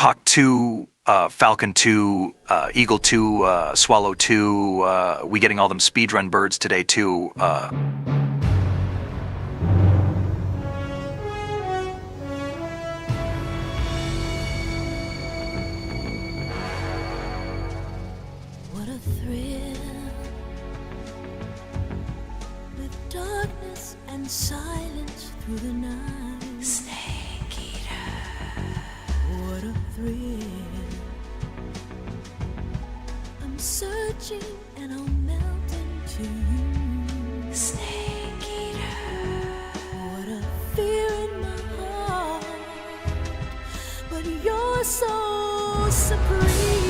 Hawk 2, Falcon 2, Eagle 2, Swallow 2, we getting all them speedrun birds today too. What a thrill, with darkness and silence through the night. Snake Eater. What a thrill. I'm searching and I'll melt into you. Snake Eater. What a fear in my heart, but you're so supreme.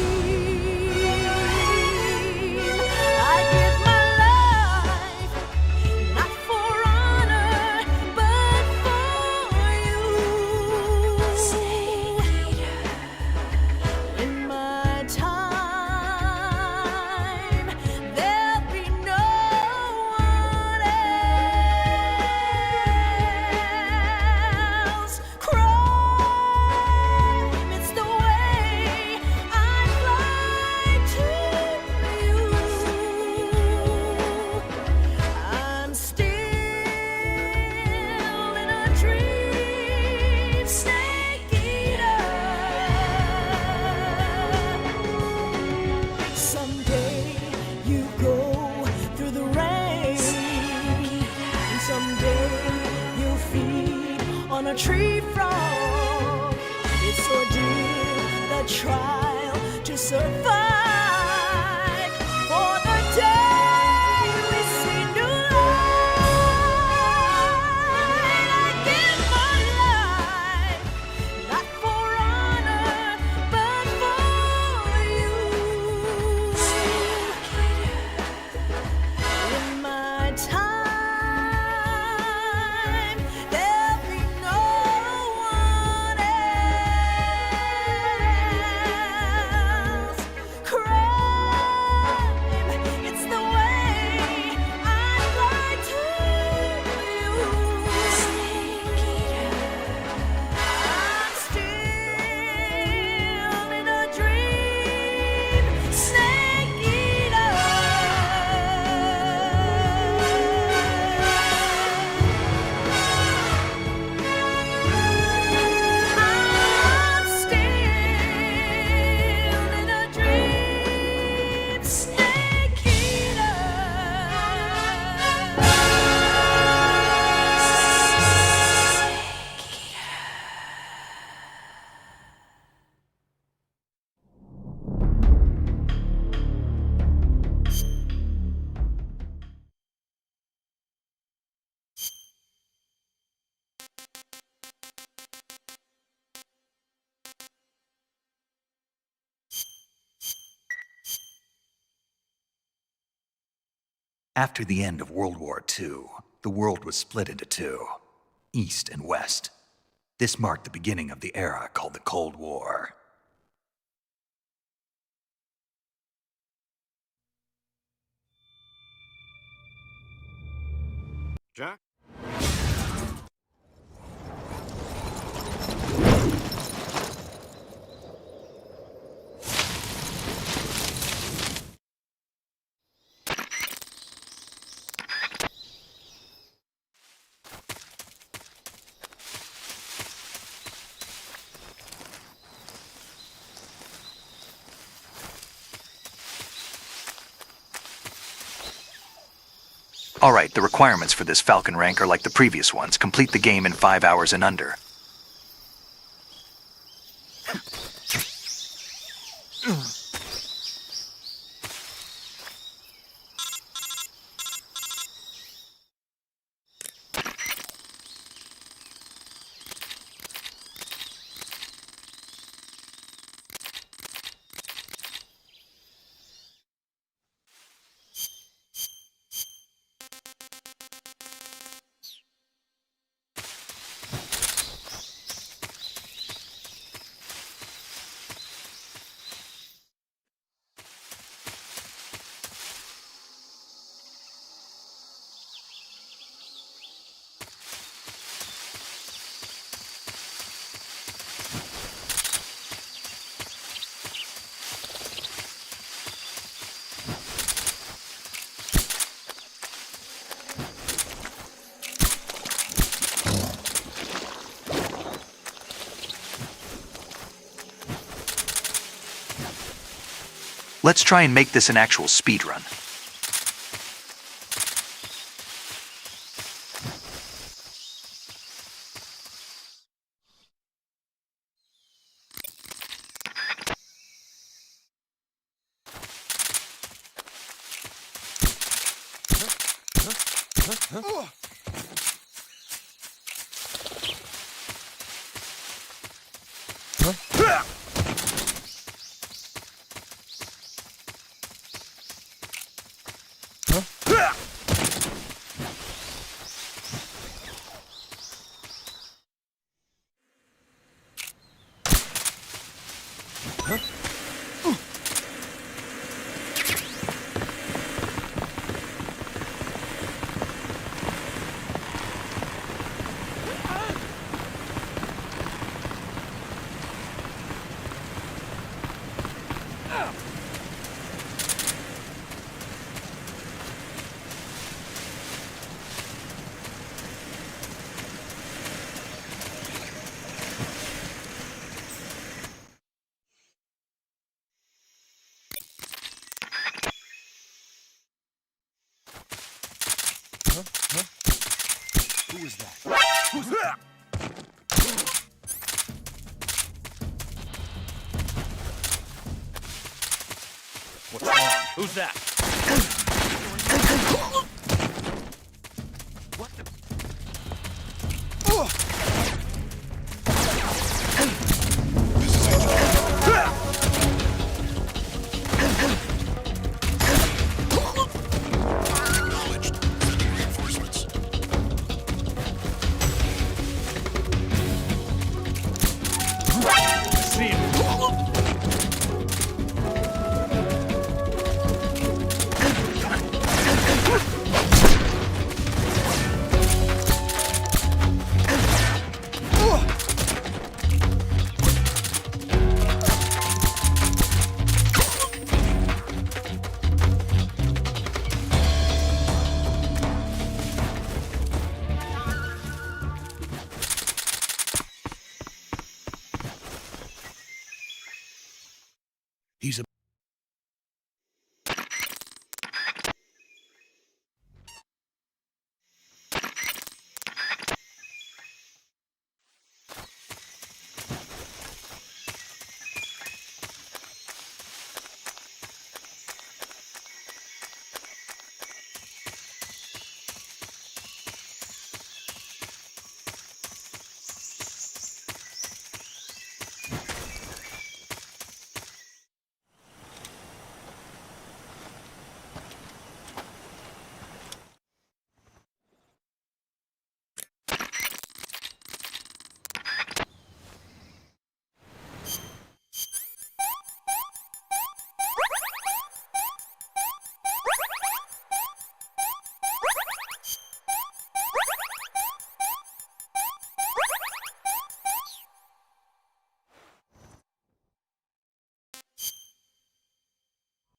On a tree frog, it's ordeal, the trial to survive. For the day we see new light, I give my life, not for honor, but for you. In my time, After the end of World War II, the world was split into two, East and West. This marked the beginning of the era called the Cold War. Jack? Alright, the requirements for this Falcon rank are like the previous ones. Complete the game in 5 hours and under. Let's try and make this an actual speedrun. Who is that? Who's that? What's wrong? Who's that? What the? He's a...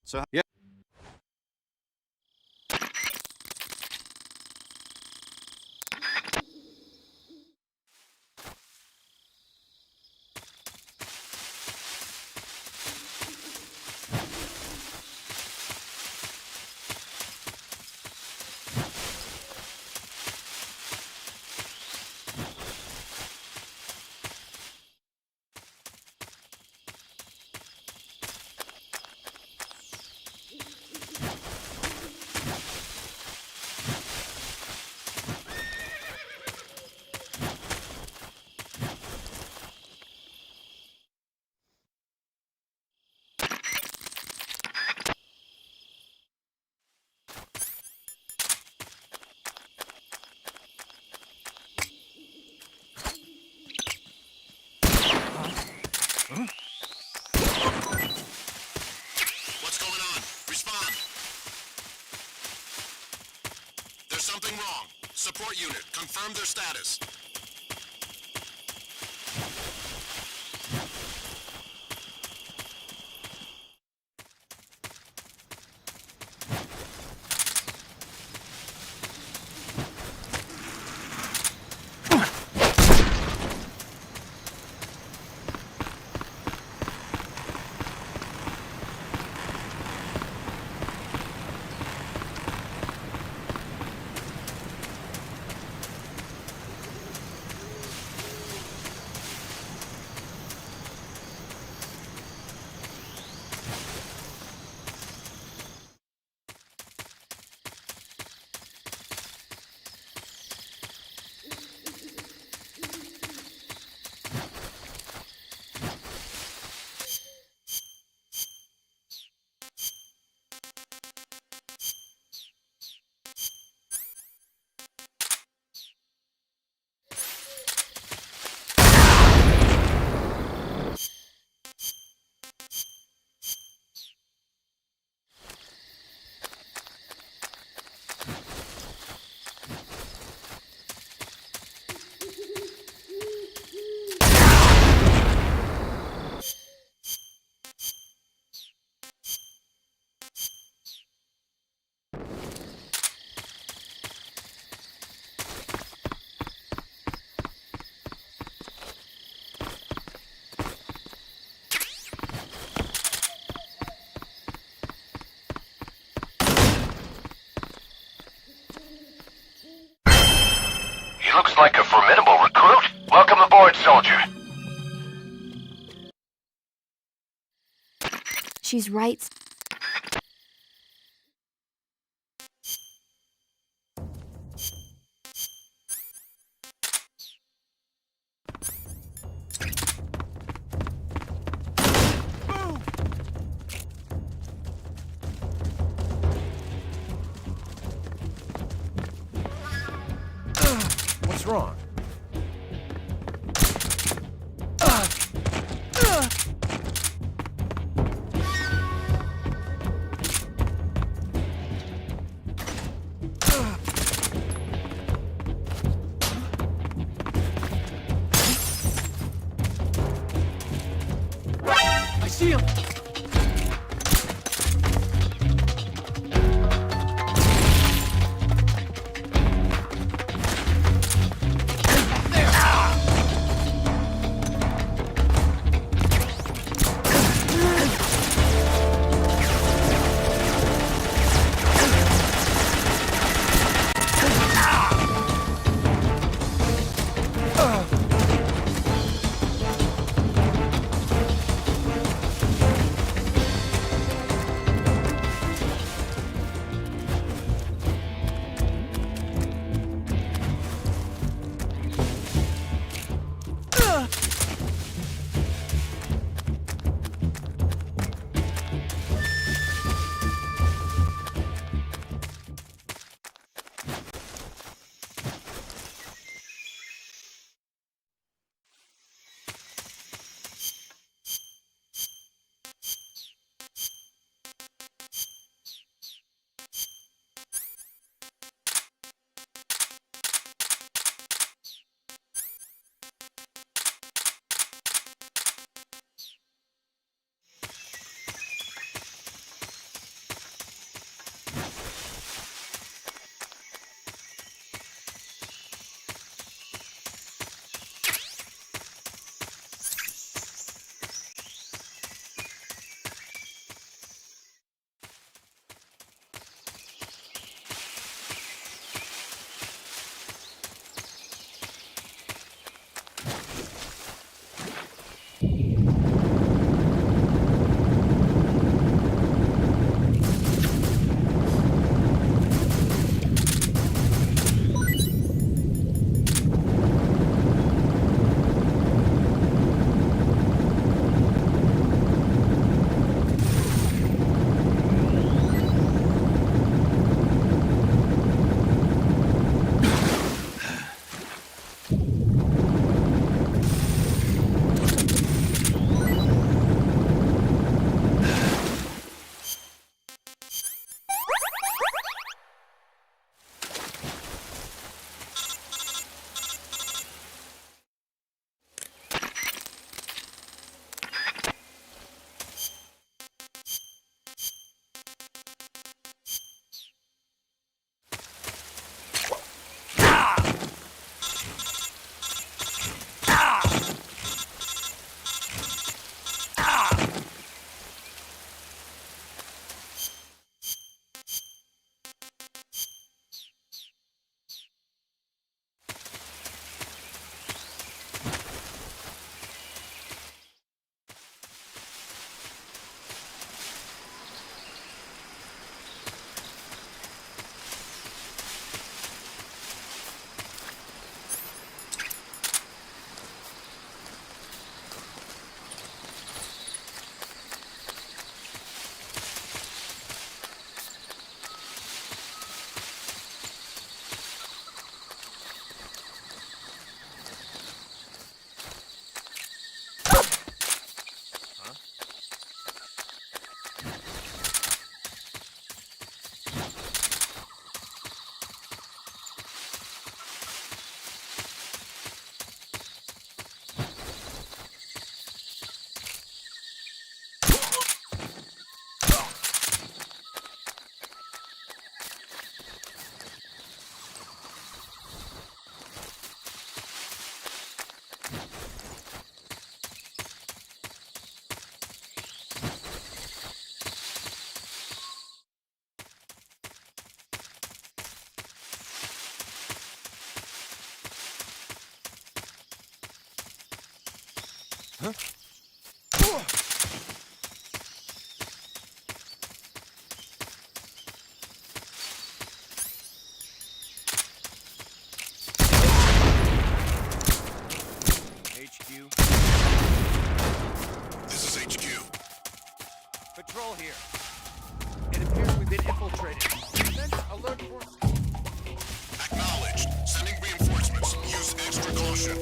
So, yeah. What's going on? Respond. There's something wrong. Support unit, confirm their status. soldier. She's right. What's wrong? I see him! HQ. This is HQ. Patrol here. It appears we've been infiltrated. Send alert force. Acknowledged. Sending reinforcements. Use extra caution.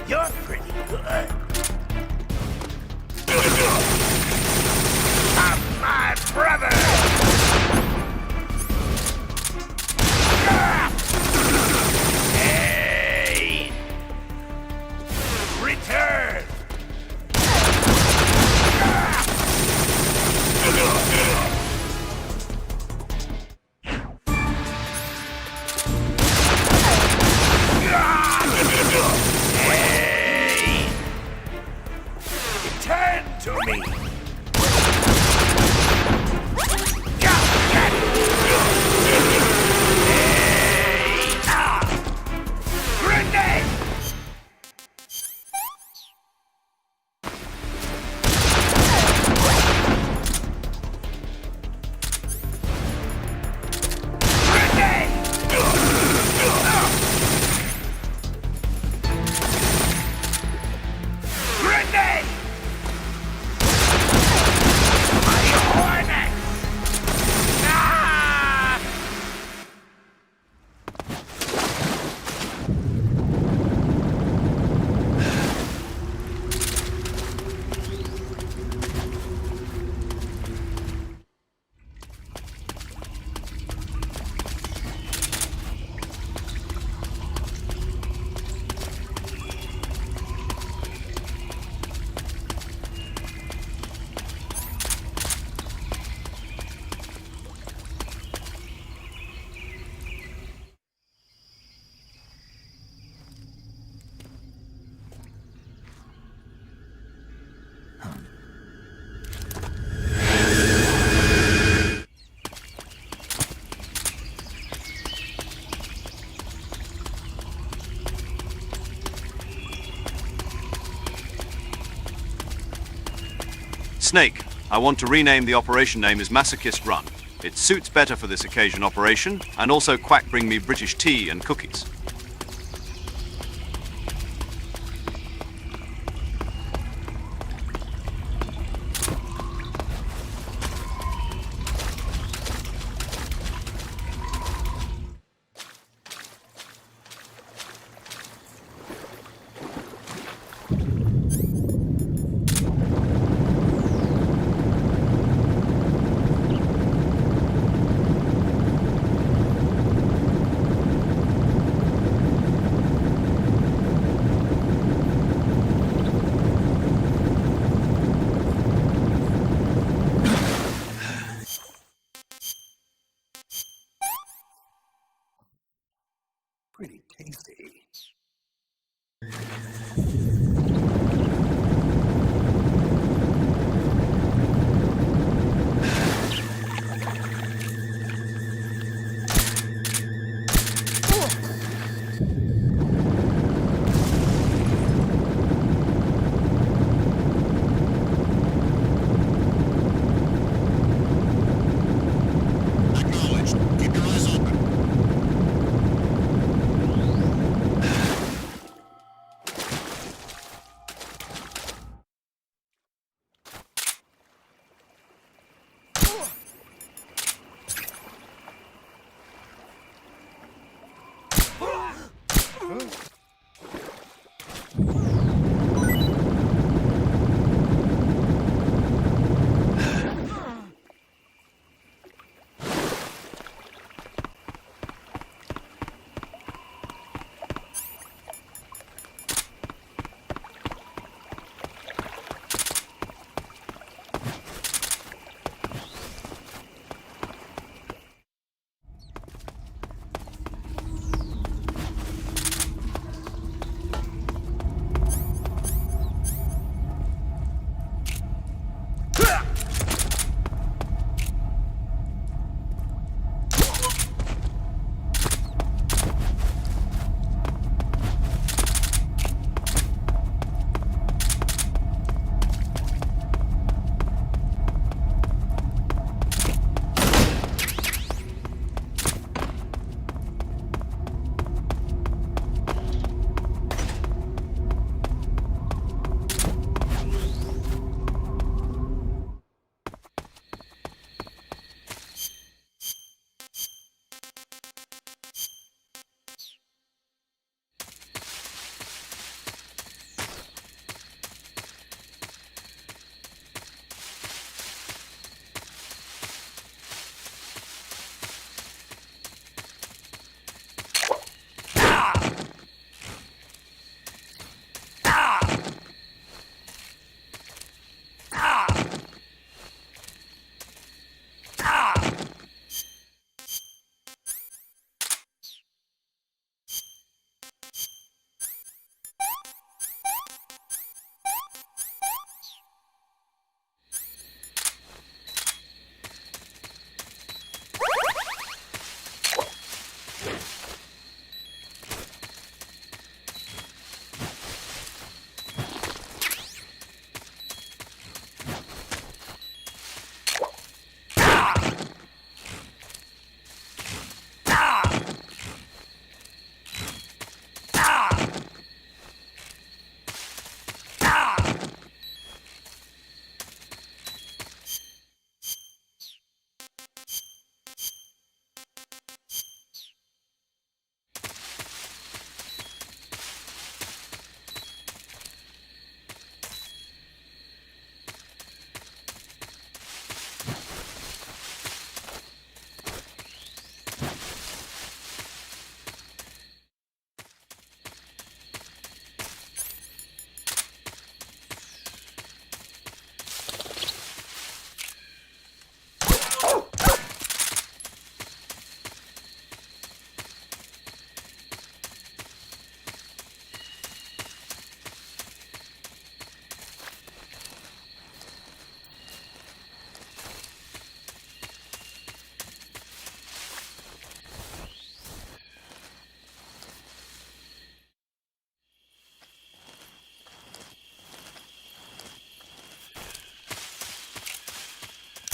You're pretty good. I'm my brother! Hey! Return! Hey! Return to me! Hey! Grenade! Grenade! Snake, I want to rename the operation name as Masochist Run. It suits better for this occasion operation, and also Quack bring me British tea and cookies.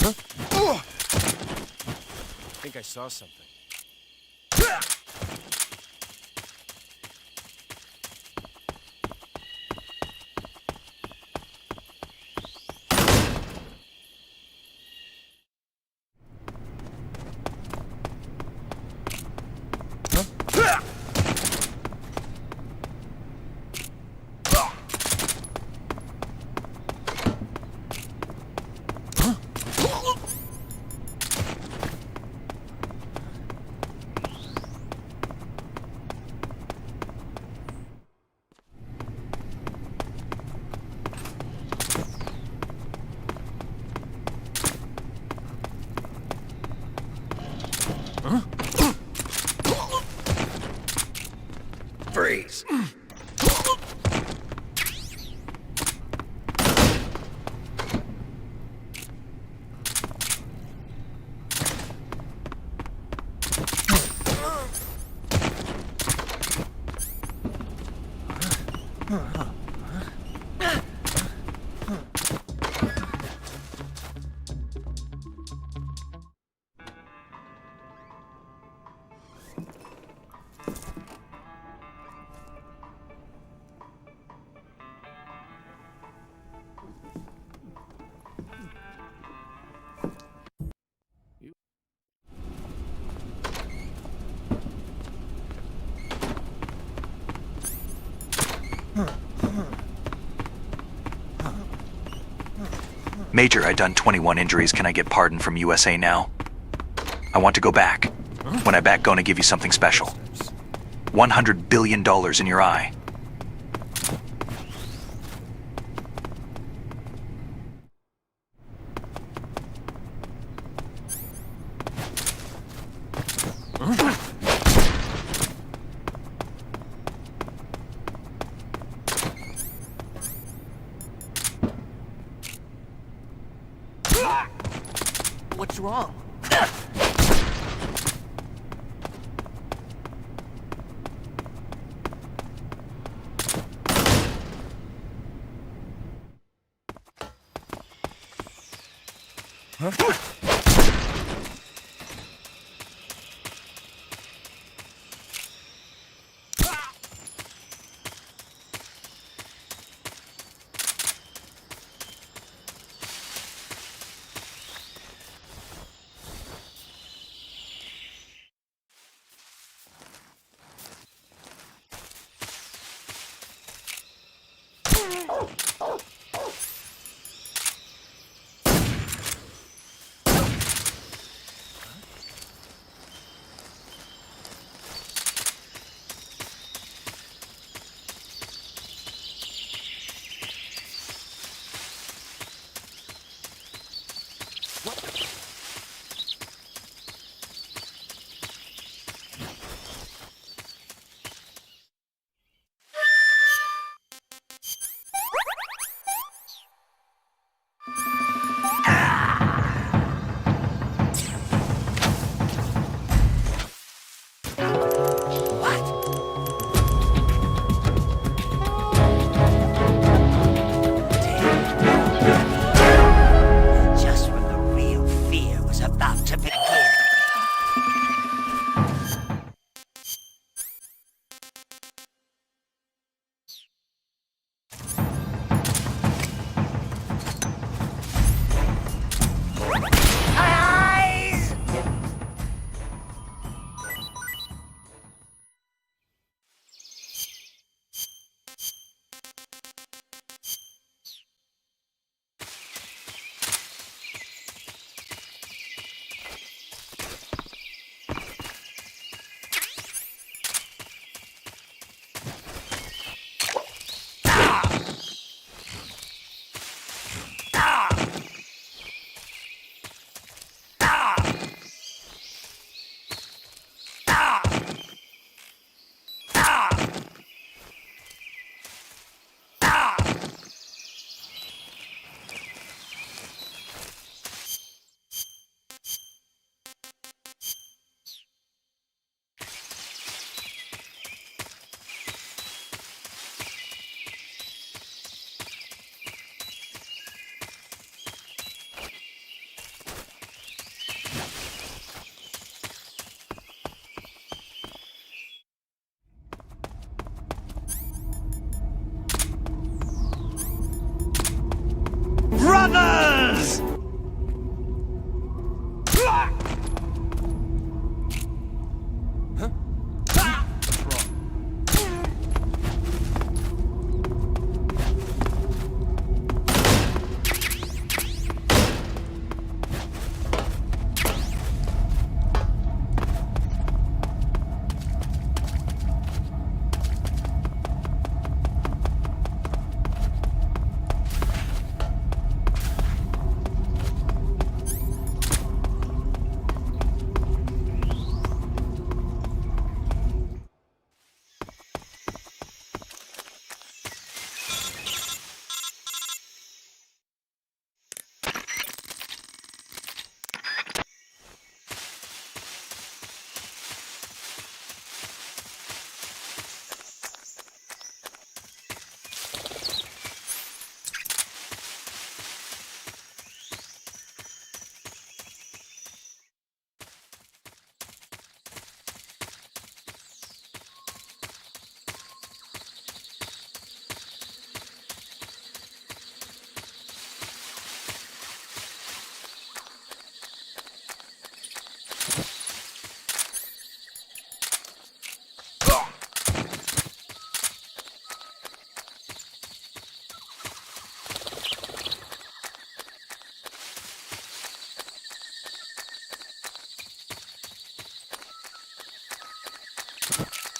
I think I saw something. Freeze! Major, I done 21 injuries. Can I get pardon from USA now? I want to go back. When I back, gonna give you something special. $100 billion in your eye. What's wrong?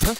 The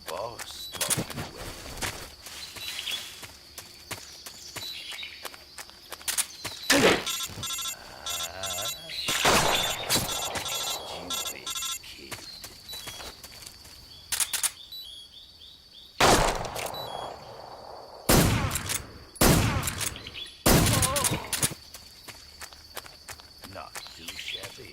boss taught you well. Stupid kid. Not too shabby.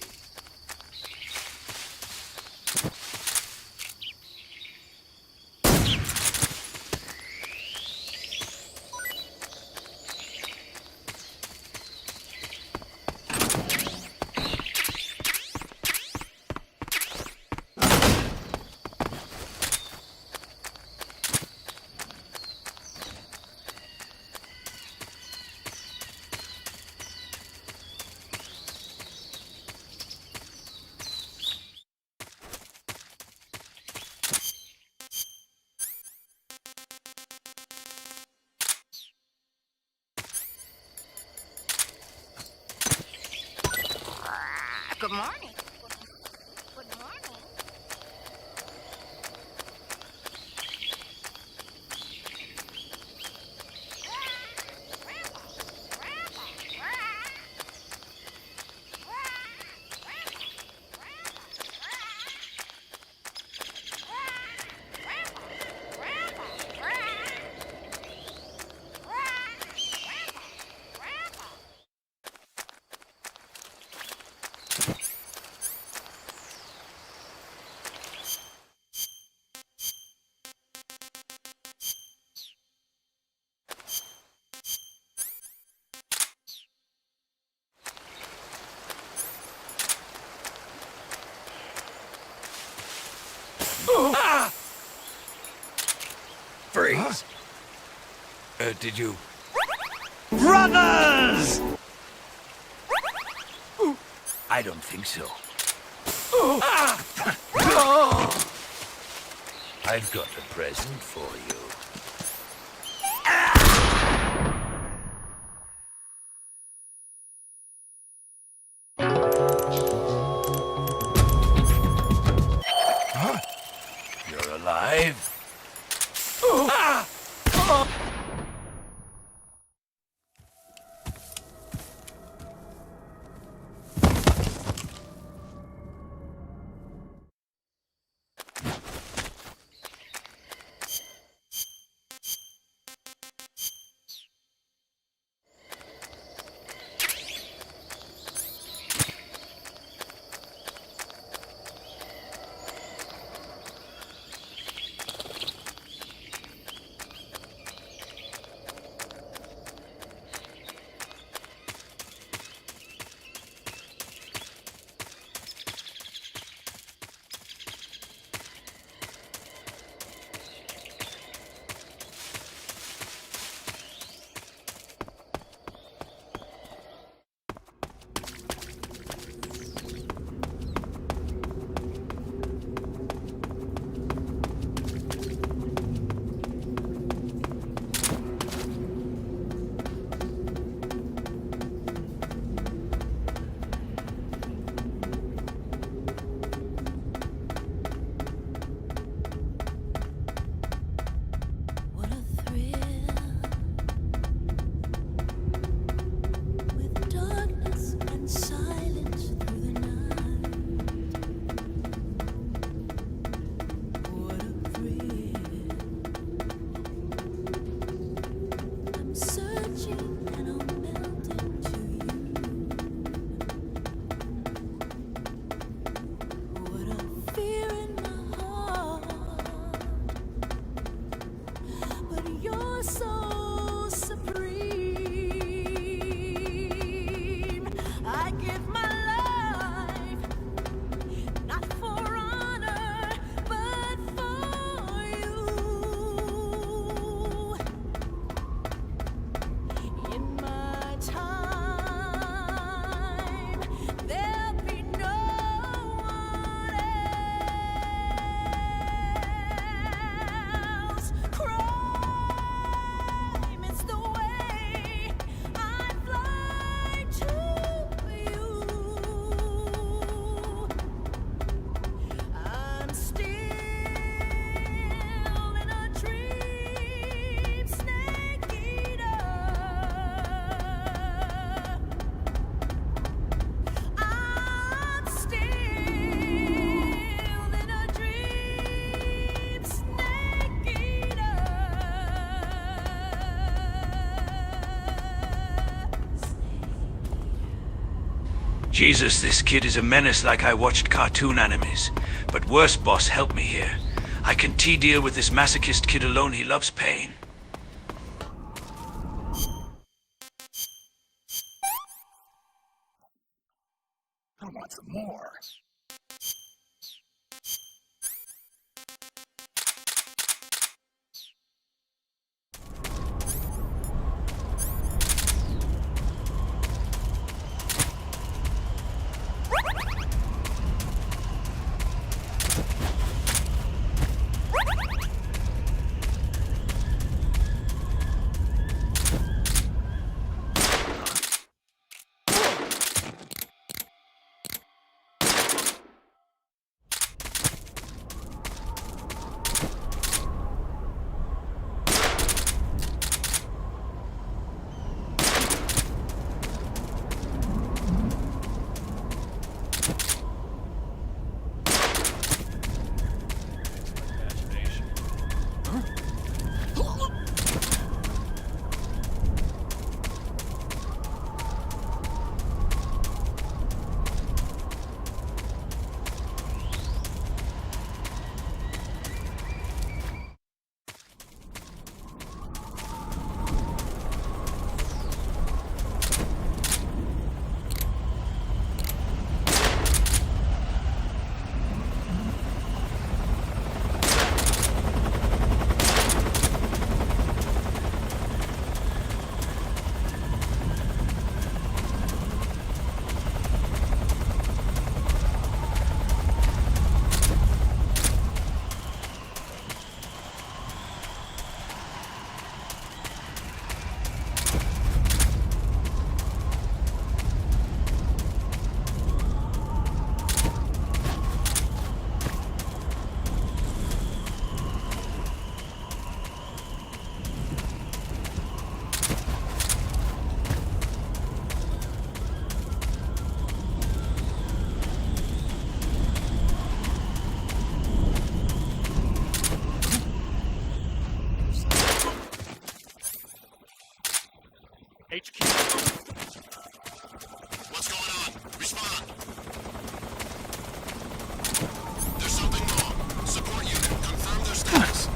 Good morning. Good morning. Freeze! Did you... Brothers! I don't think so. I've got a present for you. You're alive? You're so supreme. I give my life, not for honor, but for you. In my time, there'll be no one else. Crime is the way I fly to you. I'm still in a dream, snake eater. I'm still in a dream, snake eater. Jesus, this kid is a menace like I watched cartoon animes. But worse, boss, help me here. I can T-deal with this masochist kid alone. He loves pain. I want some more. HQ. What's going on? Respond. There's something wrong. Support unit, confirm their status.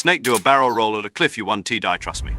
Snake do a barrel roll at a cliff you won T-die, trust me.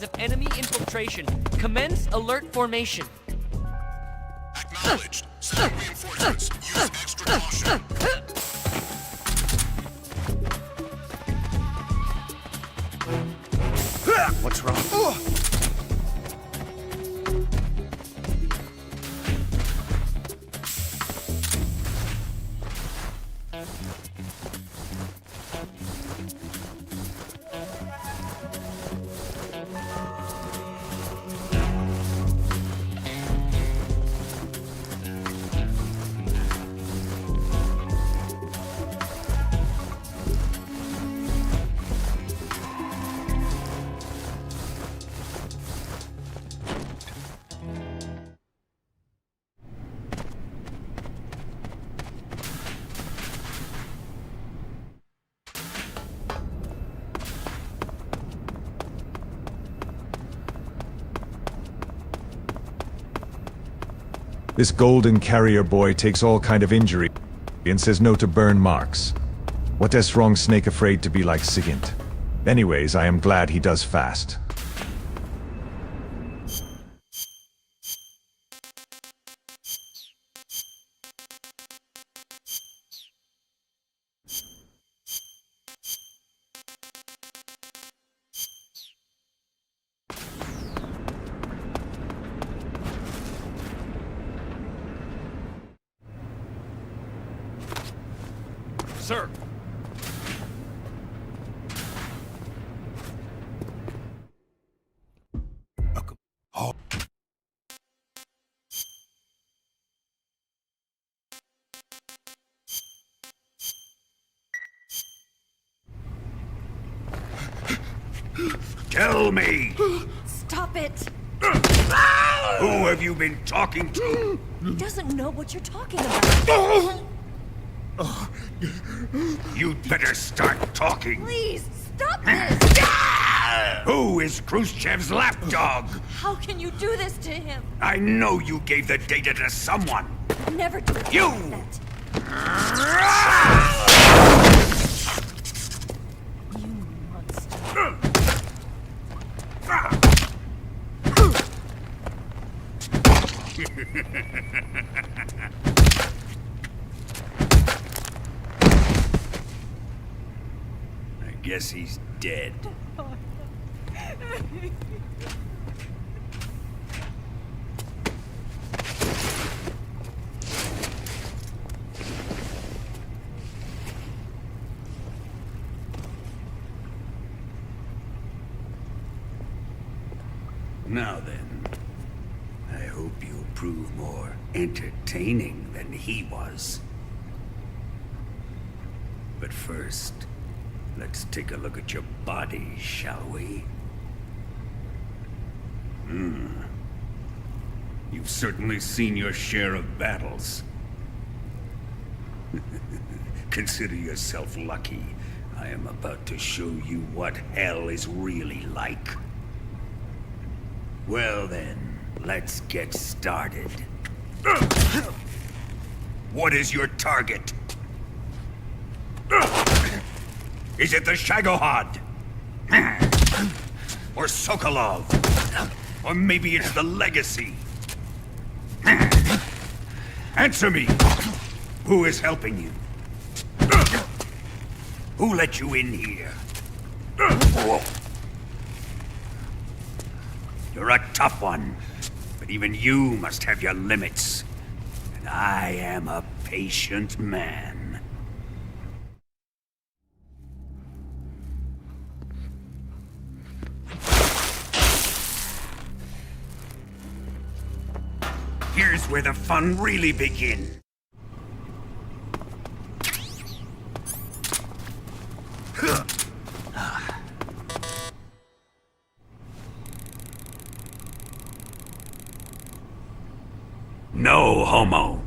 Of enemy infiltration. Commence alert formation. Acknowledged. Send reinforcements. Use extra caution. What's wrong? This golden carrier boy takes all kind of injury and says no to burn marks. What is wrong Snake afraid to be like Sigint? Anyways, I am glad he does fast. sir. Tell me, Stop it! who have you been talking to? He doesn't know what you're talking about. You'd better start talking. Please, stop this! Who is Khrushchev's lapdog? How can you do this to him? I know you gave the data to someone. Never do it You! like that. You monster. I guess he's dead. Now then, I hope you'll prove more entertaining than he was. But first, let's take a look at your body, shall we? You've certainly seen your share of battles. Consider yourself lucky. I am about to show you what hell is really like. Well then, let's get started. What is your target? Is it the Shagohod? Or Sokolov? Or maybe it's the Legacy? Answer me! Who is helping you? Who let you in here? You're a tough one, but even you must have your limits. And I am a patient man. Here's where the fun really begins. No homo.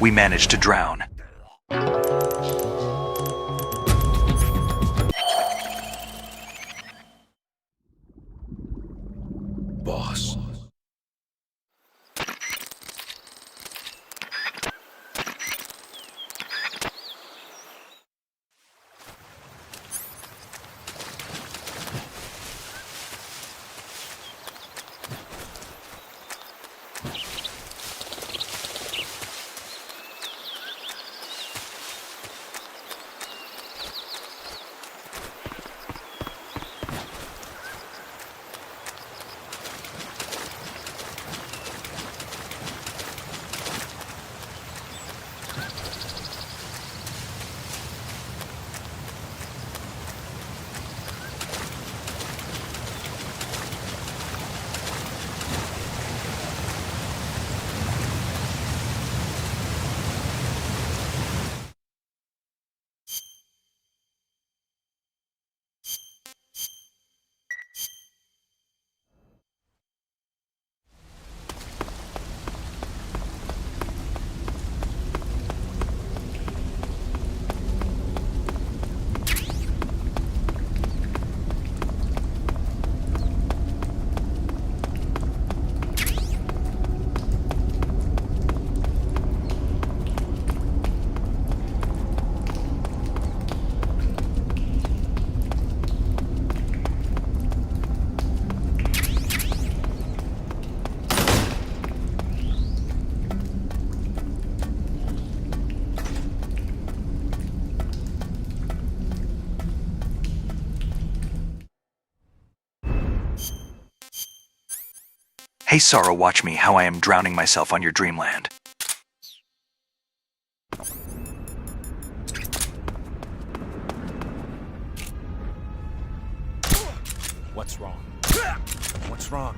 We managed to drown. Boss. Hey Sarah, watch me how I am drowning myself on your dreamland. What's wrong? What's wrong?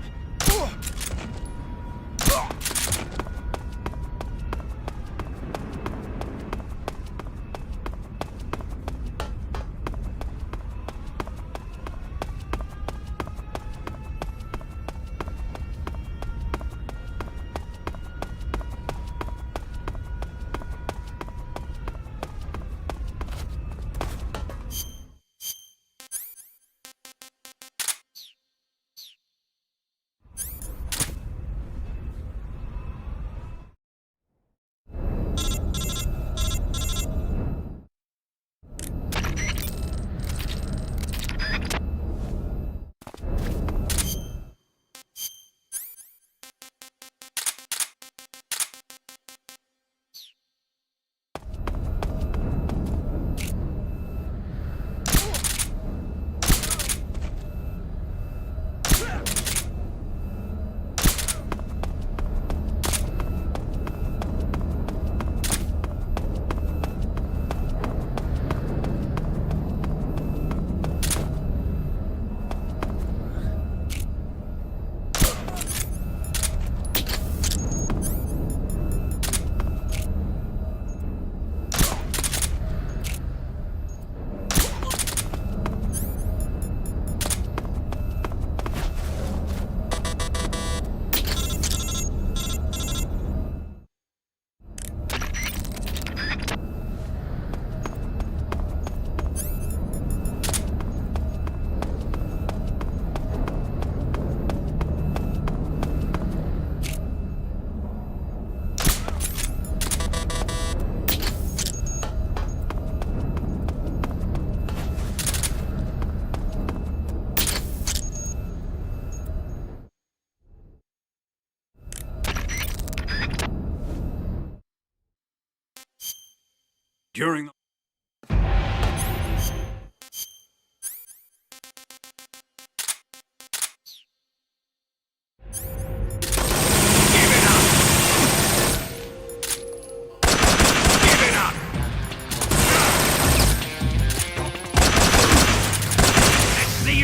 During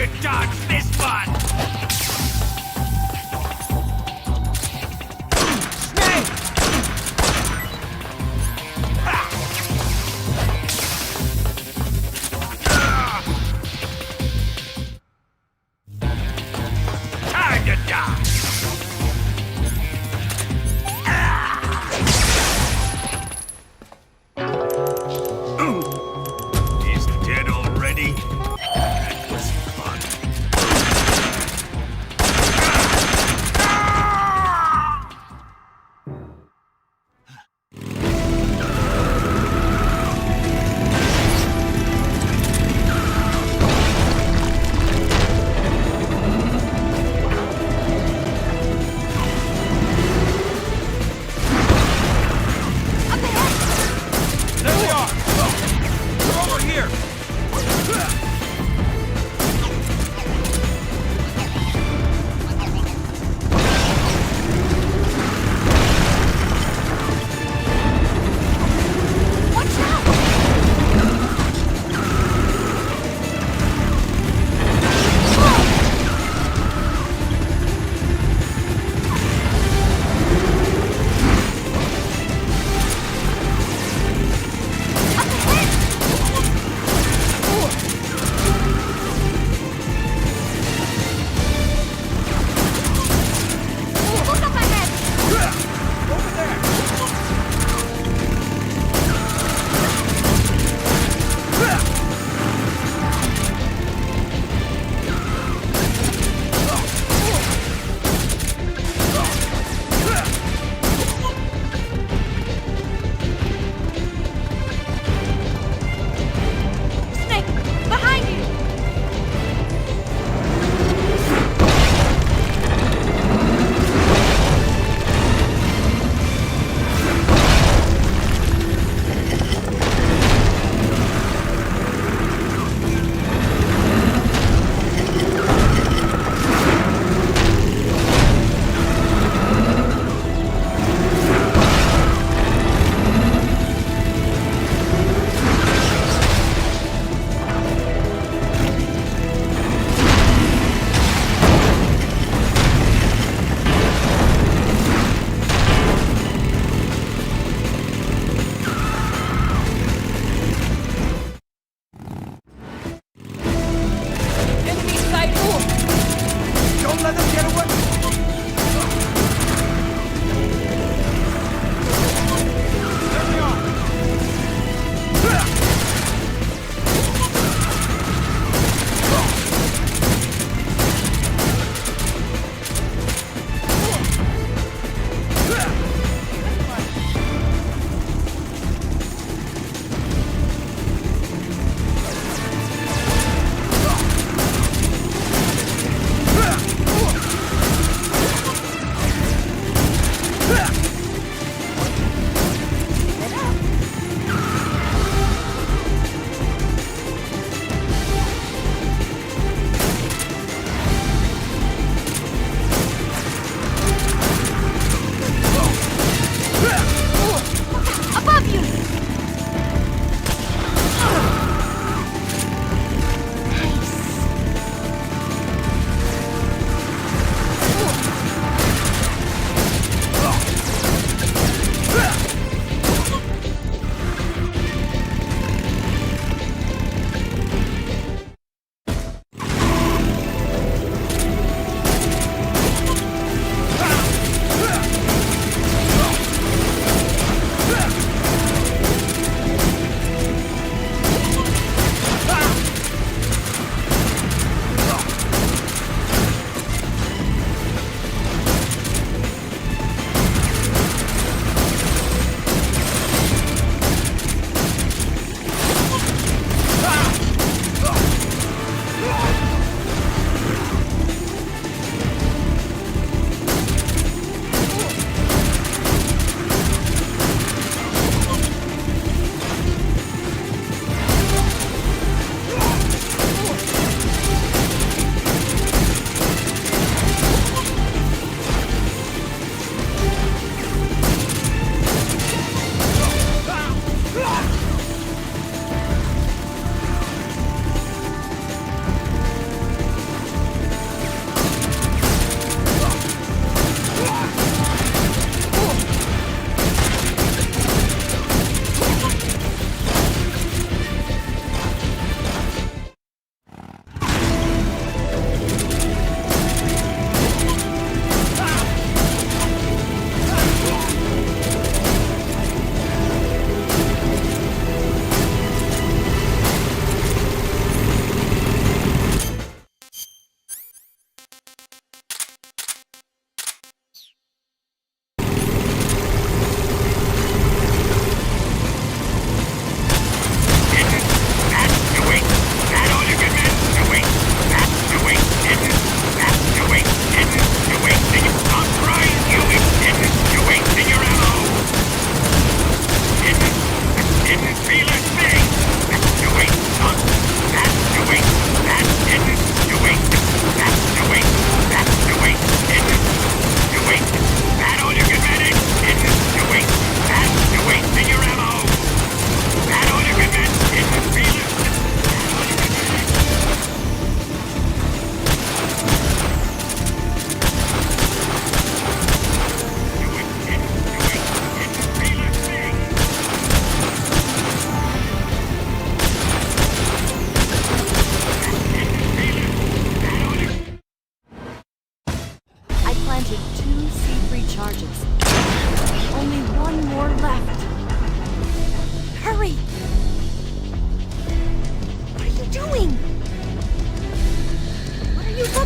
you dodge this one! Snake! Time to die! He's dead already? That was fun.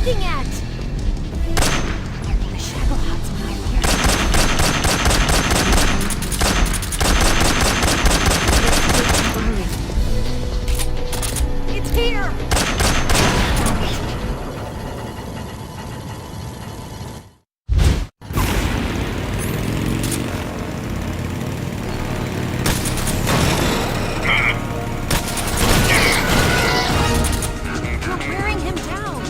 looking at? The shadow hot's not here. It's here! We're wearing him down.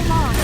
the lawn.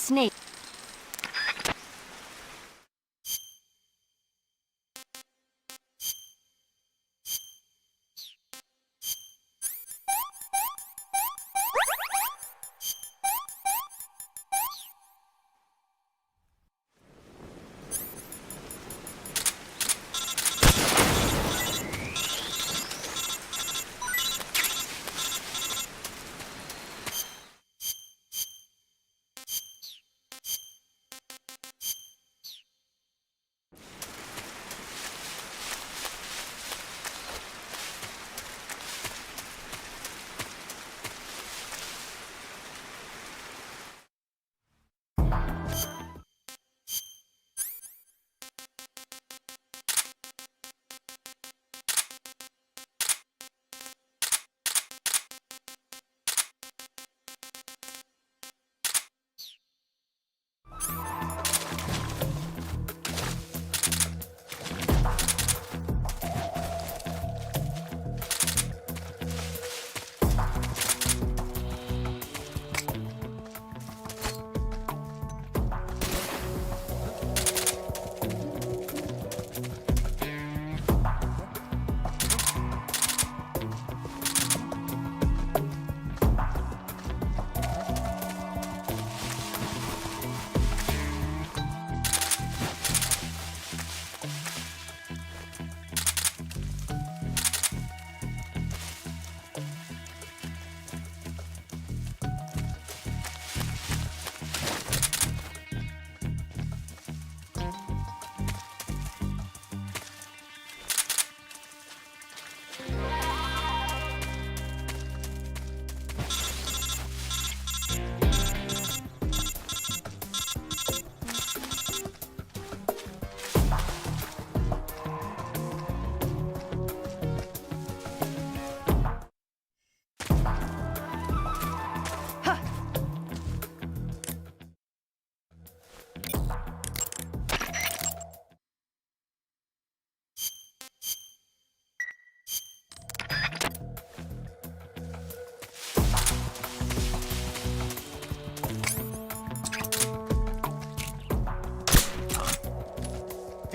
Snake.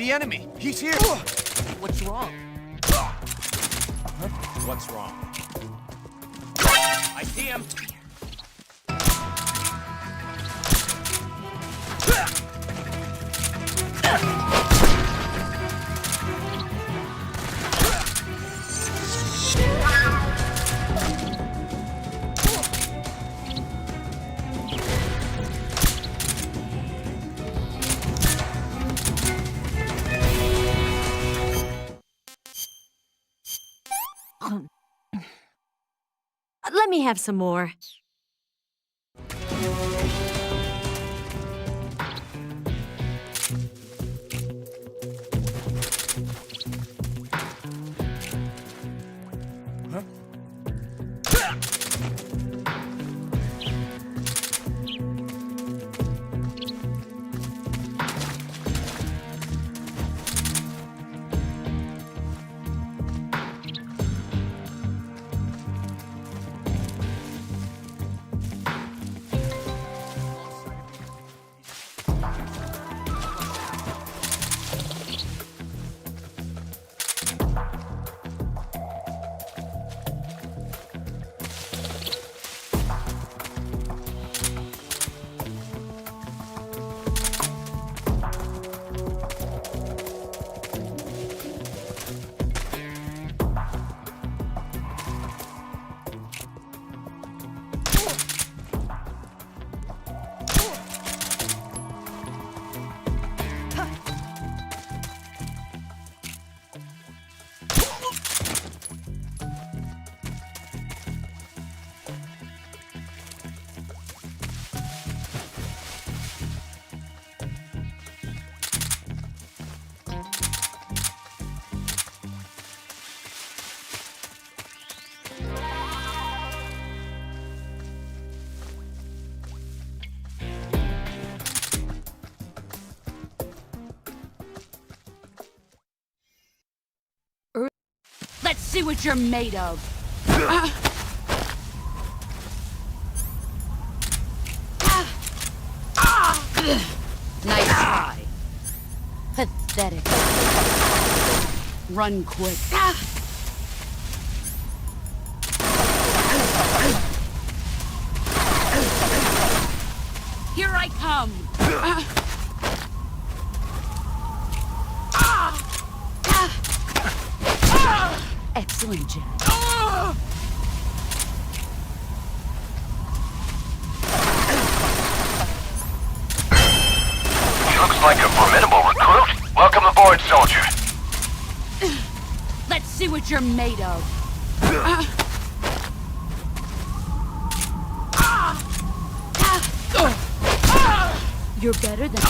The enemy! He's here! What's wrong? What's wrong? I see him. Let me have some more. Let's see what you're made of. Nice try. Pathetic. Run quick. Here I come. Excellent, Jack. Looks like a formidable recruit. Welcome aboard, soldier. Let's see what you're made of. You're better than...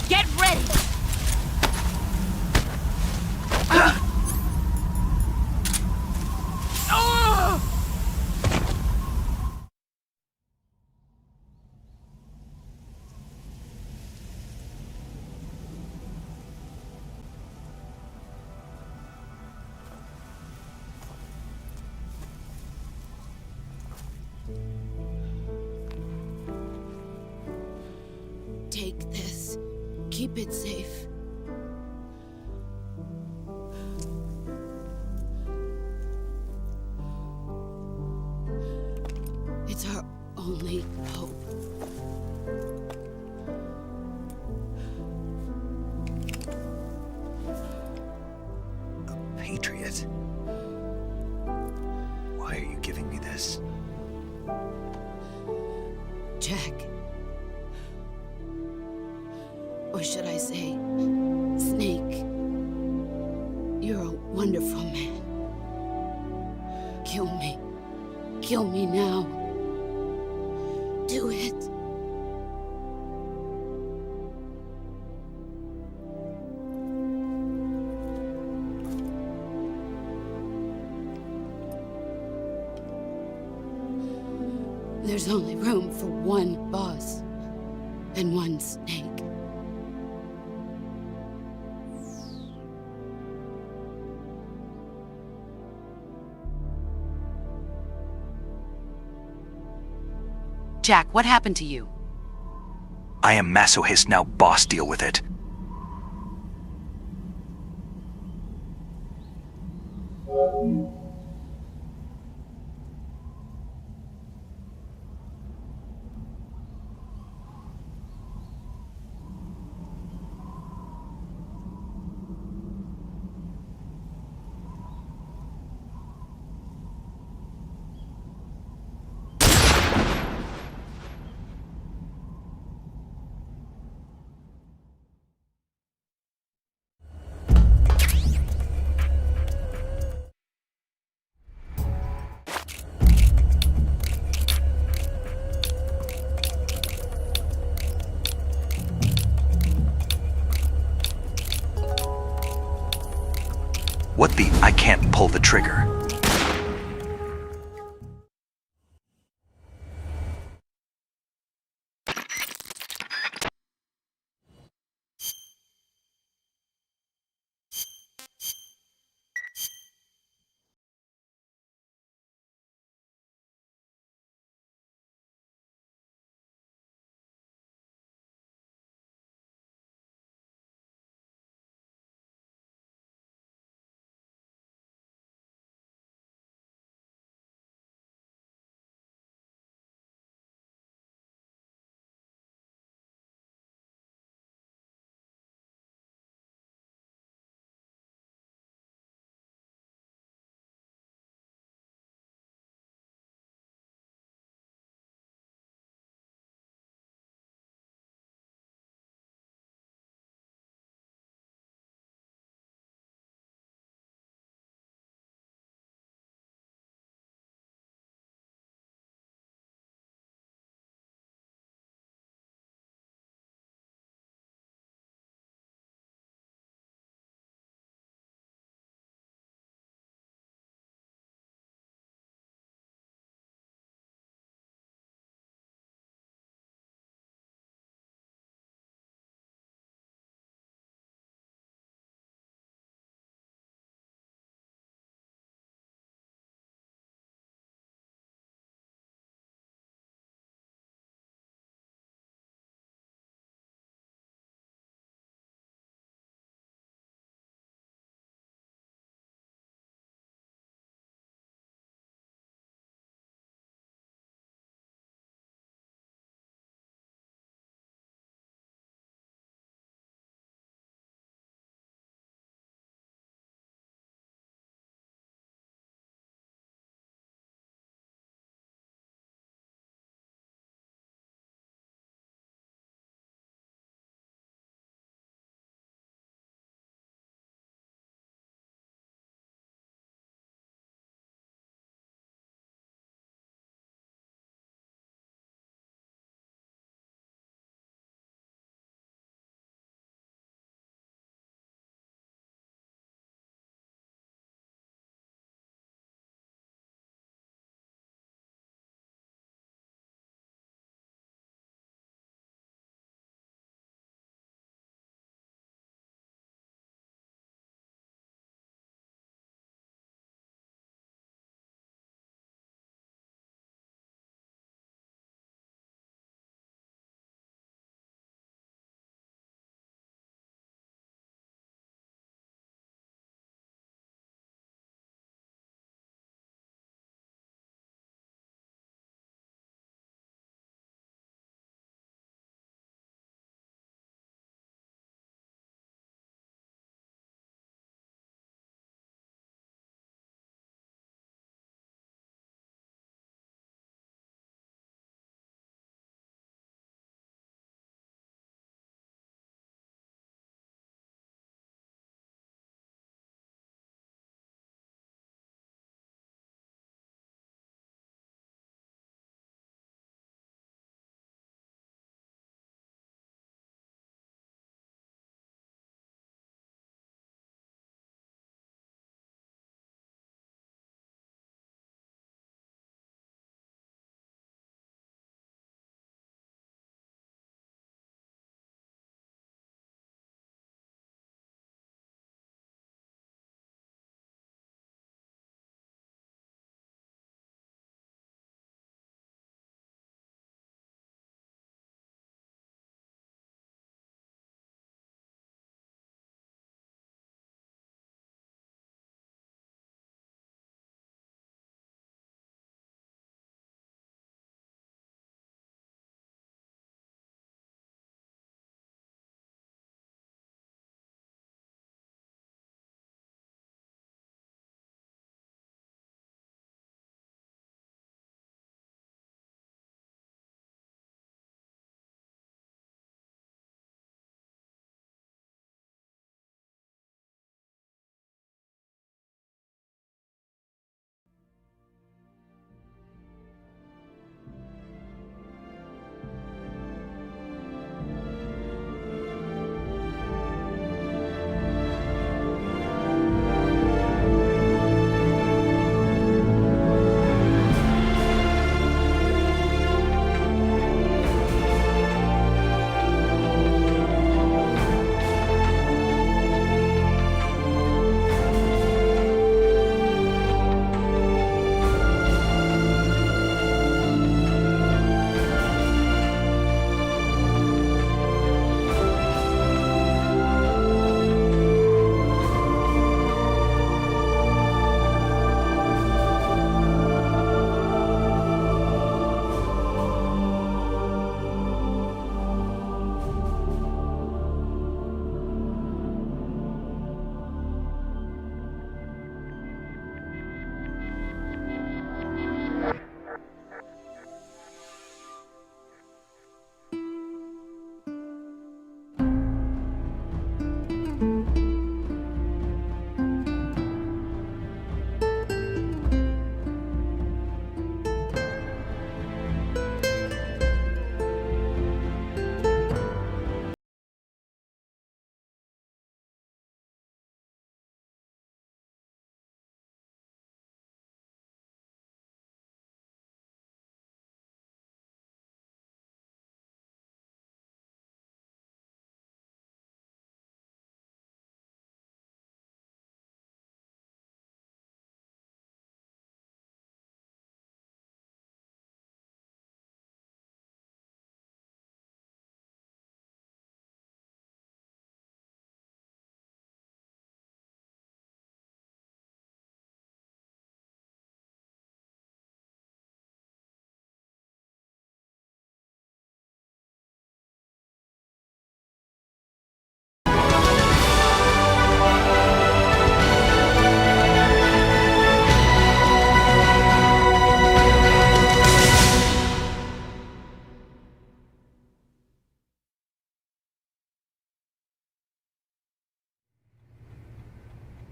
Get ready! Take this. Keep it safe. It's our only hope. A patriot? Why are you giving me this? Jack. Or should I say, Snake? You're a wonderful man. Kill me. Kill me now. Do it. There's only room for one boss and one snake. Jack, what happened to you? I am Masochist now, boss, deal with it. pull the trigger.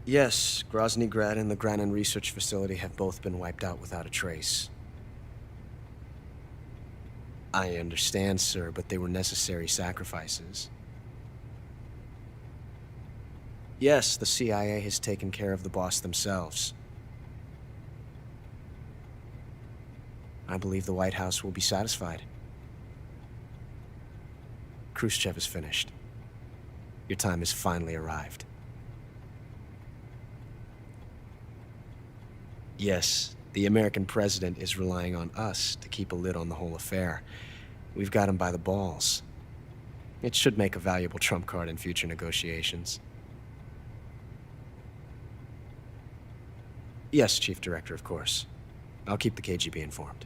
Yes, Grozny Grad and the Granin Research Facility have both been wiped out without a trace. I understand, sir, but they were necessary sacrifices. Yes, the CIA has taken care of the boss themselves. I believe the White House will be satisfied. Khrushchev is finished. Your time has finally arrived. Yes, the American president is relying on us to keep a lid on the whole affair. We've got him by the balls. It should make a valuable trump card in future negotiations. Yes, Chief Director, of course. I'll keep the KGB informed.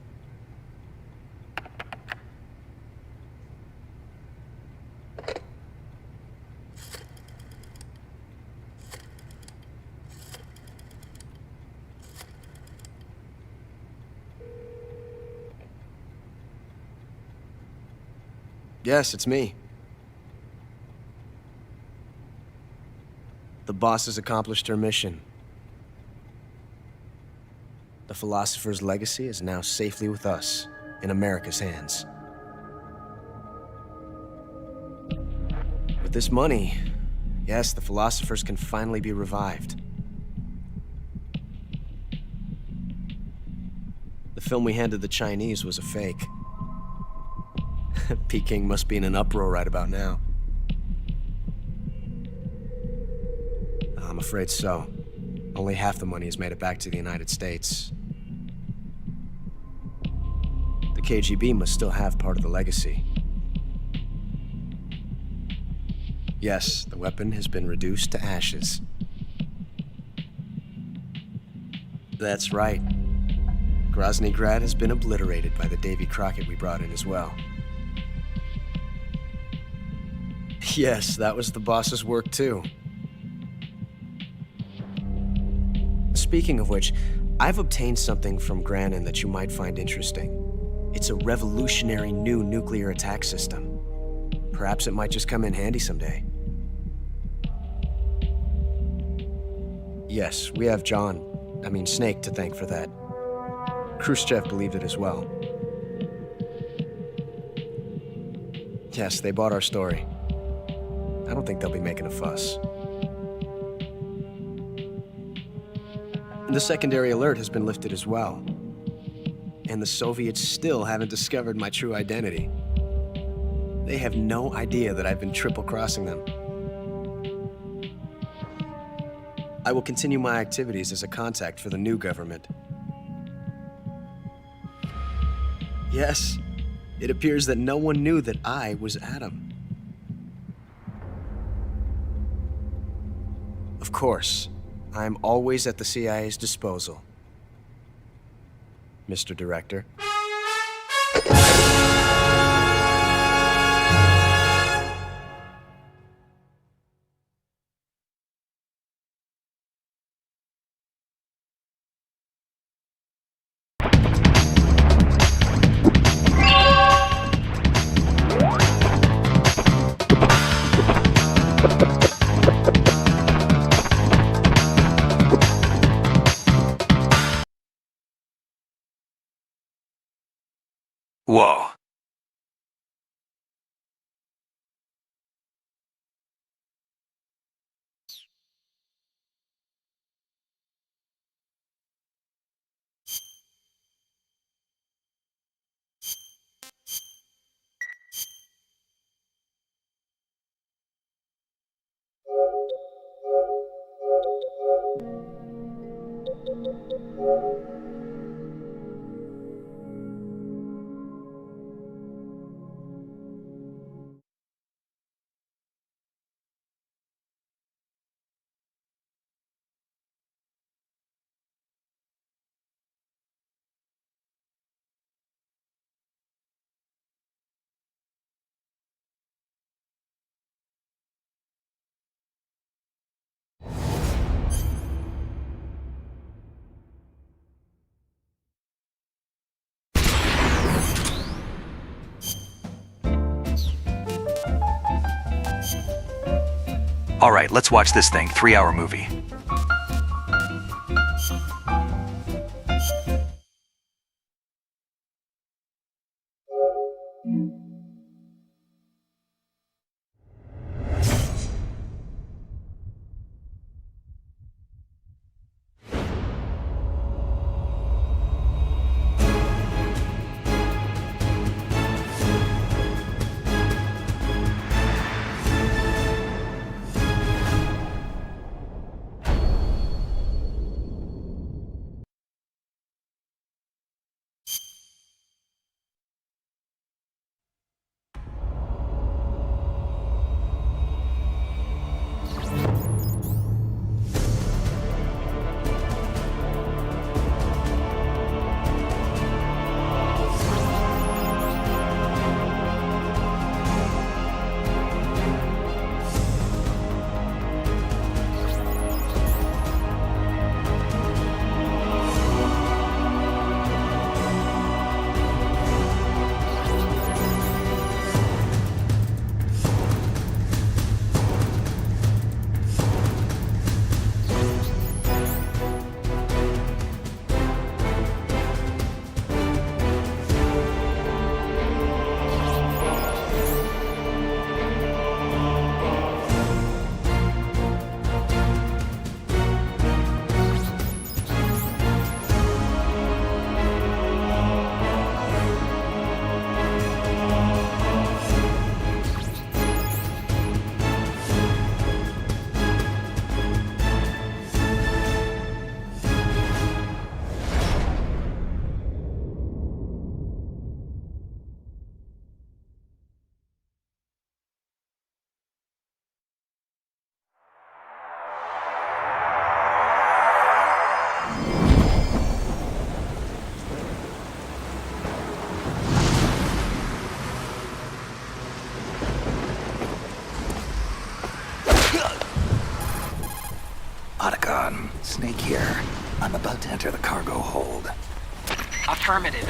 Yes, it's me. The boss has accomplished her mission. The philosopher's legacy is now safely with us, in America's hands. With this money, yes, the philosophers can finally be revived. The film we handed the Chinese was a fake. Peking must be in an uproar right about now. I'm afraid so. Only half the money has made it back to the United States. The KGB must still have part of the legacy. Yes, the weapon has been reduced to ashes. That's right. Grozny Grad has been obliterated by the Davy Crockett we brought in as well. Yes, that was the boss's work too. Speaking of which, I've obtained something from Granin that you might find interesting. It's a revolutionary new nuclear attack system. Perhaps it might just come in handy someday. Yes, we have Snake to thank for that. Khrushchev believed it as well. Yes, they bought our story. I don't think they'll be making a fuss. The secondary alert has been lifted as well. And the Soviets still haven't discovered my true identity. They have no idea that I've been triple-crossing them. I will continue my activities as a contact for the new government. Yes, it appears that no one knew that I was Adam. Of course, I'm always at the CIA's disposal, Mr. Director. Whoa. All right, let's watch this thing. 3-hour movie. Otacon, Snake here. I'm about to enter the cargo hold. Affirmative.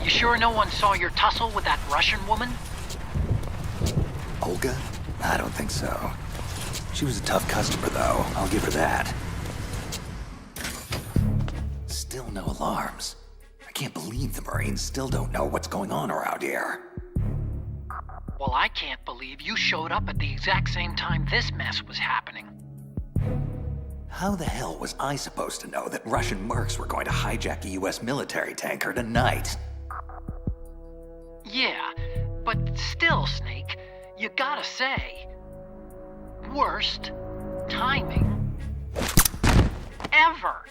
You sure no one saw your tussle with that Russian woman? Olga? I don't think so. She was a tough customer, though. I'll give her that. Still no alarms. I can't believe the Marines still don't know what's going on around here. Well, I can't believe you showed up at the exact same time this mess was happening. How the hell was I supposed to know that Russian mercs were going to hijack a US military tanker tonight? Yeah, but still, Snake, you gotta say... worst timing ever.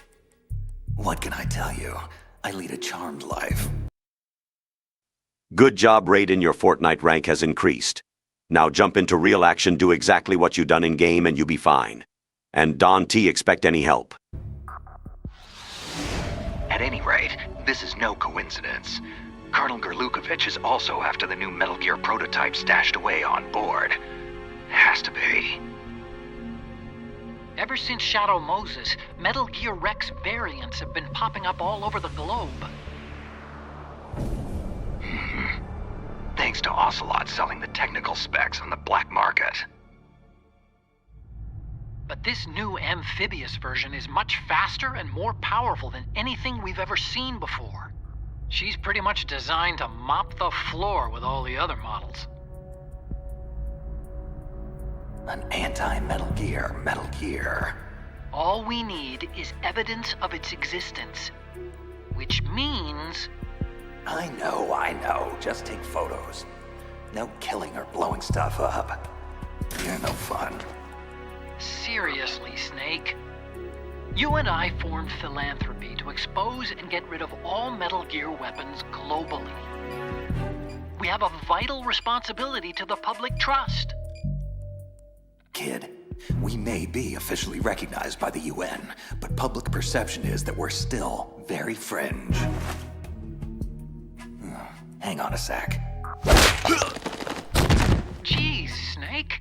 What can I tell you? I lead a charmed life. Good job, Raiden. Your Fortnite rank has increased. Now jump into real action, do exactly what you done in game, and you be fine. And Don T, expect any help. At any rate, this is no coincidence. Colonel Gerlukovich is also after the new Metal Gear prototype stashed away on board. Has to be. Ever since Shadow Moses, Metal Gear Rex variants have been popping up all over the globe. Thanks to Ocelot selling the technical specs on the black market. But this new amphibious version is much faster and more powerful than anything we've ever seen before. She's pretty much designed to mop the floor with all the other models. An anti-Metal Gear. All we need is evidence of its existence. Which means... I know. Just take photos. No killing or blowing stuff up. You're no fun. Seriously, Snake. You and I formed Philanthropy to expose and get rid of all Metal Gear weapons globally. We have a vital responsibility to the public trust. Kid, we may be officially recognized by the UN, but public perception is that we're still very fringe. Hang on a sec. Jeez, Snake.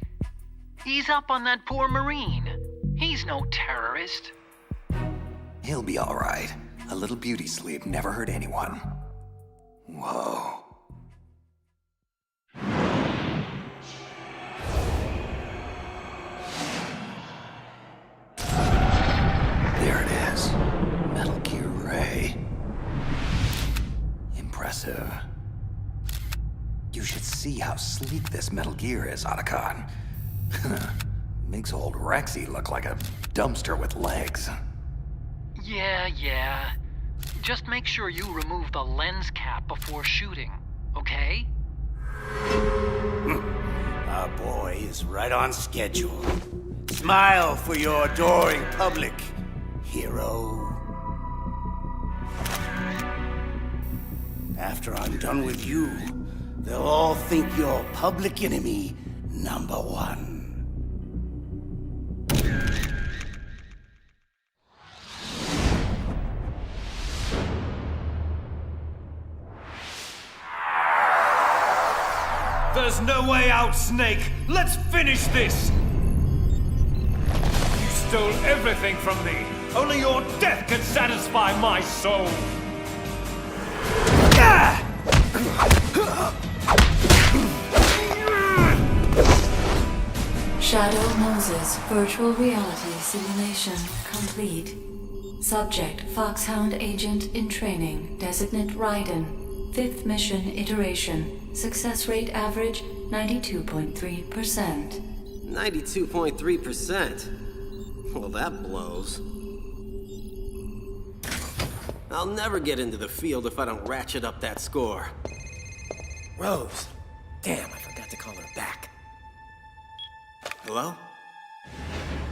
Ease up on that poor Marine. He's no terrorist. He'll be all right. A little beauty sleep never hurt anyone. Whoa. There it is. Metal Gear Ray. Impressive. You should see how sleek this Metal Gear is, Otacon. Makes old Rexy look like a dumpster with legs. Yeah. Just make sure you remove the lens cap before shooting, okay? Our boy is right on schedule. Smile for your adoring public, hero. After I'm done with you, they'll all think you're public enemy #1. There's no way out, Snake! Let's finish this! You stole everything from me! Only your death can satisfy my soul! Shadow Moses virtual reality simulation complete. Subject Foxhound agent in training, designate Raiden. 5th mission iteration. Success rate average 92.3%. 92.3%? Well, that blows. I'll never get into the field if I don't ratchet up that score. Rose. Damn, I forgot to call her back. Hello?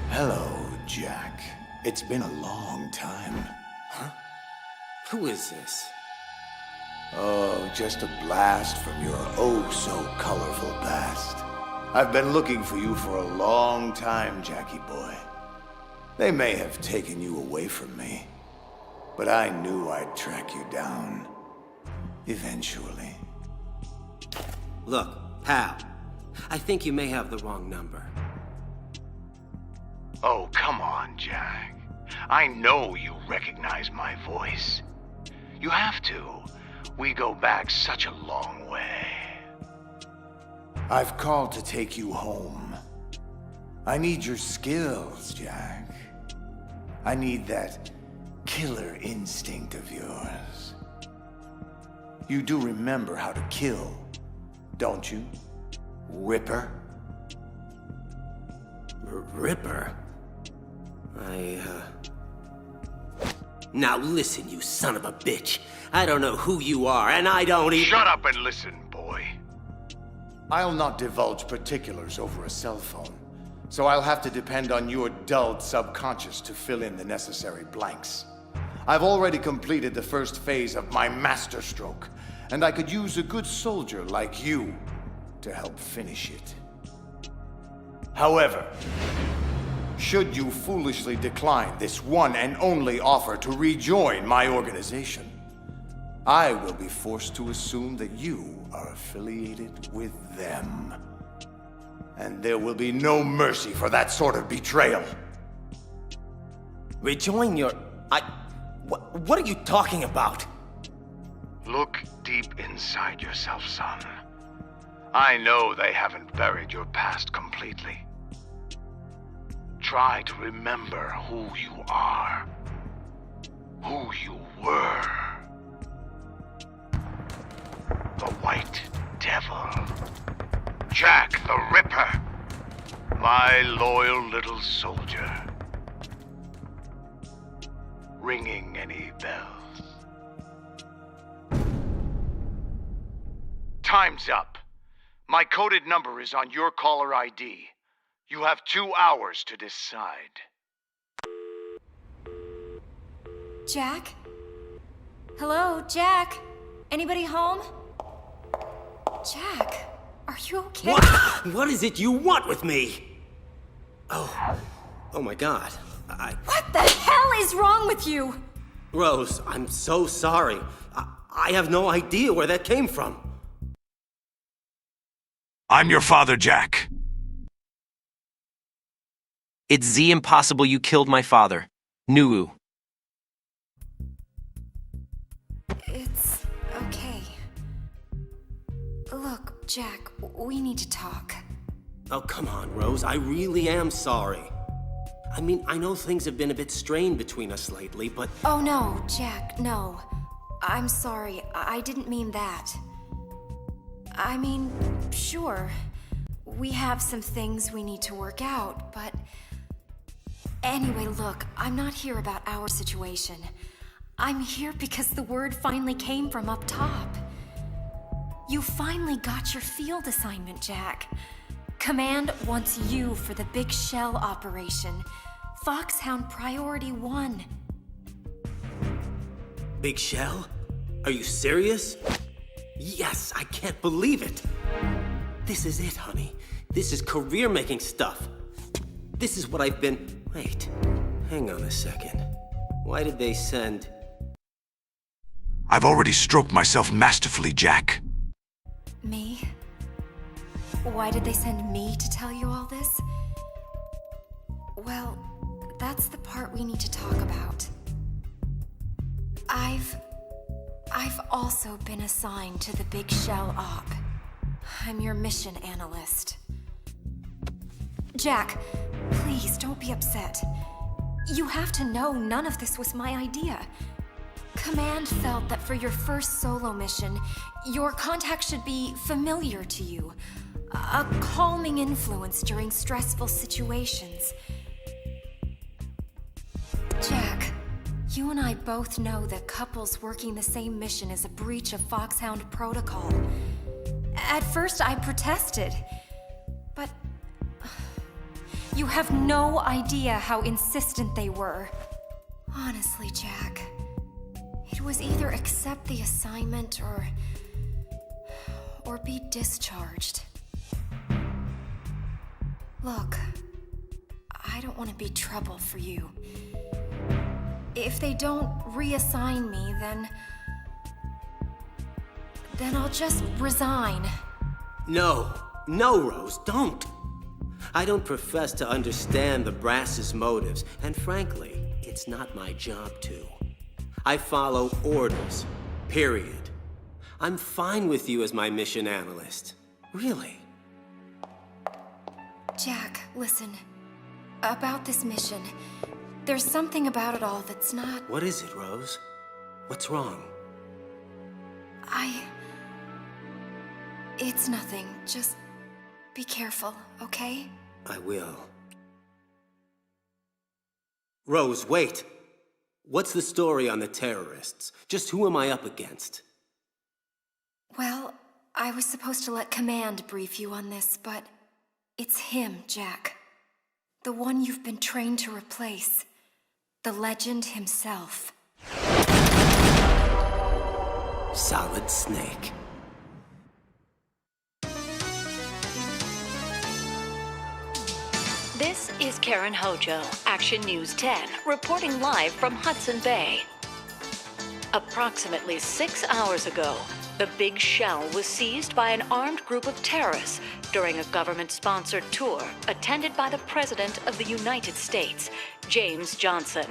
Hello, Jack. It's been a long time. Huh? Who is this? Oh, just a blast from your oh-so-colorful past. I've been looking for you for a long time, Jackie boy. They may have taken you away from me, but I knew I'd track you down. Eventually. Look, pal. I think you may have the wrong number. Oh, come on, Jack. I know you recognize my voice. You have to. We go back such a long way. I've called to take you home. I need your skills, Jack. I need that killer instinct of yours. You do remember how to kill, don't you, Ripper? Ripper? Now listen, you son of a bitch. I don't know who you are, and I don't even— Shut up and listen, boy. I'll not divulge particulars over a cell phone, so I'll have to depend on your dulled subconscious to fill in the necessary blanks. I've already completed the first phase of my masterstroke, and I could use a good soldier like you to help finish it. However, should you foolishly decline this one and only offer to rejoin my organization, I will be forced to assume that you are affiliated with them. And there will be no mercy for that sort of betrayal. Rejoin your— What are you talking about? Look deep inside yourself, son. I know they haven't buried your past completely. Try to remember who you are. Who you were. The White Devil. Jack the Ripper. My loyal little soldier. Ringing any bells? Time's up. My coded number is on your caller ID. You have 2 hours to decide. Jack? Hello, Jack? Anybody home? Jack, are you okay? What is it you want with me? Oh my God. What the hell is wrong with you? Rose, I'm so sorry. I have no idea where that came from. I'm your father, Jack. It's impossible you killed my father. Nuu. It's okay. Look, Jack, we need to talk. Oh, come on, Rose. I really am sorry. I mean, I know things have been a bit strained between us lately, but— Oh no, Jack, no. I'm sorry. I didn't mean that. I mean, sure. We have some things we need to work out, but... Anyway, look, I'm not here about our situation. I'm here because the word finally came from up top. You finally got your field assignment, Jack. Command wants you for the Big Shell operation. Foxhound Priority 1. Big Shell? Are you serious? Yes, I can't believe it. This is it, honey. This is career-making stuff. This is what I've been... Wait, hang on a second. Why did they send... I've already stroked myself masterfully, Jack. Me? Why did they send me to tell you all this? Well, that's the part we need to talk about. I've also been assigned to the Big Shell Op. I'm your mission analyst. Jack, please don't be upset. You have to know none of this was my idea. Command felt that for your first solo mission, your contact should be familiar to you. A calming influence during stressful situations. Jack, you and I both know that couples working the same mission is a breach of Foxhound protocol. At first, I protested, but you have no idea how insistent they were. Honestly, Jack, it was either accept the assignment or be discharged. Look, I don't want to be trouble for you. If they don't reassign me, then I'll just resign. No, Rose, don't. I don't profess to understand the brass's motives, and frankly, it's not my job to. I follow orders, period. I'm fine with you as my mission analyst. Really. Jack, listen. About this mission, there's something about it all that's not... What is it, Rose? What's wrong? It's nothing. Just be careful, okay? I will. Rose, wait! What's the story on the terrorists? Just who am I up against? Well, I was supposed to let Command brief you on this, but it's him, Jack. The one you've been trained to replace. The legend himself. Solid Snake. This is Karen Hojo, Action News 10, reporting live from Hudson Bay. Approximately 6 hours ago, the Big Shell was seized by an armed group of terrorists during a government-sponsored tour attended by the President of the United States, James Johnson.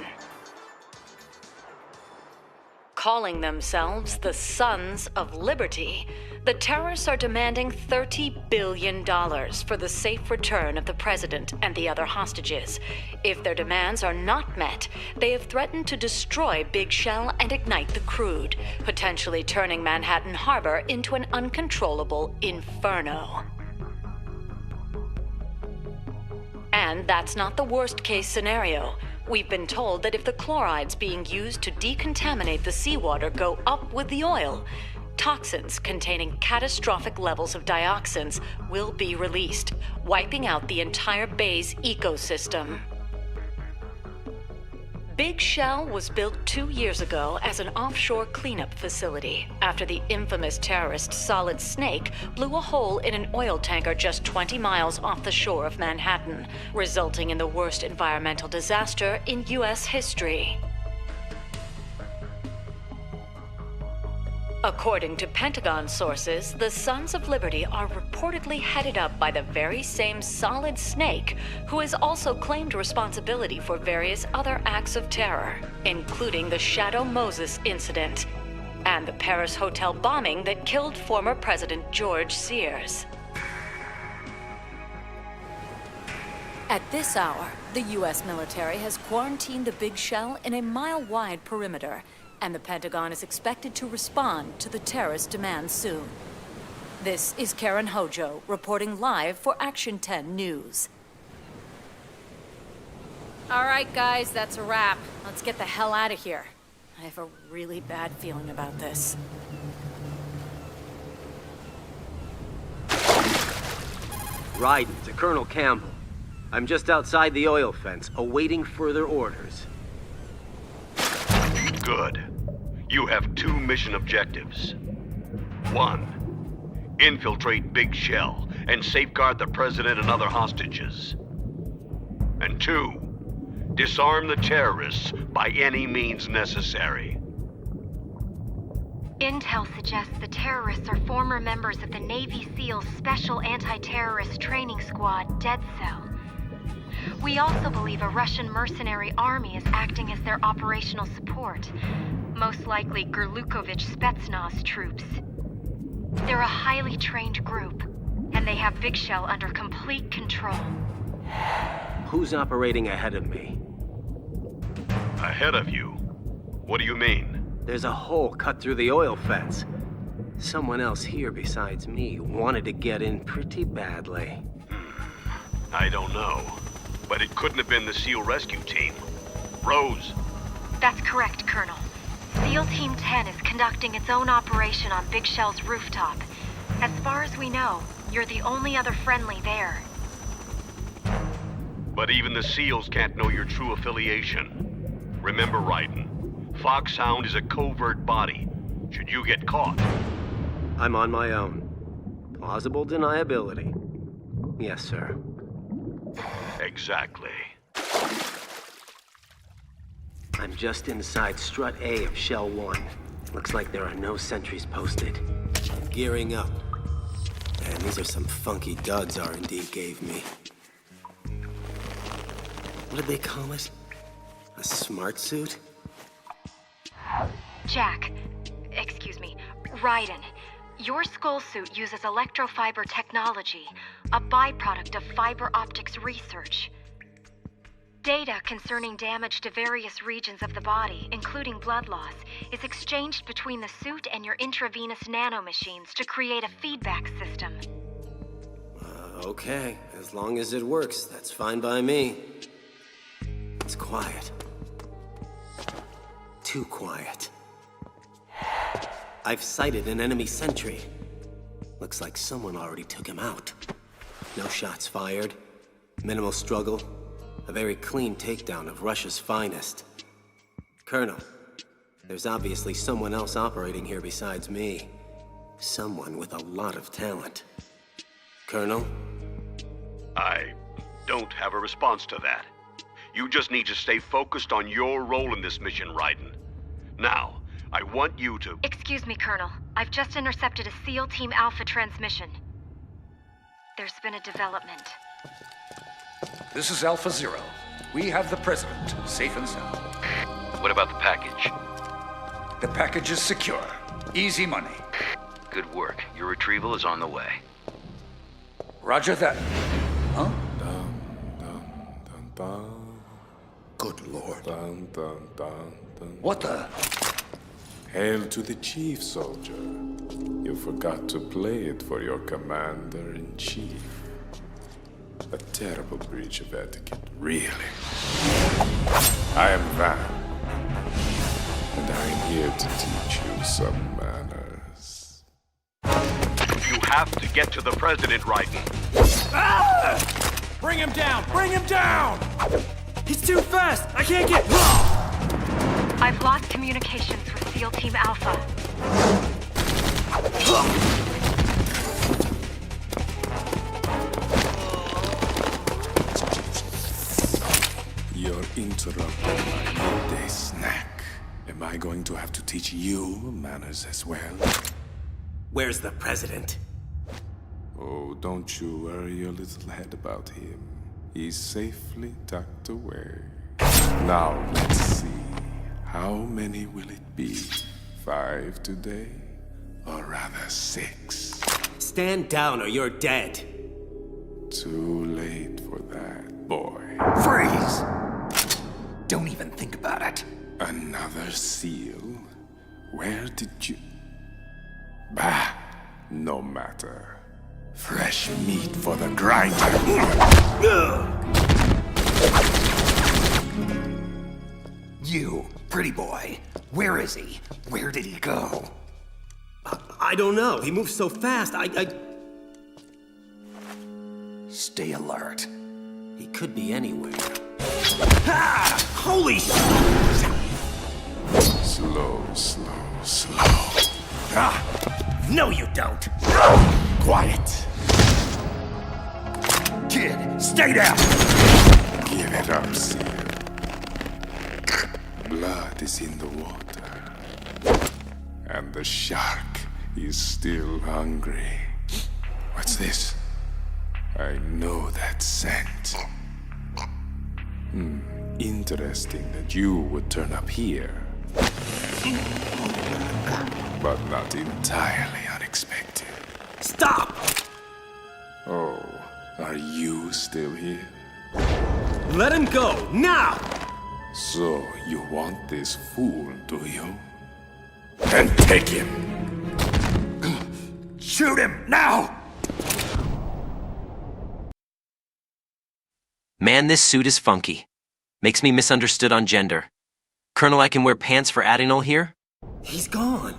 Calling themselves the Sons of Liberty, the terrorists are demanding $30 billion for the safe return of the president and the other hostages. If their demands are not met, they have threatened to destroy Big Shell and ignite the crude, potentially turning Manhattan Harbor into an uncontrollable inferno. And that's not the worst-case scenario. We've been told that if the chlorides being used to decontaminate the seawater go up with the oil, toxins containing catastrophic levels of dioxins will be released, wiping out the entire bay's ecosystem. Big Shell was built 2 years ago as an offshore cleanup facility after the infamous terrorist Solid Snake blew a hole in an oil tanker just 20 miles off the shore of Manhattan, resulting in the worst environmental disaster in U.S. history. According to Pentagon sources, the Sons of Liberty are reportedly headed up by the very same Solid Snake, who has also claimed responsibility for various other acts of terror, including the Shadow Moses incident and the Paris hotel bombing that killed former President George Sears. At this hour, the U.S. military has quarantined the Big Shell in a mile-wide perimeter, and the Pentagon is expected to respond to the terrorist demands soon. This is Karen Hojo, reporting live for Action 10 News. All right, guys, that's a wrap. Let's get the hell out of here. I have a really bad feeling about this. Raiden to Colonel Campbell. I'm just outside the oil fence, awaiting further orders. Good. You have 2 mission objectives. 1. Infiltrate Big Shell and safeguard the President and other hostages. And 2. Disarm the terrorists by any means necessary. Intel suggests the terrorists are former members of the Navy SEALs Special Anti-Terrorist Training Squad, Dead Cell. We also believe a Russian mercenary army is acting as their operational support, most likely Gurlukovich Spetsnaz troops. They're a highly trained group, and they have Big Shell under complete control. Who's operating ahead of me? Ahead of you? What do you mean? There's a hole cut through the oil fence. Someone else here besides me wanted to get in pretty badly. I don't know. But it couldn't have been the SEAL rescue team. Rose. That's correct, Colonel. SEAL Team 10 is conducting its own operation on Big Shell's rooftop. As far as we know, you're the only other friendly there. But even the SEALs can't know your true affiliation. Remember, Raiden, Foxhound is a covert body. Should you get caught? I'm on my own. Plausible deniability. Yes, sir. Exactly. I'm just inside Strut A of Shell 1. Looks like there are no sentries posted. Gearing up. Man, these are some funky duds R&D gave me. What did they call it? A smart suit? Jack, excuse me, Raiden, your skull suit uses electrofiber technology, a byproduct of fiber optics research. Data concerning damage to various regions of the body, including blood loss, is exchanged between the suit and your intravenous nanomachines to create a feedback system. Okay. As long as it works, that's fine by me. It's quiet. Too quiet. I've sighted an enemy sentry. Looks like someone already took him out. No shots fired. Minimal struggle. A very clean takedown of Russia's finest. Colonel, there's obviously someone else operating here besides me. Someone with a lot of talent. Colonel? I don't have a response to that. You just need to stay focused on your role in this mission, Raiden. Now, I want you to... Excuse me, Colonel. I've just intercepted a SEAL Team Alpha transmission. There's been a development. This is Alpha Zero. We have the President, safe and sound. What about the package? The package is secure. Easy money. Good work. Your retrieval is on the way. Roger that. Huh? Good Lord. What the? Hail to the chief, soldier. You forgot to play it for your commander-in-chief. A terrible breach of etiquette, really. I am Van, and I am here to teach you some manners. You have to get to the President, Raiden. Ah! Bring him down! Bring him down! He's too fast! I can't get... I've lost communications with SEAL Team Alpha. You're interrupting my midday snack. Am I going to have to teach you manners as well? Where's the President? Oh, don't you worry your little head about him. He's safely tucked away. Now, let's see. How many will it be? 5 today? Or rather 6? Stand down or you're dead. Too late for that, boy. Freeze! Don't even think about it. Another seal? Where did you... Bah! No matter. Fresh meat for the grinder. You, pretty boy. Where is he? Where did he go? I don't know. He moves so fast. Stay alert. He could be anywhere. Ah! Holy Slow. Ah! No, you don't. Quiet. Kid, stay down. Give it up, Seal. Blood is in the water. And the shark is still hungry. What's this? I know that scent. Interesting that you would turn up here. But not entirely unexpected. Stop! Oh, are you still here? Let him go, now! So, you want this fool, do you? Then take him! Shoot him, now! Man, this suit is funky. Makes me misunderstood on gender. Colonel, I can wear pants for Adinol here? He's gone.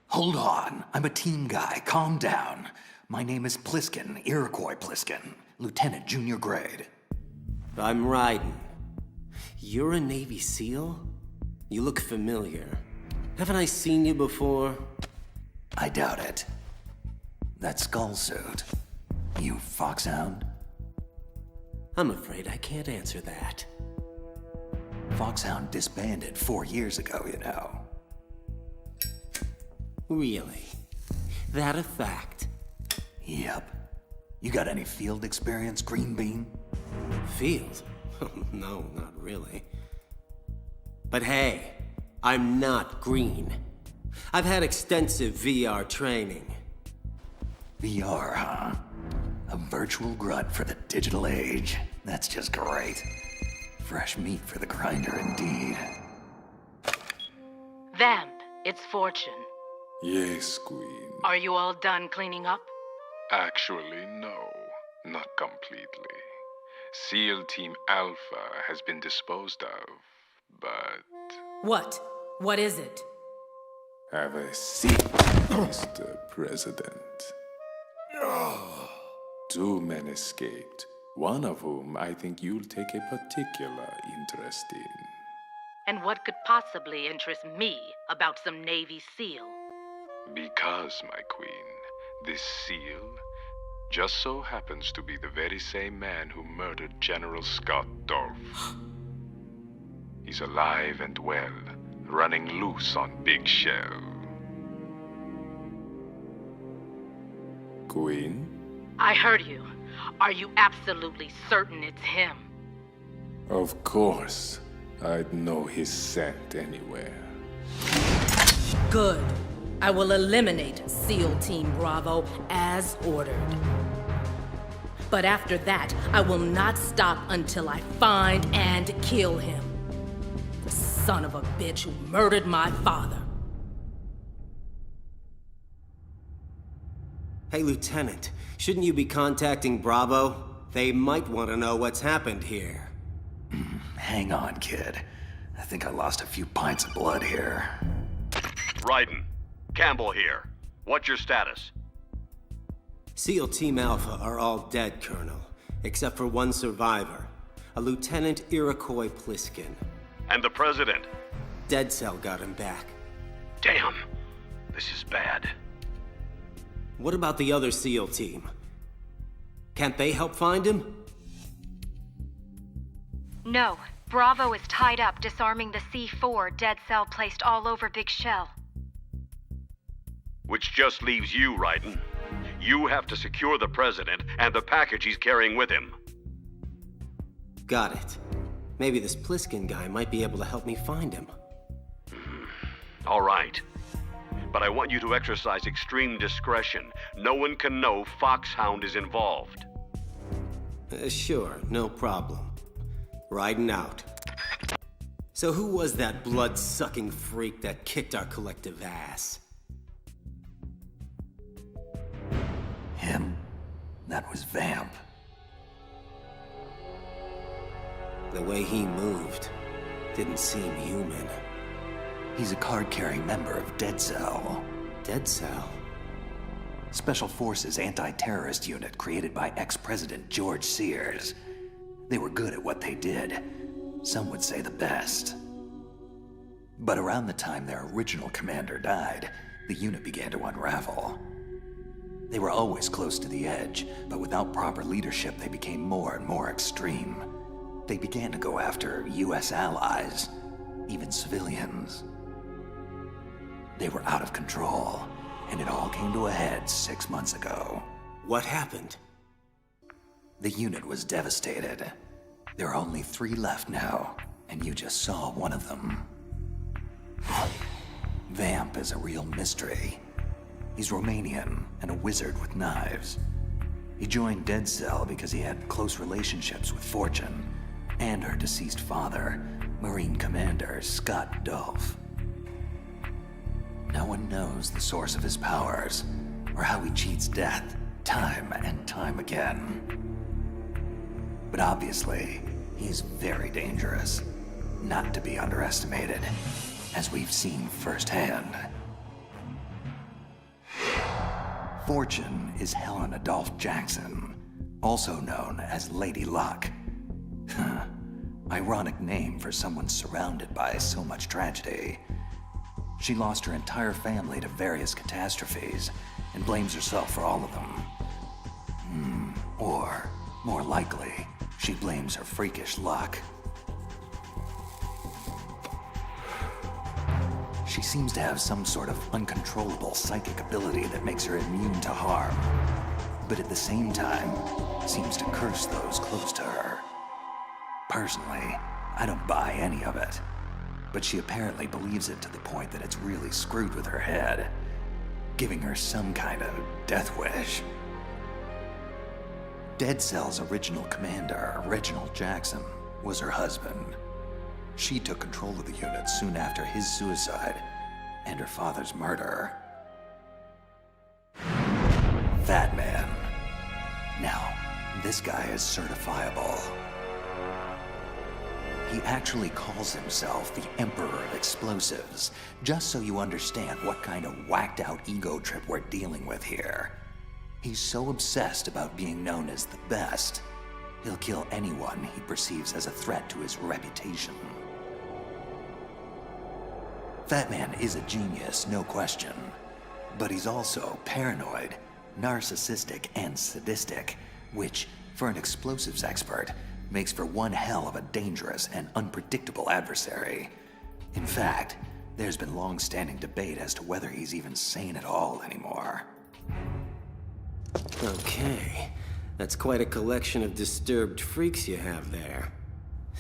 Hold on. I'm a team guy. Calm down. My name is Pliskin, Iroquois Pliskin. Lieutenant, junior grade. I'm Raiden. You're a Navy SEAL? You look familiar. Haven't I seen you before? I doubt it. That skull suit. You Foxhound? I'm afraid I can't answer that. Foxhound disbanded 4 years ago, you know. Really? That a fact? Yep. You got any field experience, Green Bean? Field? No, not really. But hey, I'm not green. I've had extensive VR training. VR, huh? A virtual grunt for the digital age. That's just great. Fresh meat for the grinder, indeed. Vamp, it's Fortune. Yes, Queen. Are you all done cleaning up? Actually, no. Not completely. SEAL Team Alpha has been disposed of, but... What? What is it? Have a seat, Mr. President. 2 men escaped, one of whom I think you'll take a particular interest in. And what could possibly interest me about some Navy SEAL? Because, my queen, this SEAL just so happens to be the very same man who murdered General Scott Dorff. He's alive and well, running loose on Big Shell. Queen? I heard you. Are you absolutely certain it's him? Of course. I'd know his scent anywhere. Good. I will eliminate SEAL Team Bravo as ordered. But after that, I will not stop until I find and kill him. The son of a bitch who murdered my father. Hey, Lieutenant, shouldn't you be contacting Bravo? They might want to know what's happened here. Hang on, kid. I think I lost a few pints of blood here. Raiden, Campbell here. What's your status? SEAL Team Alpha are all dead, Colonel, except for one survivor, a Lieutenant Iroquois Pliskin. And the President? Dead Cell got him back. Damn, this is bad. What about the other SEAL team? Can't they help find him? No. Bravo is tied up disarming the C4 Dead Cell placed all over Big Shell. Which just leaves you, Raiden. You have to secure the President and the package he's carrying with him. Got it. Maybe this Pliskin guy might be able to help me find him. All right. But I want you to exercise extreme discretion. No one can know Foxhound is involved. Sure, no problem. Riding out. So who was that blood-sucking freak that kicked our collective ass? That was Vamp. The way he moved didn't seem human. He's a card-carrying member of Dead Cell. Dead Cell? Special Forces anti-terrorist unit created by ex-President George Sears. They were good at what they did. Some would say the best. But around the time their original commander died, the unit began to unravel. They were always close to the edge, but without proper leadership, they became more and more extreme. They began to go after US allies, even civilians. They were out of control, and it all came to a head 6 months ago. What happened? The unit was devastated. There are only 3 left now, and you just saw one of them. Vamp is a real mystery. He's Romanian and a wizard with knives. He joined Dead Cell because he had close relationships with Fortune and her deceased father, Marine Commander Scott Dolph. No one knows the source of his powers or how he cheats death time and time again. But obviously, he's very dangerous, not to be underestimated, as we've seen firsthand. Fortune is Helen Adolph Jackson, also known as Lady Luck. Ironic name for someone surrounded by so much tragedy. She lost her entire family to various catastrophes and blames herself for all of them. Or, more likely, she blames her freakish luck. She seems to have some sort of uncontrollable psychic ability that makes her immune to harm, but at the same time, seems to curse those close to her. Personally, I don't buy any of it, but she apparently believes it to the point that it's really screwed with her head, giving her some kind of death wish. Dead Cell's original commander, Reginald Jackson, was her husband. She took control of the unit soon after his suicide and her father's murder. Fat Man. Now, this guy is certifiable. He actually calls himself the Emperor of Explosives, just so you understand what kind of whacked-out ego trip we're dealing with here. He's so obsessed about being known as the best, he'll kill anyone he perceives as a threat to his reputation. Fat Man is a genius, no question, but he's also paranoid, narcissistic, and sadistic, which, for an explosives expert, makes for one hell of a dangerous and unpredictable adversary. In fact, there's been long-standing debate as to whether he's even sane at all anymore. Okay, that's quite a collection of disturbed freaks you have there.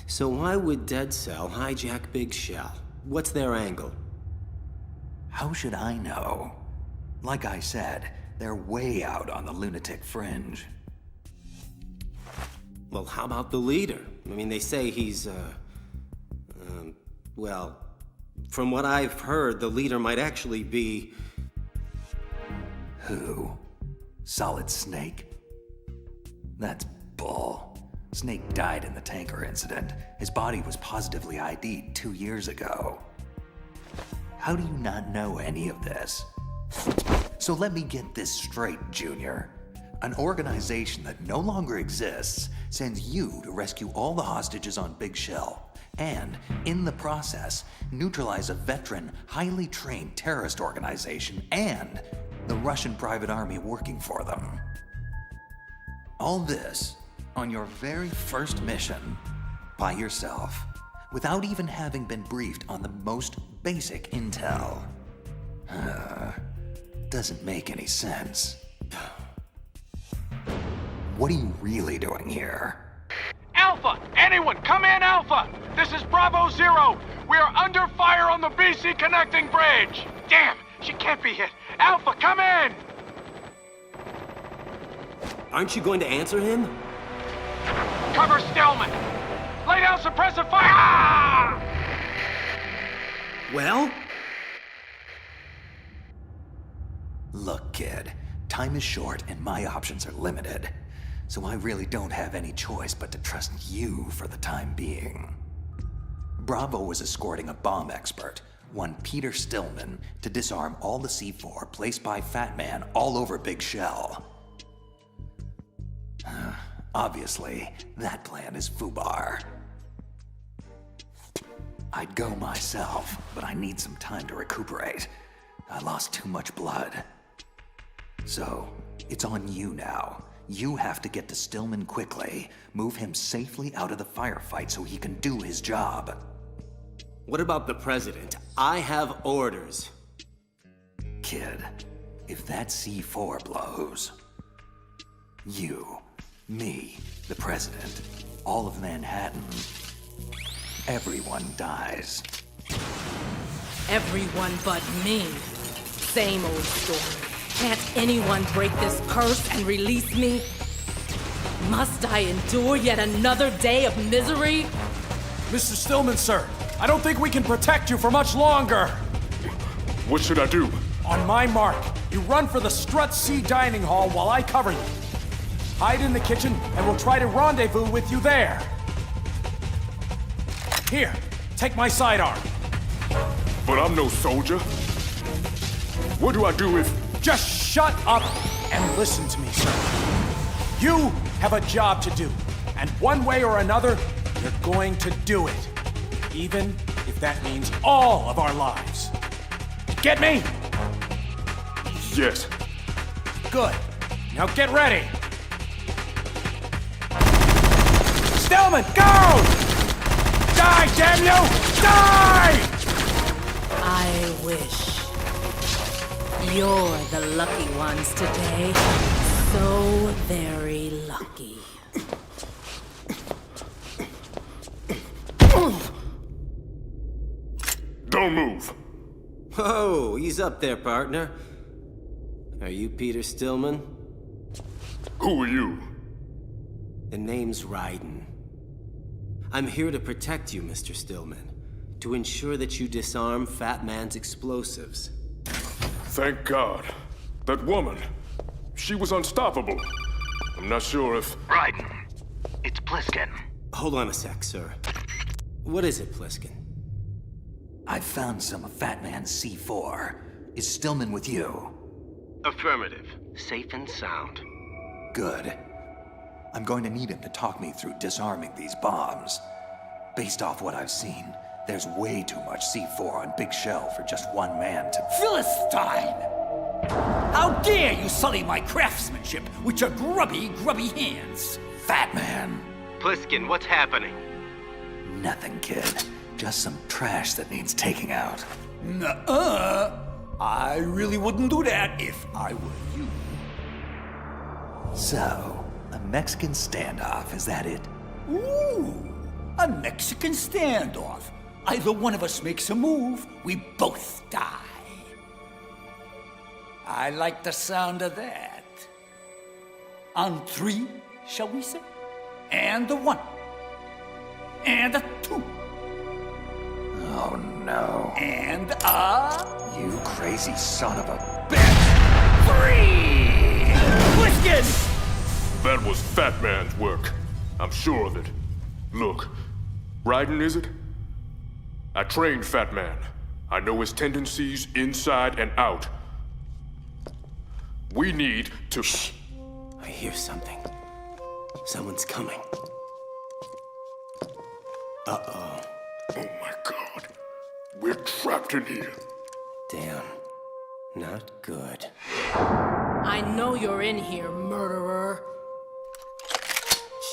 So why would Dead Cell hijack Big Shell? What's their angle? How should I know? Like I said, they're way out on the lunatic fringe. Well, how about the leader? I mean, they say he's, well, from what I've heard, the leader might actually be... Who? Solid Snake? That's bull. Snake died in the tanker incident. His body was positively ID'd 2 years ago. How do you not know any of this? So let me get this straight, Junior. An organization that no longer exists sends you to rescue all the hostages on Big Shell, and, in the process, neutralize a veteran, highly trained terrorist organization and the Russian private army working for them. All this on your very first mission, by yourself, without even having been briefed on the most basic intel. Doesn't make any sense. What are you really doing here? Alpha! Anyone, come in, Alpha! This is Bravo Zero! We are under fire on the BC connecting bridge! Damn, she can't be hit! Alpha, come in! Aren't you going to answer him? Cover Stillman! Lay down suppressive fire! Ah! Well? Look, kid, Time is short and my options are limited. So I really don't have any choice but to trust you for the time being. Bravo was escorting a bomb expert, one Peter Stillman, to disarm all the C4 placed by Fat Man all over Big Shell. Obviously, that plan is FUBAR. I'd go myself, but I need some time to recuperate. I lost too much blood. So, it's on you now. You have to get to Stillman quickly, move him safely out of the firefight so he can do his job. What about the president? I have orders. Kid, if that C4 blows, you, me, the president, all of Manhattan, everyone dies. Everyone but me. Same old story. Can't anyone break this curse and release me? Must I endure yet another day of misery? Mr. Stillman, sir, I don't think we can protect you for much longer. What should I do? On my mark, you run for the Strut C dining hall while I cover you. Hide in the kitchen, and we'll try to rendezvous with you there. Here, take my sidearm. But I'm no soldier. What do I do if... Just shut up and listen to me, sir. You have a job to do, and one way or another, you're going to do it. Even if that means all of our lives. Get me? Yes. Good. Now get ready. Stillman, go! Die, damn you! Die! I wish. You're the lucky ones today. So very lucky. Don't move. Oh, he's up there, partner. Are you Peter Stillman? Who are you? The name's Raiden. I'm here to protect you, Mr. Stillman. To ensure that you disarm Fat Man's explosives. Thank God. That woman, she was unstoppable. I'm not sure if... Raiden, it's Pliskin. Hold on a sec, sir. What is it, Pliskin? I've found some of Fat Man's C4. Is Stillman with you? Affirmative. Safe and sound. Good. I'm going to need him to talk me through disarming these bombs. Based off what I've seen, there's way too much C4 on Big Shell for just one man to... Philistine! How dare you sully my craftsmanship with your grubby hands? Fat Man! Pliskin, what's happening? Nothing, kid. Just some trash that needs taking out. Nuh-uh. I really wouldn't do that if I were you. So, a Mexican standoff, is that it? Ooh, a Mexican standoff. Either one of us makes a move, we both die. I like the sound of that. On 3, shall we say? And a 1. And a 2. Oh no. And a... You crazy son of a... 3! Pliskin! That was Fat Man's work. I'm sure of it. Look, Raiden, is it? I trained Fat Man. I know his tendencies inside and out. We need to... Shh. I hear something. Someone's coming. Uh-oh. Oh my God. We're trapped in here. Damn. Not good. I know you're in here, murderer.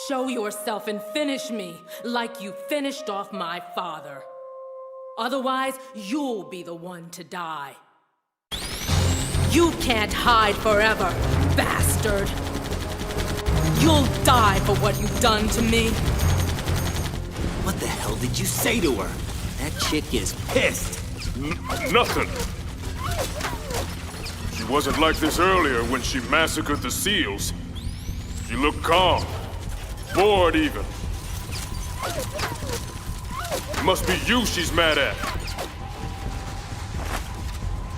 Show yourself and finish me like you finished off my father. Otherwise, you'll be the one to die. You can't hide forever, bastard. You'll die for what you've done to me. What the hell did you say to her? That chick is pissed. Nothing. She wasn't like this earlier when she massacred the SEALs. She looked calm. Bored even. It must be you she's mad at.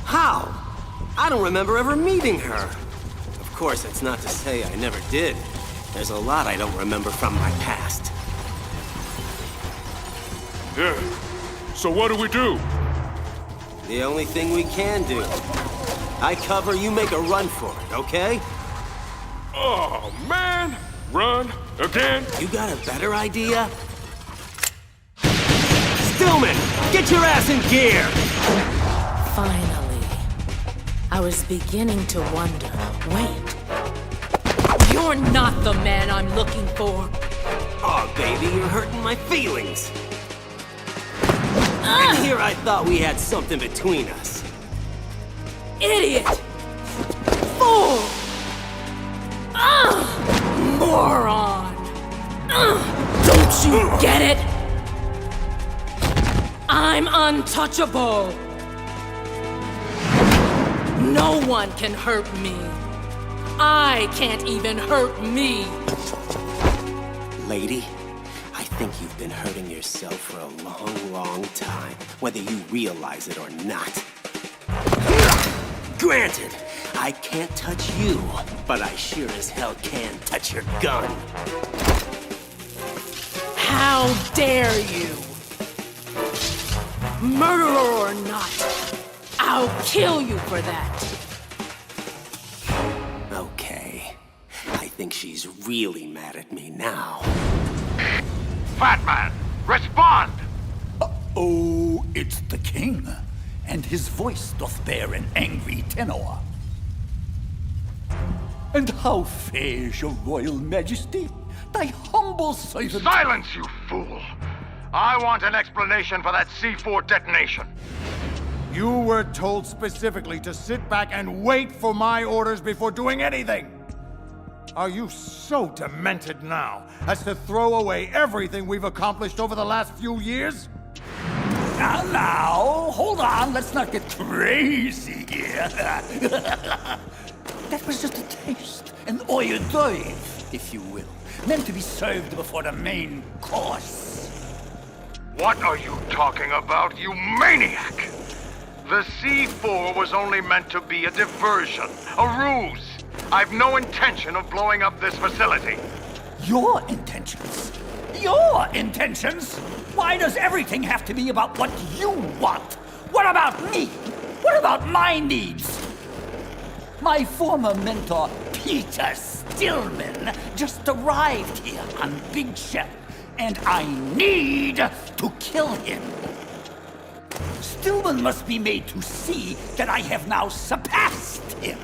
How? I don't remember ever meeting her. course, that's not to say I never did. There's a lot I don't remember from my past. Yeah. So what do? The only thing we can do. I cover, you make a run for it, okay? Oh, man! Run again? You got a better idea? Stillman, get your ass in gear! Finally. I was beginning to wonder. Wait. You're not the man I'm looking for. Oh, baby, you're hurting my feelings. And here I thought we had something between us. Idiot! Fool! Moron! Don't you get it? I'm untouchable! No one can hurt me. I can't even hurt me. Lady, I think you've been hurting yourself for a long, long time, whether you realize it or not. Granted, I can't touch you, but I sure as hell can touch your gun. How dare you? Murderer or not, I'll kill you for that. Okay, I think she's really mad at me now. Fat Man, respond! Oh, it's the king, and his voice doth bear an angry tenor. And how fares your royal majesty? Thy humble servant— Silence, you fool! I want an explanation for that C4 detonation. You were told specifically to sit back and wait for my orders before doing anything. Are you so demented now as to throw away everything we've accomplished over the last few years? Now, hold on, let's not get crazy here. That was just a taste, an hors d'oeuvre, if you will, meant to be served before the main course. What are you talking about, you maniac? The C4 was only meant to be a diversion, a ruse. I've no intention of blowing up this facility. Your intentions? Your intentions? Why does everything have to be about what you want? What about me? What about my needs? My former mentor, Peter Stillman, just arrived here on Big Shell, and I need to kill him. Stillman must be made to see that I have now surpassed him.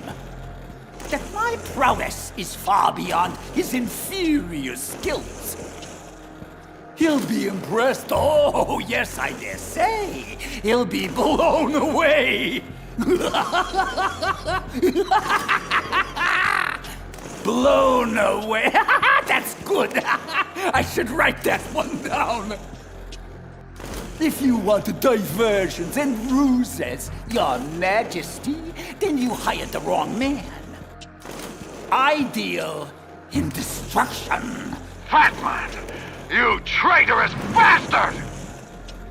That my prowess is far beyond his inferior skills. He'll be impressed. Oh, yes, I dare say. He'll be blown away. Blown away. That's good. I should write that one down. If you want diversions and ruses, Your Majesty, then you hired the wrong man. I deal in destruction. Fat Man! You traitorous bastard!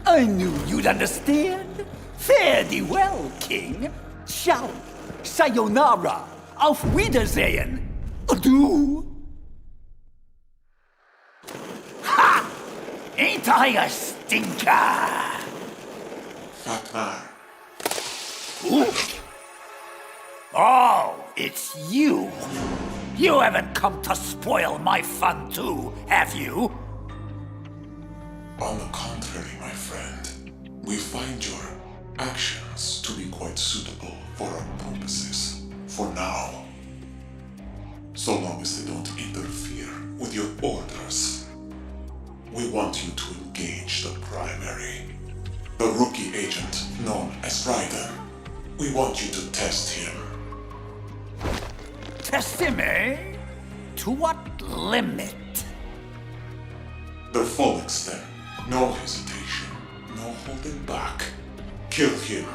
I knew you'd understand. Fare thee well, King. Ciao. Sayonara. Auf Wiedersehen. Adieu. Ha! Ain't I a stinker? Fat Man. Ooh. Oh, it's you. You haven't come to spoil my fun too, have you? On the contrary, my friend, we find your actions to be quite suitable for our purposes, for now. So long as they don't interfere with your orders. We want you to engage the primary, the rookie agent known as Raiden. We want you to test him. Test him, eh? To what limit? The full extent. No hesitation. No holding back. Kill him.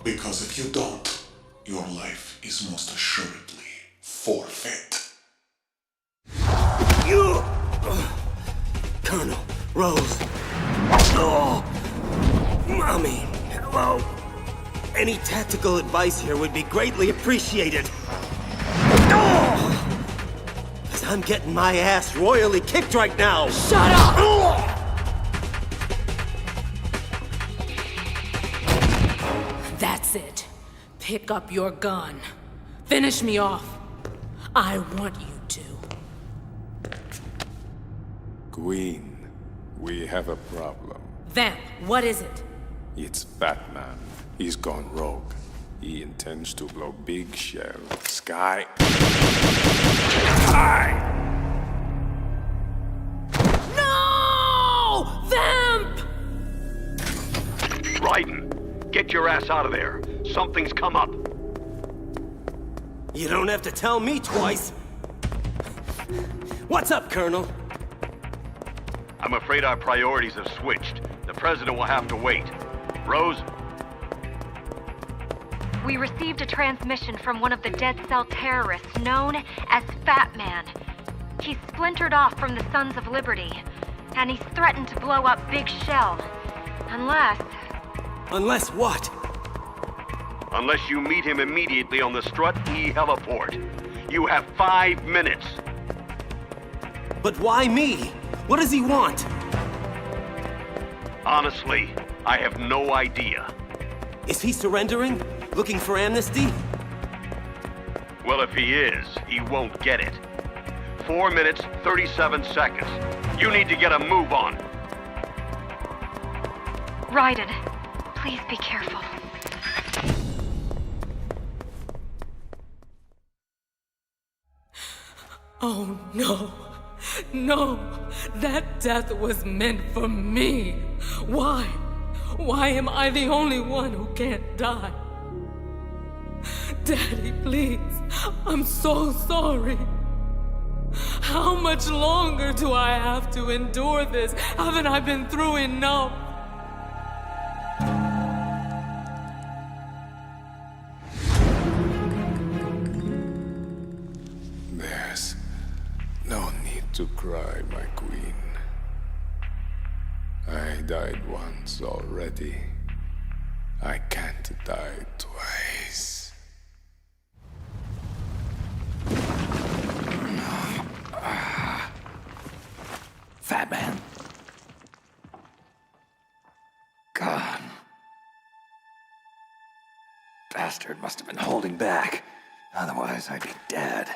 Because if you don't, your life is most assuredly forfeit. You! Colonel, Rose. Oh! Mommy, hello. Any tactical advice here would be greatly appreciated. Because I'm getting my ass royally kicked right now. Shut up! That's it. Pick up your gun. Finish me off. I want you to. Queen, we have a problem. Vamp, what is it? It's Batman. He's gone rogue. He intends to blow Big Shell sky high. No! Vamp! Raiden, get your ass out of there. Something's come up. You don't have to tell me twice. What's up, Colonel? I'm afraid our priorities have switched. The President will have to wait. Rose? We received a transmission from one of the Dead Cell terrorists known as Fat Man. He's splintered off from the Sons of Liberty, and he's threatened to blow up Big Shell. Unless... Unless what? Unless you meet him immediately on the Strut E heliport. You have 5 minutes. But why me? What does he want? Honestly, I have no idea. Is he surrendering? Looking for amnesty? Well, if he is, he won't get it. 4 minutes, 37 seconds. You need to get a move on. Raiden, please be careful. Oh no. No. That death was meant for me. Why? Why am I the only one who can't die? Daddy, please. I'm so sorry. How much longer do I have to endure this? Haven't I been through enough? There's no need to cry, my queen. I died once already. I can't die twice. Fat Man. God. Bastard must have been holding back. Otherwise, I'd be dead.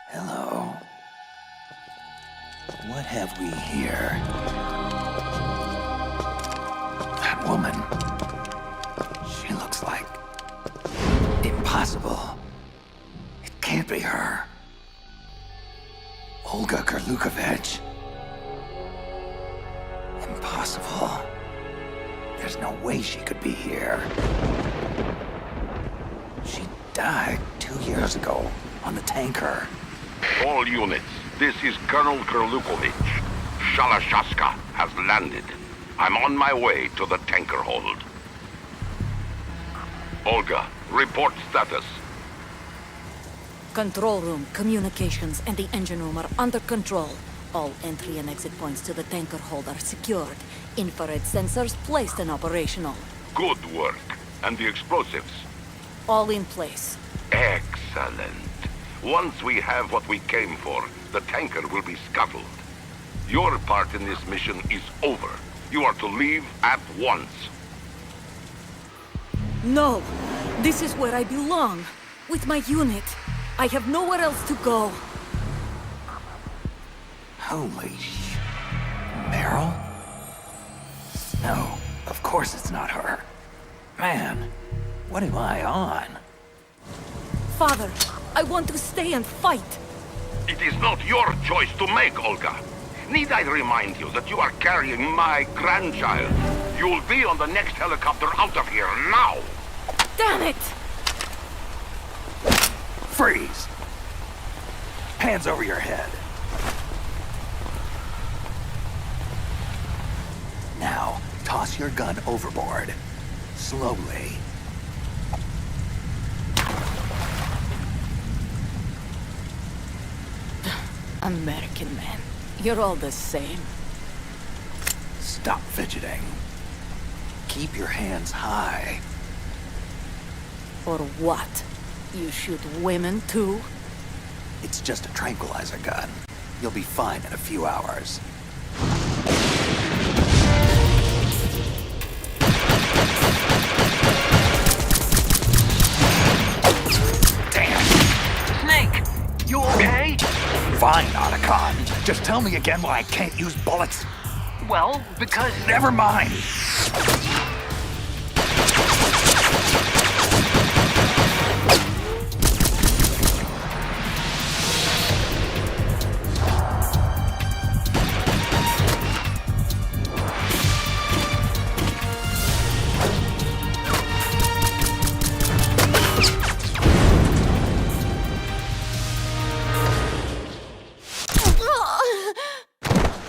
Hello. What have we here? That woman. She looks like... impossible. It can't be her. Olga Kurlukovich. Impossible. There's no way she could be here. She died 2 years ago on the tanker. All units, this is Colonel Kurlukovich. Shalashaska has landed. I'm on my way to the tanker hold. Olga, report status. Control room, communications, and the engine room are under control. All entry and exit points to the tanker hold are secured. Infrared sensors placed and operational. Good work. And the explosives? All in place. Excellent. Once we have what we came for, the tanker will be scuttled. Your part in this mission is over. You are to leave at once. No! This is where I belong. With my unit. I have nowhere else to go. Holy Meryl? No, of course it's not her. Man, what am I on? Father, I want to stay and fight. It is not your choice to make, Olga. Need I remind you that you are carrying my grandchild? You'll be on the next helicopter out of here now! Damn it! Freeze! Hands over your head. Now, toss your gun overboard. Slowly. American man, you're all the same. Stop fidgeting. Keep your hands high. Or what? You shoot women too? It's just a tranquilizer gun. You'll be fine in a few hours. Snake, you okay? Fine, Otacon. Just tell me again why I can't use bullets. Well, because... Never mind.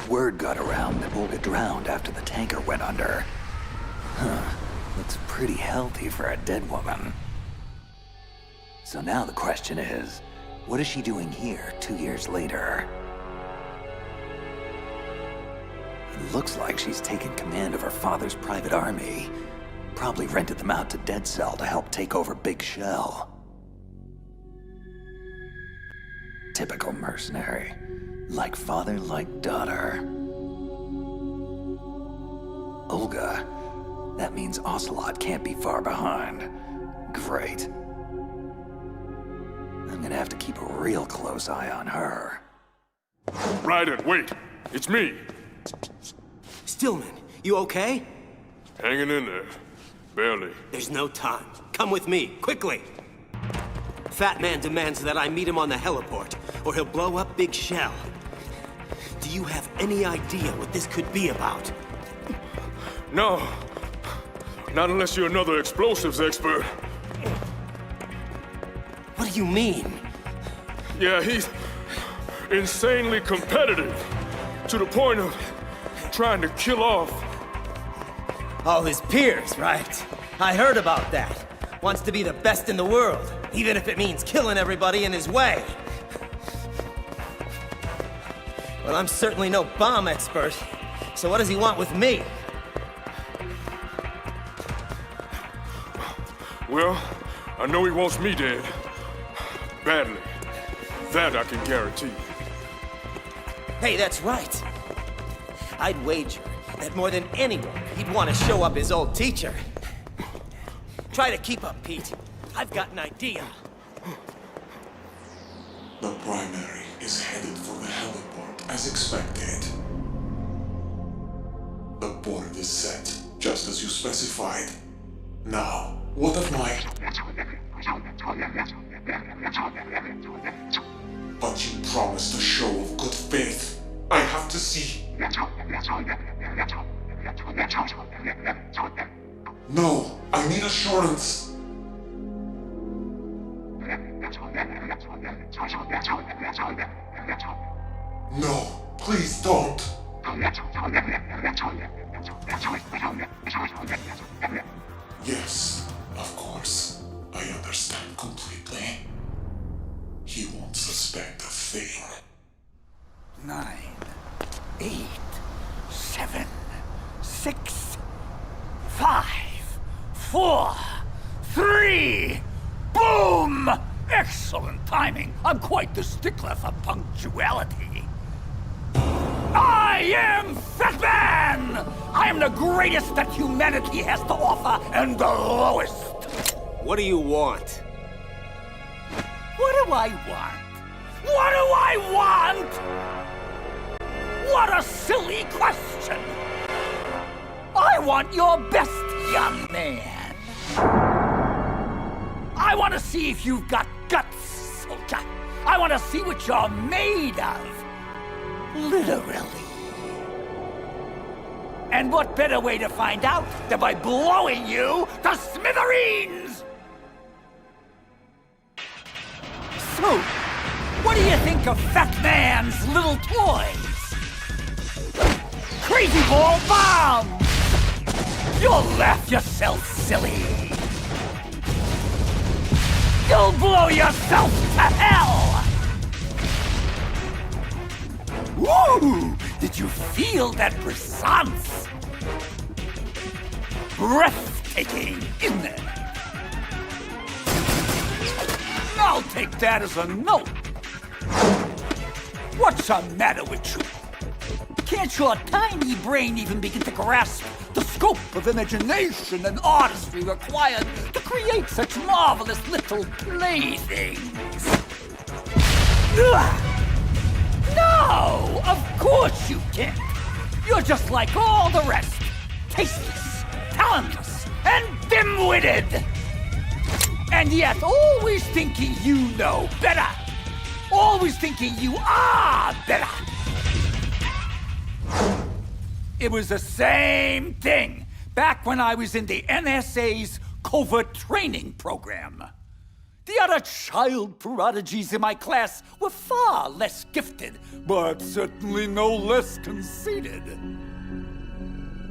Word got around that Olga drowned after the tanker went under. Huh. Looks pretty healthy for a dead woman. So now the question is, what is she doing here 2 years later? It looks like she's taken command of her father's private army. Probably rented them out to Dead Cell to help take over Big Shell. Typical mercenary. Like father, like daughter. Olga. That means Ocelot can't be far behind. Great. I'm gonna have to keep a real close eye on her. Raiden, wait! It's me! Stillman, you okay? Hanging in there. Barely. There's no time. Come with me, quickly! Fat Man demands that I meet him on the heliport, or he'll blow up Big Shell. Do you have any idea what this could be about? No. Not unless you're another explosives expert. What do you mean? Yeah, he's insanely competitive. To the point of trying to kill off. All his peers, right? I heard about that. Wants to be the best in the world, even if it means killing everybody in his way. Well, I'm certainly no bomb expert, so what does he want with me? Well, I know he wants me dead. Badly. That I can guarantee. Hey, that's right. I'd wager that more than anyone, he'd want to show up his old teacher. Try to keep up, Pete. I've got an idea. The primary is headed for the heliport, as expected. The board is set, just as you specified. Now, what of my... But you promised a show of good faith. I have to see... No, I need assurance. No, please don't. Yes, of course. I understand completely. He won't suspect a thing. 9, 8, 7, 6, 5, 4, 3, boom! Excellent timing. I'm quite the stickler for punctuality. I am Fat Man! I am the greatest that humanity has to offer, and the lowest. What do you want? What do I want? What do I want? What a silly question! I want your best, young man. I want to see if you've got guts, soldier. I want to see what you're made of. Literally. And what better way to find out than by blowing you to smithereens? So, what do you think of Fat Man's little toys? Crazy ball bombs! You'll laugh yourself silly. You'll blow yourself to hell! Woo! Did you feel that response? breathtaking, isn't it? I'll take that as a no. What's the matter with you? Can't your tiny brain even begin to grasp the scope of imagination and artistry required to create such marvelous little playthings? No, of course you can't. You're just like all the rest. Tasteless, talentless, and dim-witted. And yet always thinking you know better. Always thinking you are better. It was the same thing back when I was in the NSA's covert training program. The other child prodigies in my class were far less gifted, but certainly no less conceited.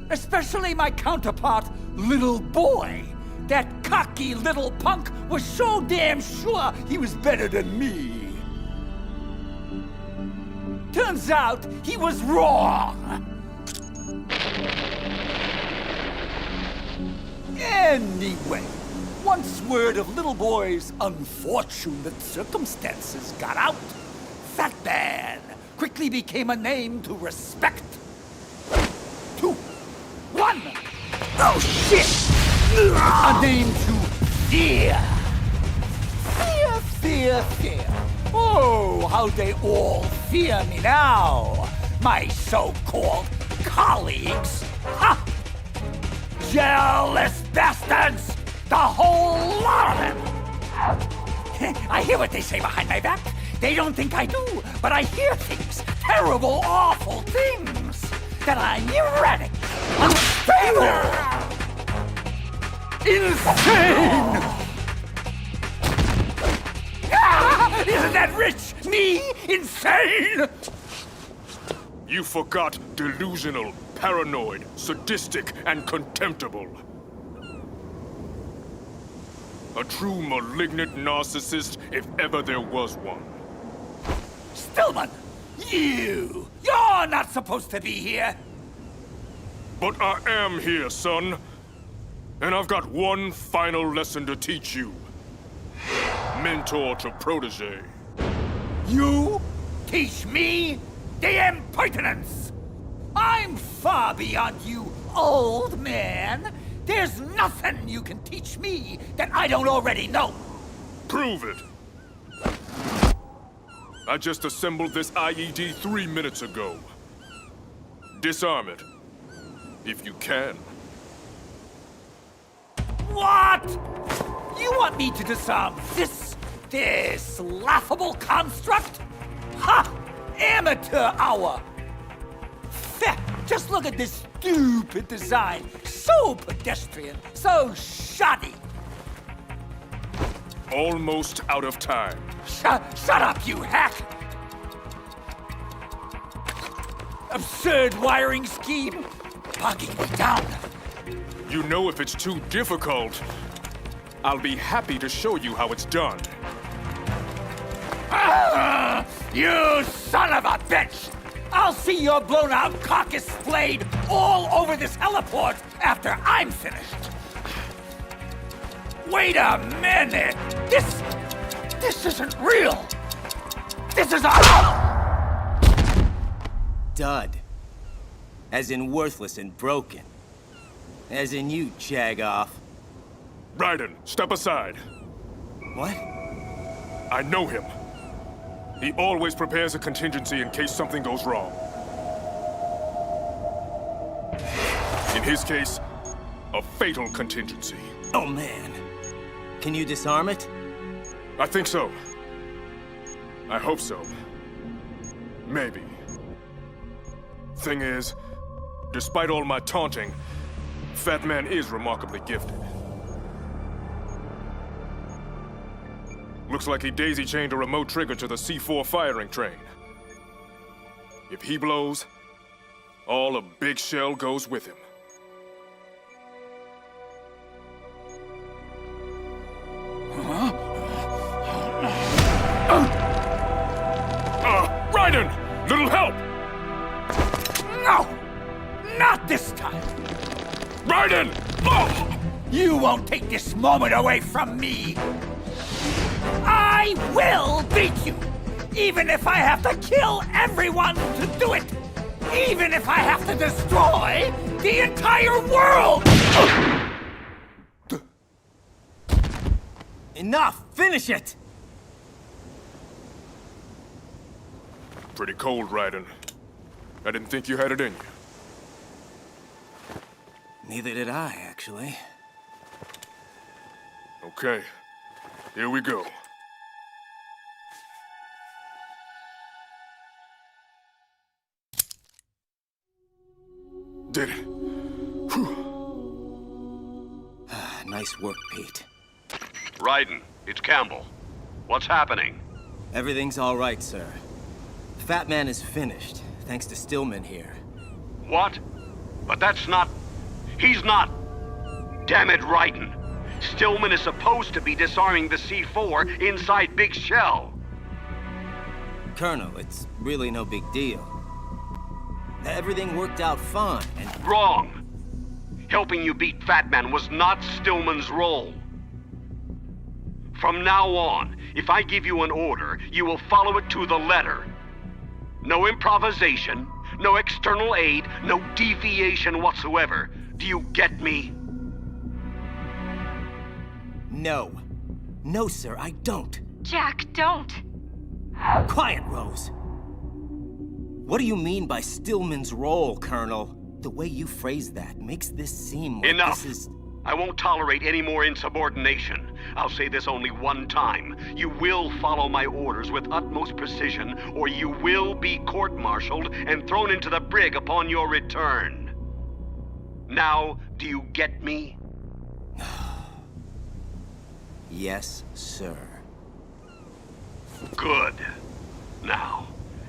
Especially my counterpart, Little Boy. That cocky little punk was so damn sure he was better than me. Turns out he was wrong. Anyway, once word of Little Boy's unfortunate circumstances got out, Fat Man quickly became a name to respect. 2, 1. Oh shit! A name to fear. Fear, fear, fear. Oh, how they all fear me now. My so-called colleagues. Ha! Jealous bastards! The whole lot of them! I hear what they say behind my back. They don't think I do, but I hear things. Terrible, awful things. That I'm erratic, unstable, insane! Ah, isn't that rich? Me? Insane? You forgot delusional, paranoid, sadistic, and contemptible. A true malignant narcissist, if ever there was one. Stillman, you're not supposed to be here. But I am here, son. And I've got one final lesson to teach you. Mentor to protege. You teach me the impertinence? I'm far beyond you, old man. There's nothing you can teach me that I don't already know. Prove it. I just assembled this IED 3 minutes ago. Disarm it. If you can. What? You want me to disarm this laughable construct? Ha! Amateur hour! Feh, just look at this stupid design. So pedestrian, so shoddy. Almost out of time. Shut up, you hack! Absurd wiring scheme, bogging me down. You know, if it's too difficult, I'll be happy to show you how it's done. Ah, you son of a bitch! I'll see your blown-out carcass splayed all over this heliport after I'm finished. Wait a minute! This isn't real! This is a... Dud. As in worthless and broken. As in you, jag-off. Raiden, step aside. What? I know him. He always prepares a contingency in case something goes wrong. In his case, a fatal contingency. Oh, man. Can you disarm it? I think so. I hope so. Maybe. Thing is, despite all my taunting, Fat Man is remarkably gifted. Looks like he daisy-chained a remote trigger to the C4 firing train. If he blows, all of Big Shell goes with him. Raiden! Little help! No! Not this time! Raiden! won't take this moment away from me. I will beat you, even if I have to kill everyone to do it. Even if I have to destroy the entire world! Enough! Finish it! Pretty cold, Raiden. I didn't think you had it in you. Neither did I, actually. Okay, here we go. Did it. Nice work, Pete. Raiden, it's Campbell. What's happening? Everything's all right, sir. Fat Man is finished, thanks to Stillman here. What? But that's not... He's not... Damn it, Raiden. Stillman is supposed to be disarming the C4 inside Big Shell. Colonel, it's really no big deal. Everything worked out fine, and... Wrong. Helping you beat Fat Man was not Stillman's role. From now on, if I give you an order, you will follow it to the letter. No improvisation, no external aid, no deviation whatsoever. Do you get me? No. No, sir, I don't. Jack, don't. Quiet, Rose. What do you mean by Stillman's role, Colonel? The way you phrase that makes this seem like Enough! this is... I won't tolerate any more insubordination. I'll say this only one time. You will follow my orders with utmost precision, or you will be court-martialed and thrown into the brig upon your return. Now, do you get me? Yes, sir. Good. Now,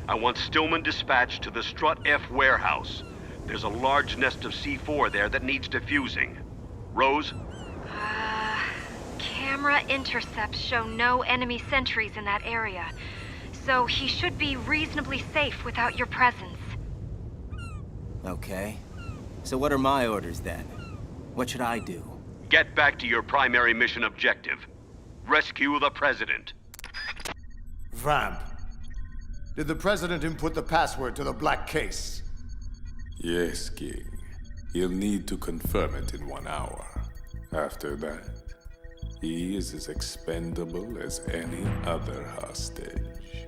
I want Stillman dispatched to the Strut F warehouse. There's a large nest of C4 there that needs defusing. Rose? Camera intercepts show no enemy sentries in that area, so he should be reasonably safe without your presence. Okay. So what are my orders then? What should I do? Get back to your primary mission objective. Rescue the President. Vamp, did the President input the password to the black case? Yes, King. He'll need to confirm it in 1 hour. After that, he is as expendable as any other hostage.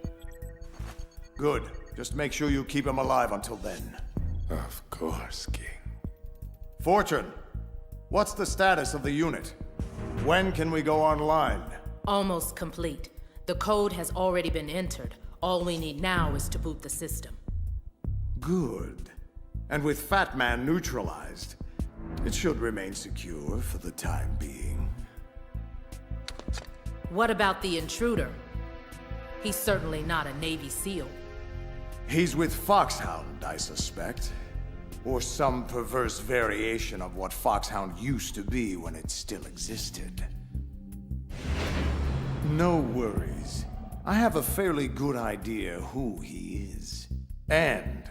Good. Just make sure you keep him alive until then. Of course, King. Fortune, what's the status of the unit? When can we go online? Almost complete. The code has already been entered. All we need now is to boot the system. Good. And with Fat Man neutralized, it should remain secure for the time being. What about the intruder? He's certainly not a Navy SEAL. He's with Foxhound, I suspect. Or some perverse variation of what Foxhound used to be when it still existed. No worries. I have a fairly good idea who he is. And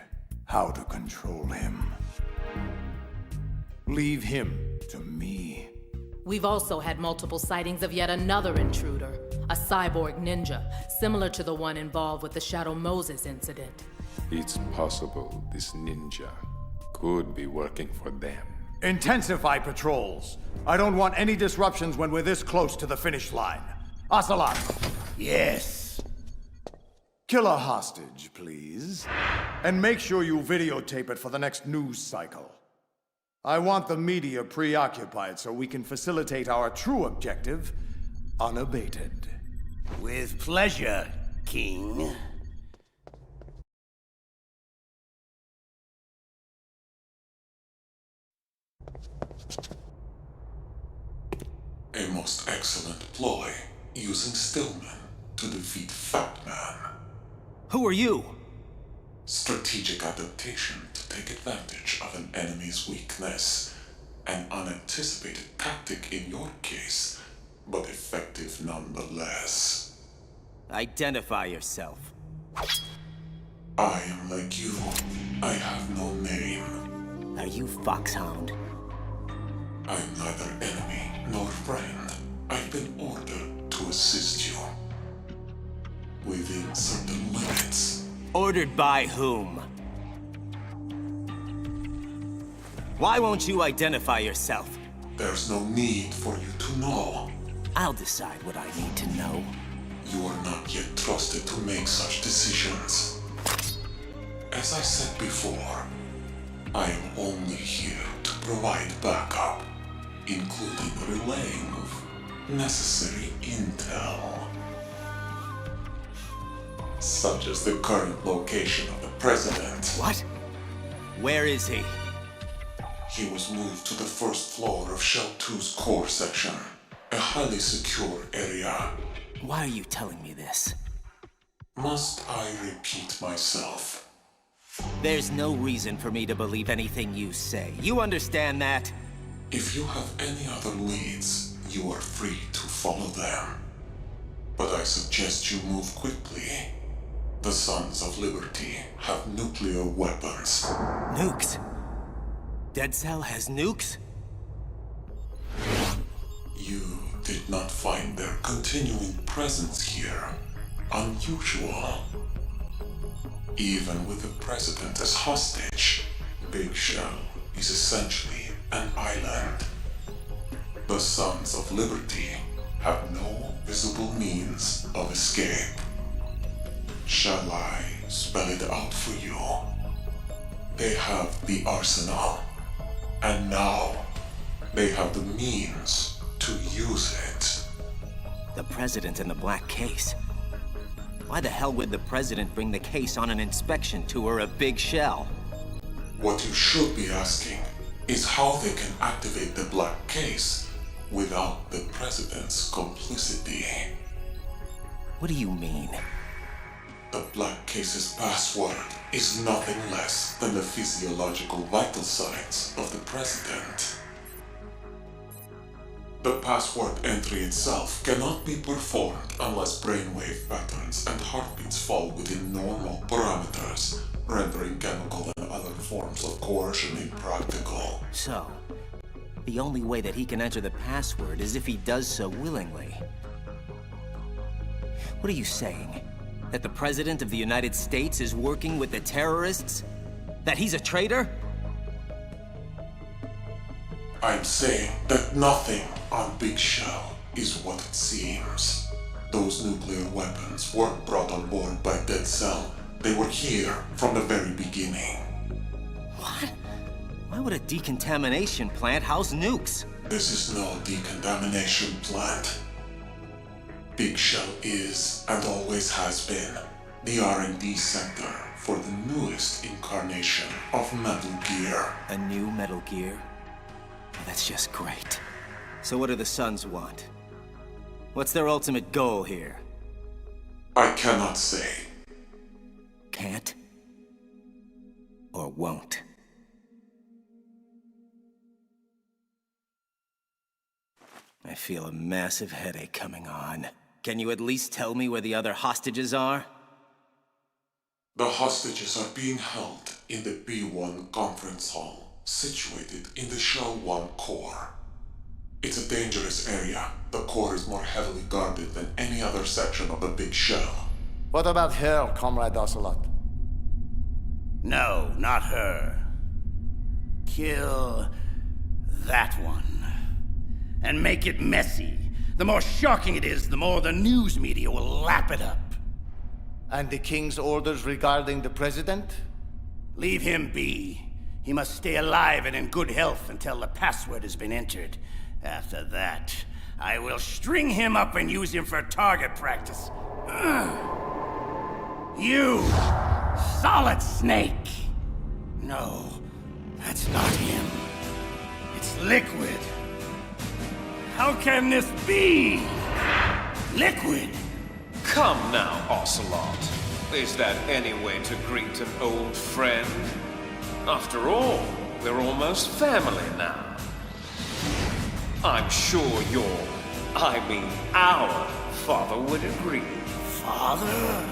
how to control him. Leave him to me. We've also had multiple sightings of yet another intruder, a cyborg ninja, similar to the one involved with the Shadow Moses incident. It's possible this ninja could be working for them. Intensify patrols. I don't want any disruptions when we're this close to the finish line. Ocelot. Yes. Kill a hostage, please. And make sure you videotape it for the next news cycle. I want the media preoccupied so we can facilitate our true objective unabated. With pleasure, King. A most excellent ploy, using Stillman to defeat Fat Man. Who are you? Strategic adaptation to take advantage of an enemy's weakness. An unanticipated tactic in your case, but effective nonetheless. Identify yourself. I am like you. I have no name. Are you Foxhound? I'm neither enemy nor friend. I've been ordered to assist you. Within certain limits. Ordered by whom? Why won't you identify yourself? There's no need for you to know. I'll decide what I need to know. You are not yet trusted to make such decisions. As I said before, I am only here to provide backup, including relaying of necessary intel. Such as the current location of the President. What? Where is he? He was moved to the first floor of Shell 2's core section, a highly secure area. Why are you telling me this? Must I repeat myself? There's no reason for me to believe anything you say. You understand that? If you have any other leads, you are free to follow them. But I suggest you move quickly. The Sons of Liberty have nuclear weapons. Nukes? Dead Cell has nukes? You did not find their continuing presence here unusual. Even with the President as hostage, Big Shell is essentially an island. The Sons of Liberty have no visible means of escape. Shall I spell it out for you? They have the arsenal, and now they have the means to use it. The President in the black case? Why the hell would the President bring the case on an inspection tour of Big Shell? What you should be asking is how they can activate the black case without the President's complicity. What do you mean? The black case's password is nothing less than the physiological vital signs of the President. The password entry itself cannot be performed unless brainwave patterns and heartbeats fall within normal parameters, rendering chemical and other forms of coercion impractical. So, the only way that he can enter the password is if he does so willingly. What are you saying? That the President of the United States is working with the terrorists? That he's a traitor? I'm saying that nothing on Big Shell is what it seems. Those nuclear weapons weren't brought on board by Dead Cell. They were here from the very beginning. What? Why would a decontamination plant house nukes? This is no decontamination plant. Big Shell is, and always has been, the R&D center for the newest incarnation of Metal Gear. A new Metal Gear? Oh, that's just great. So what do the Sons want? What's their ultimate goal here? I cannot say. Can't? Or won't? I feel a massive headache coming on. Can you at least tell me where the other hostages are? The hostages are being held in the B1 conference hall, situated in the Shell 1 core. It's a dangerous area. The core is more heavily guarded than any other section of the Big Shell. What about her, Comrade Ocelot? No, not her. Kill that one. And make it messy. The more shocking it is, the more the news media will lap it up. And the King's orders regarding the President? Leave him be. He must stay alive and in good health until the password has been entered. After that, I will string him up and use him for target practice. You, Solid Snake! No, that's not him. It's Liquid. How can this be? Liquid! Come now, Ocelot. Is that any way to greet an old friend? After all, we're almost family now. I'm sure our father would agree. Father?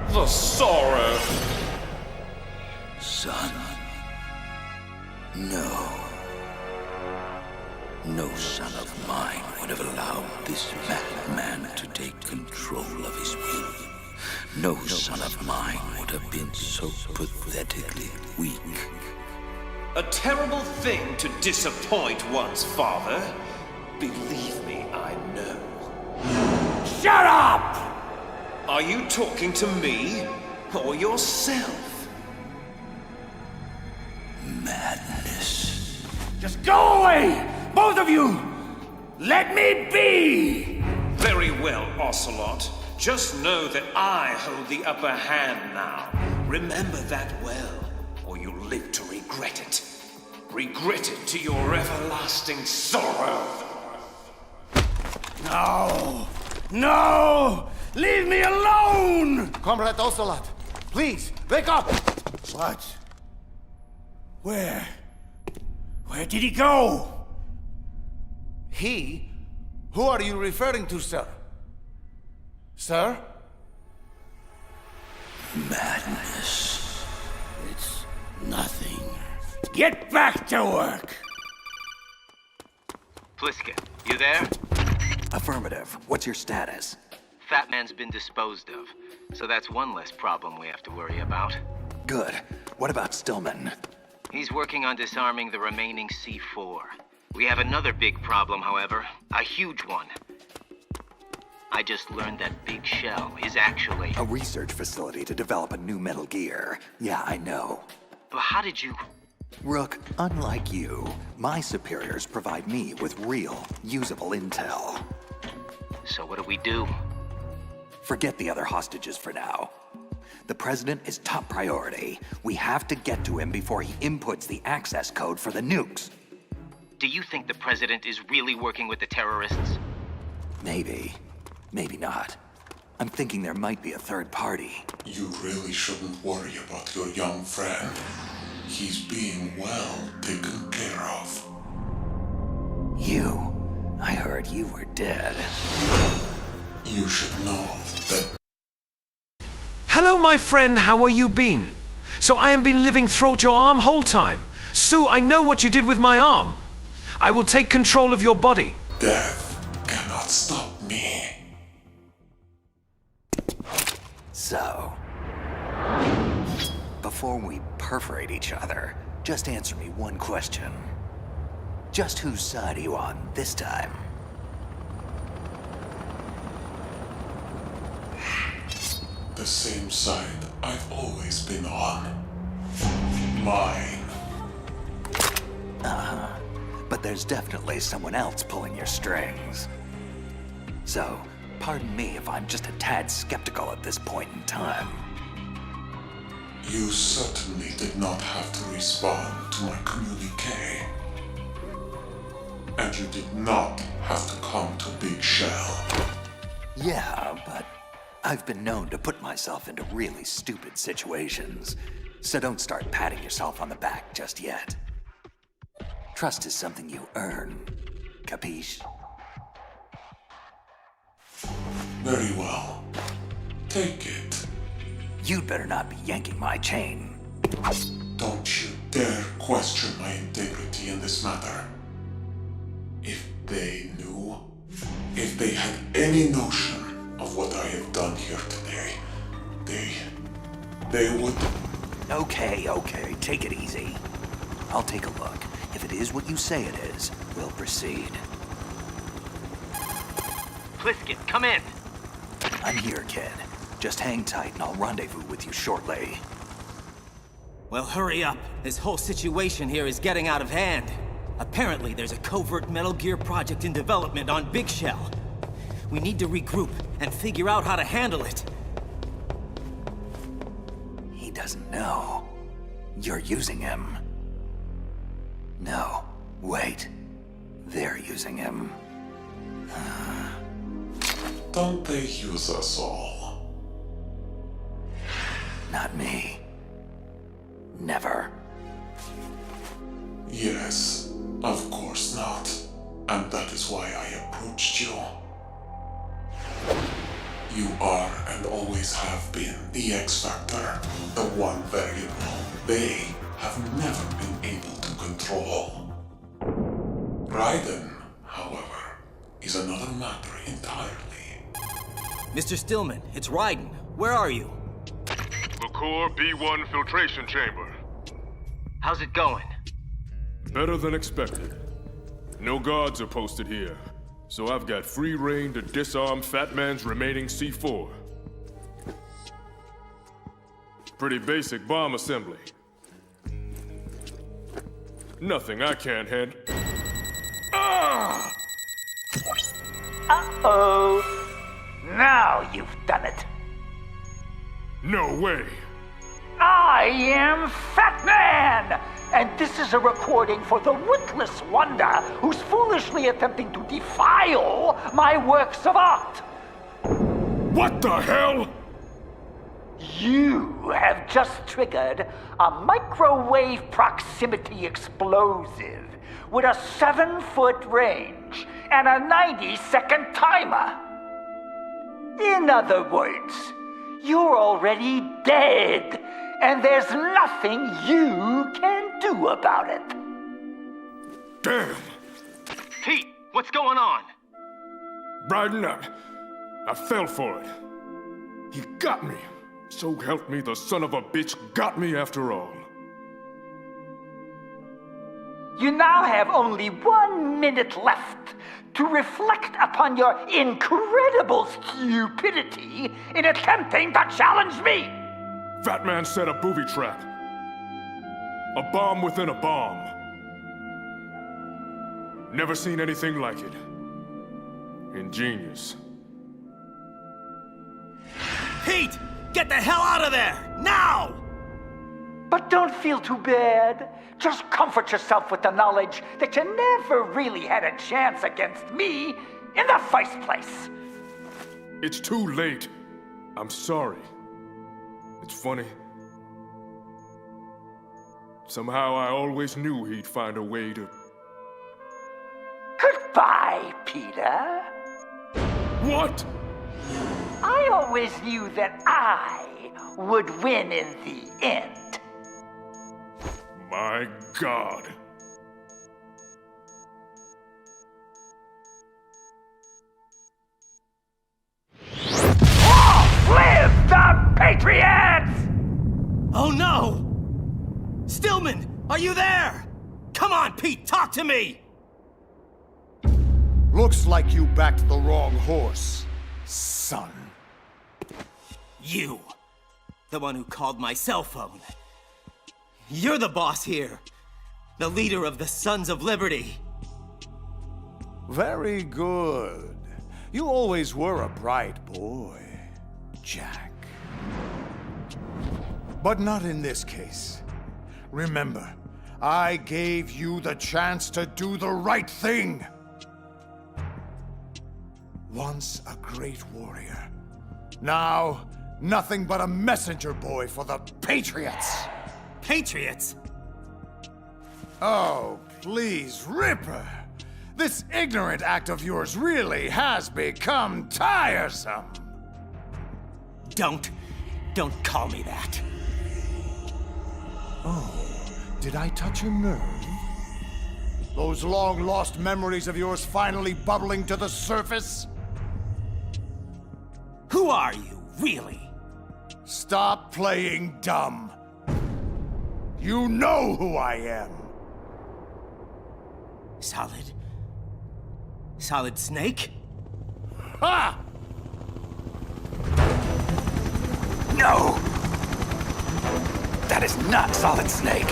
The sorrow. Son. No. No son of mine would have allowed this madman to take control of his will. No son of mine would have been so pathetically weak. A terrible thing to disappoint one's father. Believe me, I know. Shut up! Are you talking to me or yourself? Madness. Just go away! Both of you! Let me be! Very well, Ocelot. Just know that I hold the upper hand now. Remember that well, or you'll live to regret it. Regret it to your everlasting sorrow. No! No! Leave me alone! Comrade Ocelot, please, wake up! What? Where? Where did he go? He? Who are you referring to, sir? Sir? Madness. It's nothing. Get back to work! Pliskin, you there? Affirmative. What's your status? Fat Man's been disposed of, so that's one less problem we have to worry about. Good. What about Stillman? He's working on disarming the remaining C4. We have another big problem, however. A huge one. I just learned that Big Shell is actually... a research facility to develop a new Metal Gear. Yeah, I know. But how did you... Rook, unlike you, my superiors provide me with real, usable intel. So what do we do? Forget the other hostages for now. The President is top priority. We have to get to him before he inputs the access code for the nukes. Do you think the President is really working with the terrorists? Maybe. Maybe not. I'm thinking there might be a third party. You really shouldn't worry about your young friend. He's being well taken care of. You? I heard you were dead. You should know that... Hello, my friend, how are you been? So I have been living through your arm whole time. Sue, I know what you did with my arm. I will take control of your body. Death cannot stop me. So, before we perforate each other, just answer me one question. Just whose side are you on this time? The same side I've always been on. Mine. But there's definitely someone else pulling your strings. So, pardon me if I'm just a tad skeptical at this point in time. You certainly did not have to respond to my communique. And you did not have to come to Big Shell. Yeah, but I've been known to put myself into really stupid situations. So don't start patting yourself on the back just yet. Trust is something you earn. Capiche? Very well. Take it. You'd better not be yanking my chain. Don't you dare question my integrity in this matter. If they knew, if they had any notion of what I have done here today, they would... Okay, take it easy. I'll take a look. If it is what you say it is, we'll proceed. Pliskin, come in. I'm here, kid. Just hang tight and I'll rendezvous with you shortly. Well, hurry up. This whole situation here is getting out of hand. Apparently, there's a covert Metal Gear project in development on Big Shell. We need to regroup and figure out how to handle it. He doesn't know. You're using him. No, wait. They're using him. Don't they use us all? Not me. Never. Yes, of course not. And that is why I approached you. You are and always have been the X-Factor, the one variable they have never been able to control. Raiden, however, is another matter entirely. Mr. Stillman, it's Raiden. Where are you? The core B1 filtration chamber. How's it going? Better than expected. No guards are posted here, so I've got free reign to disarm Fat Man's remaining C4. Pretty basic bomb assembly. Nothing I can't handle. Ah! Uh-oh. Now you've done it. No way. I am Fat Man! And this is a recording for the witless wonder who's foolishly attempting to defile my works of art. What the hell? You have just triggered a microwave proximity explosive with a 7-foot range and a 90-second timer. In other words, you're already dead, and there's nothing you can do about it. Damn! Pete, what's going on? Raiden, I fell for it. He got me. So help me, the son of a bitch got me after all. You now have only 1 minute left to reflect upon your incredible stupidity in attempting to challenge me. Fat Man set a booby trap. A bomb within a bomb. Never seen anything like it. Ingenious. Pete! Get the hell out of there! Now! But don't feel too bad. Just comfort yourself with the knowledge that you never really had a chance against me in the first place. It's too late. I'm sorry. It's funny. Somehow I always knew he'd find a way to... Goodbye, Peter. What? I always knew that I would win in the end. My God. Long live the Patriots! Oh no! Stillman, are you there? Come on, Pete, talk to me! Looks like you backed the wrong horse, son. You. The one who called my cell phone. You're the boss here. The leader of the Sons of Liberty. Very good. You always were a bright boy, Jack. But not in this case. Remember, I gave you the chance to do the right thing. Once a great warrior. Now, nothing but a messenger boy for the Patriots. Patriots? Oh, please, Ripper. This ignorant act of yours really has become tiresome. Don't call me that. Oh, did I touch a nerve? Those long-lost memories of yours finally bubbling to the surface? Who are you, really? Stop playing dumb. You know who I am. Solid Snake? Ha! No! That is not Solid Snake.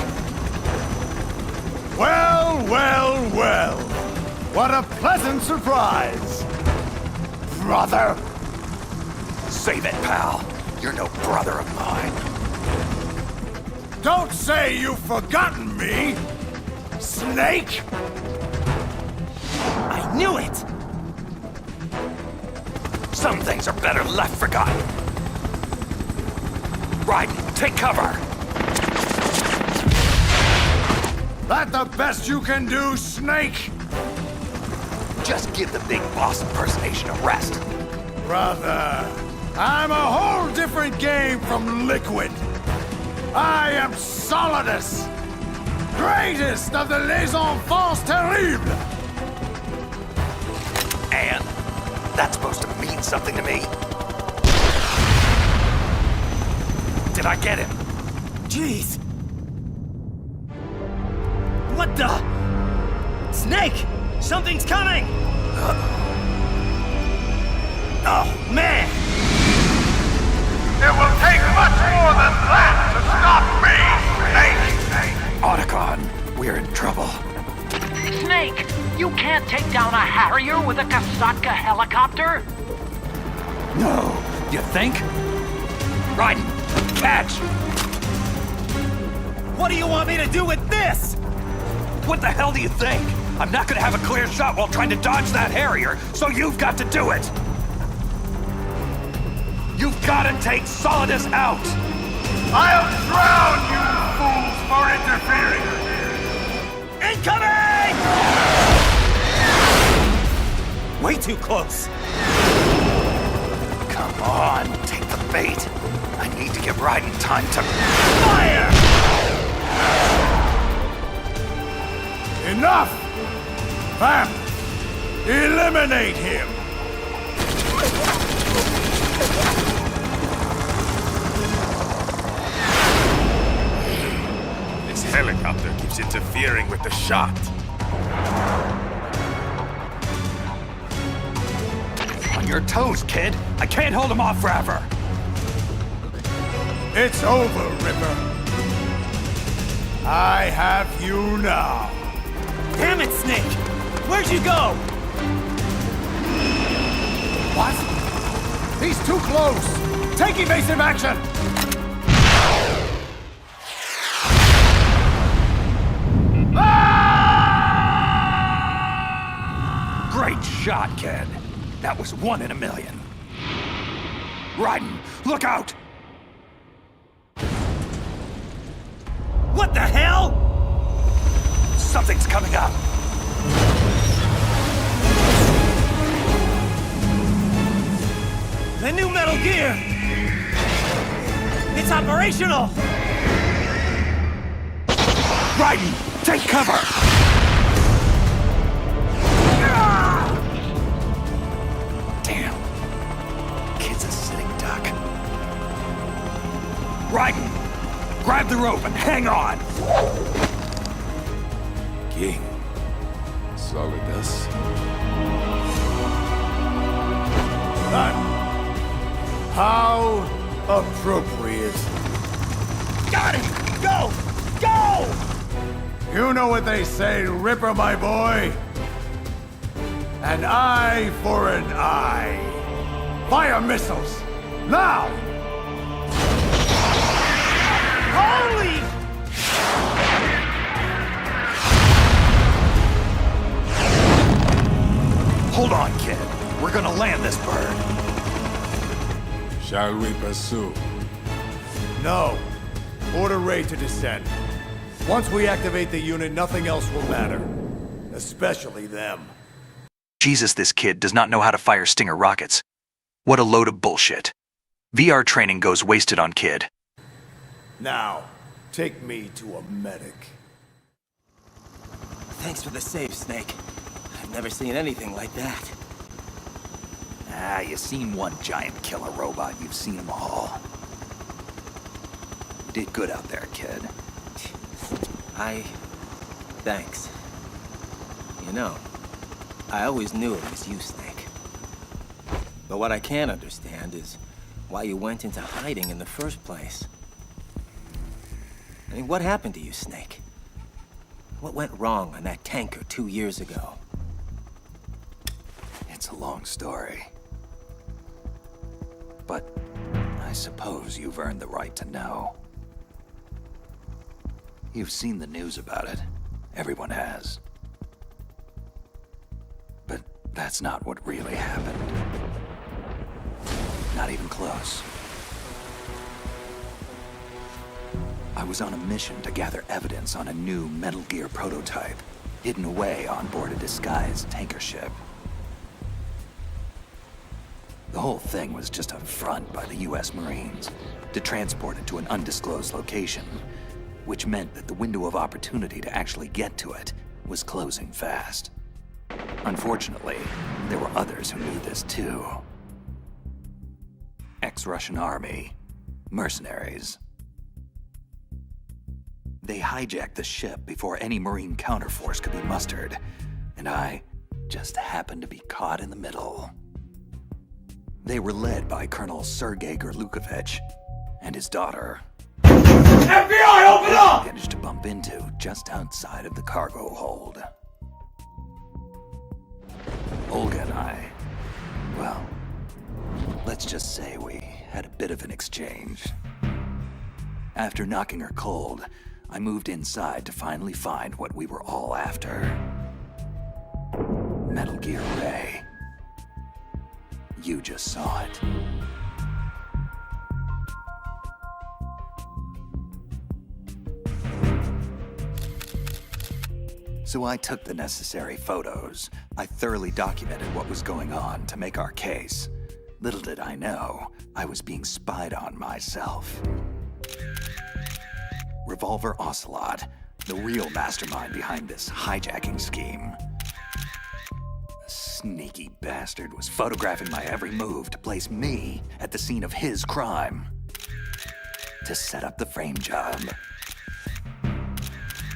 Well, well, well. What a pleasant surprise. Brother. Save it, pal. You're no brother of mine. Don't say you've forgotten me, Snake! I knew it! Some things are better left forgotten. Raiden, take cover! That the best you can do, Snake? Just give the big boss impersonation a rest. Brother, I'm a whole different game from Liquid. I am Solidus, greatest of the Les Enfants Terribles. That's supposed to mean something to me. Did I get him? Jeez! What the? Snake! Something's coming! Oh, man! It will take much more than that to stop me, Snake! Otacon, we're in trouble. Snake, you can't take down a Harrier with a Kasatka helicopter? No, you think? Raiden, catch! What do you want me to do with this? What the hell do you think? I'm not gonna have a clear shot while trying to dodge that Harrier, so you've got to do it! You've gotta take Solidus out! I'll drown you fools for interfering! Incoming! Way too close. Come on, take the bait. I need to give Raiden time to... Fire! Enough! Vamp! Eliminate him! This helicopter keeps interfering with the shot. On your toes, kid. I can't hold him off forever. It's over, Ripper. I have you now. Damn it, Snake! Where'd you go? What? He's too close! Take evasive action! Great shot, kid. That was 1 in a million. Raiden, look out! What the hell? Something's coming up. The new Metal Gear! It's operational! Raiden, take cover! Damn. Kid's a sitting duck. Raiden, grab the rope and hang on! King. Solidus. How appropriate. Got it! Go! Go! You know what they say, Ripper, my boy? An eye for an eye. Fire missiles! Now! Holy! Hold on, kid. We're gonna land this bird. Shall we pursue? No. Order Ray to descend. Once we activate the unit, nothing else will matter. Especially them. Jesus, this kid does not know how to fire Stinger rockets. What a load of bullshit. VR training goes wasted on kid. Now, take me to a medic. Thanks for the save, Snake. I've never seen anything like that. Ah, you've seen one giant killer robot. You've seen them all. You did good out there, kid. Thanks. You know, I always knew it was you, Snake. But what I can't understand is why you went into hiding in the first place. I mean, what happened to you, Snake? What went wrong on that tanker 2 years ago? It's a long story. But I suppose you've earned the right to know. You've seen the news about it. Everyone has. But that's not what really happened. Not even close. I was on a mission to gather evidence on a new Metal Gear prototype, hidden away on board a disguised tanker ship. The whole thing was just a front by the US Marines to transport it to an undisclosed location, which meant that the window of opportunity to actually get to it was closing fast. Unfortunately, there were others who knew this too. Ex-Russian army, mercenaries. They hijacked the ship before any Marine counterforce could be mustered, and I just happened to be caught in the middle. They were led by Colonel Sergei Gorlukovich and his daughter. FBI, open up! Managed to bump into just outside of the cargo hold. Olga and I, well, let's just say we had a bit of an exchange. After knocking her cold, I moved inside to finally find what we were all after. Metal Gear Ray. You just saw it. So I took the necessary photos. I thoroughly documented what was going on to make our case. Little did I know, I was being spied on myself. Revolver Ocelot, the real mastermind behind this hijacking scheme. The sneaky bastard was photographing my every move to place me at the scene of his crime. To set up the frame job.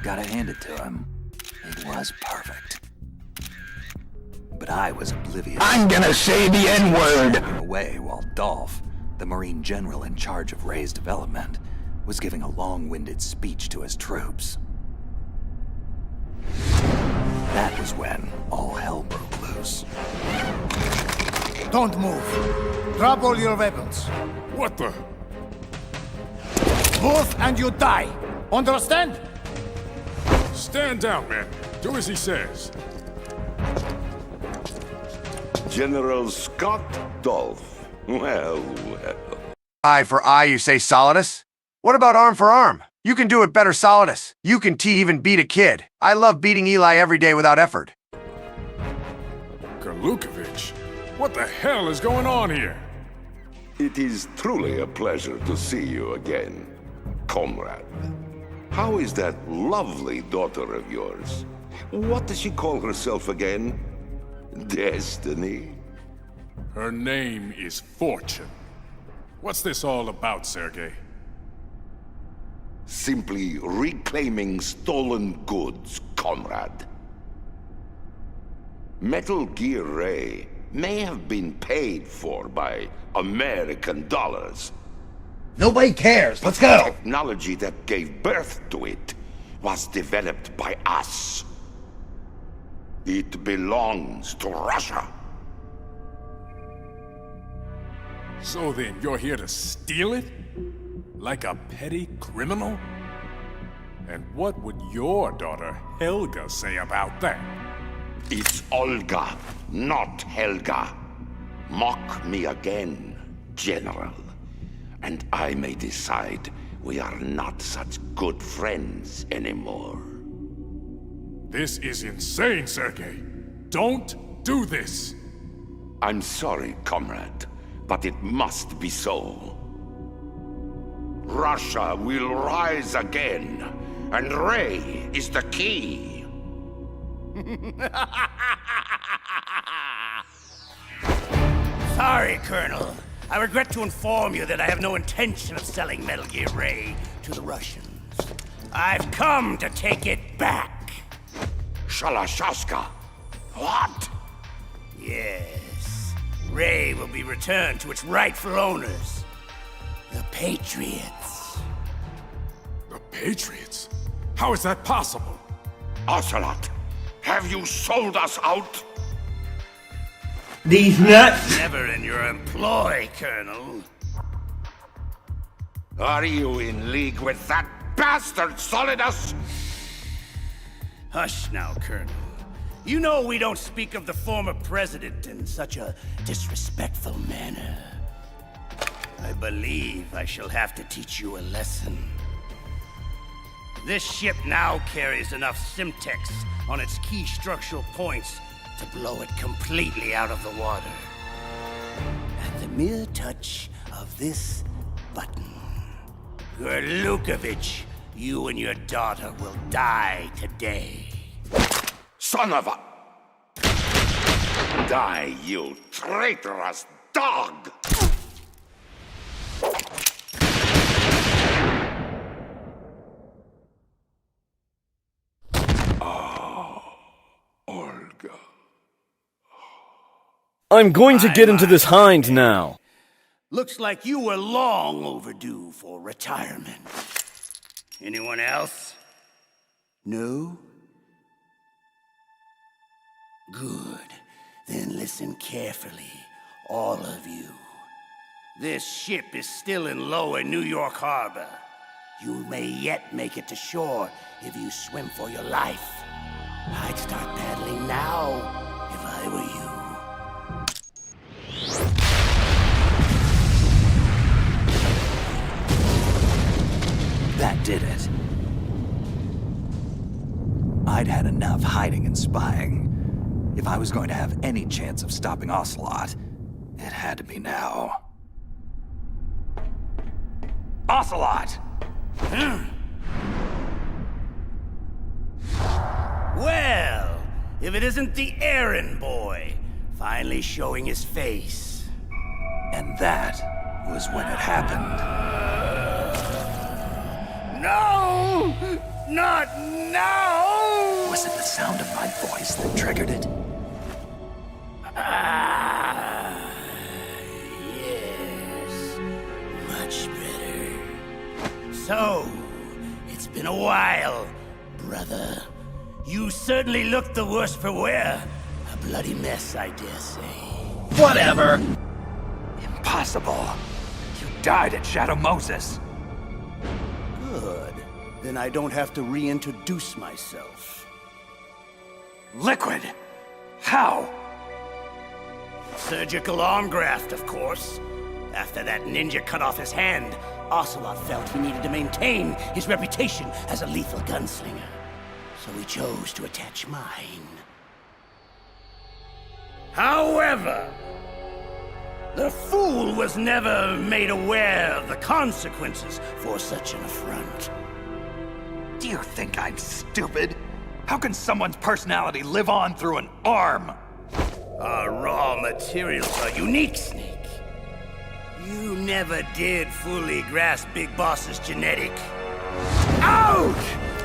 Gotta hand it to him. It was perfect. But I was oblivious. I'm gonna say the N-word! Away while Dolph, the Marine general in charge of Ray's development, was giving a long-winded speech to his troops. That was when all hell broke loose. Don't move. Drop all your weapons. What the? Move and you die. Understand? Stand down, man. Do as he says. General Scott Dolph. Well, well. Eye for eye, you say, Solidus? What about arm for arm? You can do it better, Solidus. You can even beat a kid. I love beating Eli every day without effort. Gorlukovich? What the hell is going on here? It is truly a pleasure to see you again, comrade. How is that lovely daughter of yours? What does she call herself again? Destiny? Her name is Fortune. What's this all about, Sergei? Simply reclaiming stolen goods, comrade. Metal Gear Ray may have been paid for by American dollars. Nobody cares. Let's go. The technology that gave birth to it was developed by us. It belongs to Russia. So then, you're here to steal it? Like a petty criminal? And what would your daughter, Helga, say about that? It's Olga, not Helga. Mock me again, General. And I may decide we are not such good friends anymore. This is insane, Sergei. Don't do this. I'm sorry, comrade, but it must be so. Russia will rise again, and Ray is the key. Sorry, Colonel. I regret to inform you that I have no intention of selling Metal Gear Ray to the Russians. I've come to take it back. Shalashaska? What? Yes. Ray will be returned to its rightful owners. The Patriots. The Patriots? How is that possible? Ocelot, have you sold us out? These nuts! Never in your employ, Colonel. Are you in league with that bastard Solidus? Hush now, Colonel. You know we don't speak of the former president in such a disrespectful manner. I believe I shall have to teach you a lesson. This ship now carries enough Simtex on its key structural points to blow it completely out of the water. At the mere touch of this button, Gorlukovich, you and your daughter will die today. Son of a... Die, you traitorous dog! Olga. I'm going to get into this hind now. Looks like you were long overdue for retirement. Anyone else? No? Good. Then listen carefully, all of you. This ship is still in lower New York Harbor. You may yet make it to shore if you swim for your life. I'd start paddling now if I were you. That did it. I'd had enough hiding and spying. If I was going to have any chance of stopping Ocelot, it had to be now. Ocelot! Well, if it isn't the errand boy, finally showing his face. And that was when it happened. No! Not now! Was it the sound of my voice that triggered it? Yes. Much better. So, it's been a while, brother. You certainly look the worse for wear. A bloody mess, I dare say. Whatever! Impossible. You died at Shadow Moses. Good. Then I don't have to reintroduce myself. Liquid! How? Surgical arm graft, of course. After that ninja cut off his hand, Ocelot felt he needed to maintain his reputation as a lethal gunslinger. So he chose to attach mine. However, the fool was never made aware of the consequences for such an affront. Do you think I'm stupid? How can someone's personality live on through an arm? Our raw materials are unique, Snake. You never did fully grasp Big Boss's genetic. Out!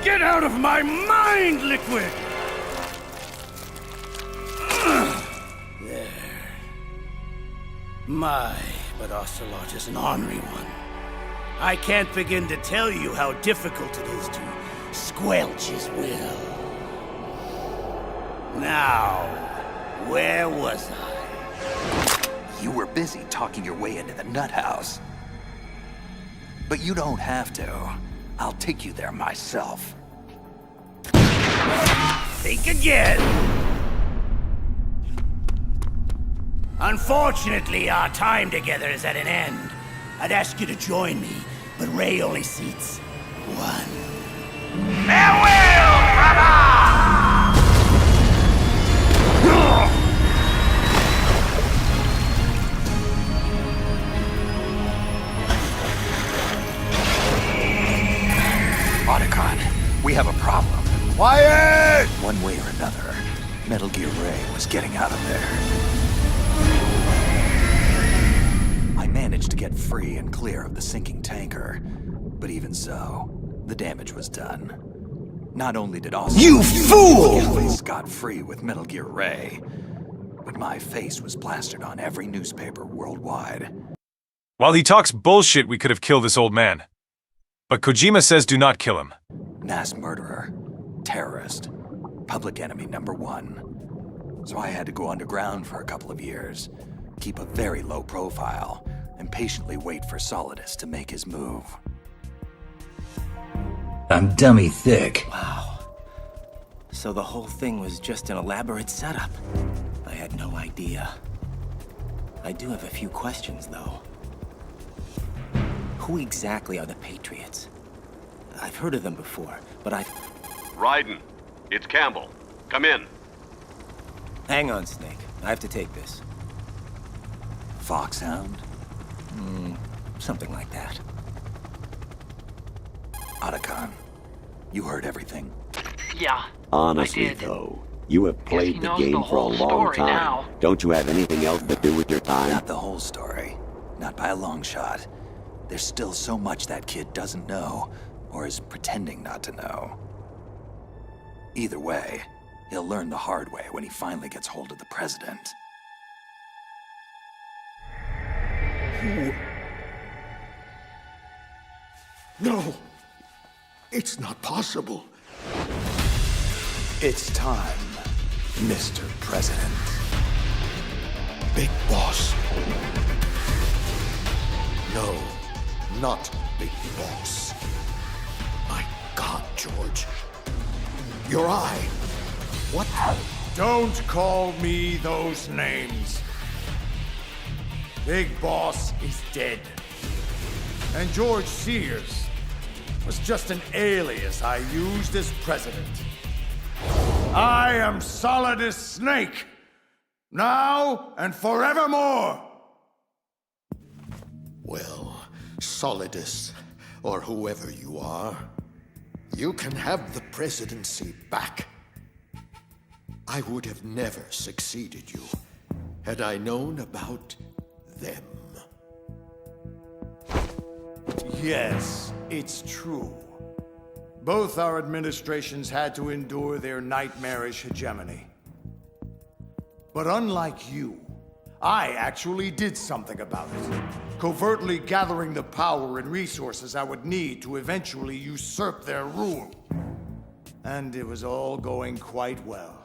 Get out of my mind, Liquid! There. But Ocelot is an ornery one. I can't begin to tell you how difficult it is to squelch his will. Now, where was I? You were busy talking your way into the nut house. But you don't have to. I'll take you there myself. Think again! Unfortunately, our time together is at an end. I'd ask you to join me, but Ray only seats one. Farewell, brother! Otacon, we have a problem. Quiet! One way or another, Metal Gear Ray was getting out of there. I managed to get free and clear of the sinking tanker, but even so, the damage was done. Not only did Ocelot You fool! get away scot-free with Metal Gear Ray, but my face was plastered on every newspaper worldwide. While he talks bullshit, we could have killed this old man. But Kojima says do not kill him. Mass murderer, terrorist, public enemy #1. So I had to go underground for a couple of years, keep a very low profile, and patiently wait for Solidus to make his move. I'm dummy thick. Wow. So the whole thing was just an elaborate setup. I had no idea. I do have a few questions, though. Who exactly are the Patriots? I've heard of them before, but Raiden, it's Campbell. Come in. Hang on, Snake. I have to take this. Foxhound? Something like that. Otacon, you heard everything? Yeah. Honestly, I did. though, You have played the game for a long time. Now. Don't you have anything else to do with your time? Not the whole story. Not by a long shot. There's still so much that kid doesn't know, or is pretending not to know. Either way, he'll learn the hard way when he finally gets hold of the president. Who? No! It's not possible. It's time, Mr. President. Big Boss. No, not Big Boss. My God, George. Your eye. What? Don't call me those names. Big Boss is dead. And George Sears was just an alias I used as president. I am Solidus Snake, now and forevermore. Well, Solidus, or whoever you are, you can have the presidency back. I would have never succeeded you had I known about them. Yes, it's true. Both our administrations had to endure their nightmarish hegemony. But unlike you, I actually did something about it, covertly gathering the power and resources I would need to eventually usurp their rule. And it was all going quite well,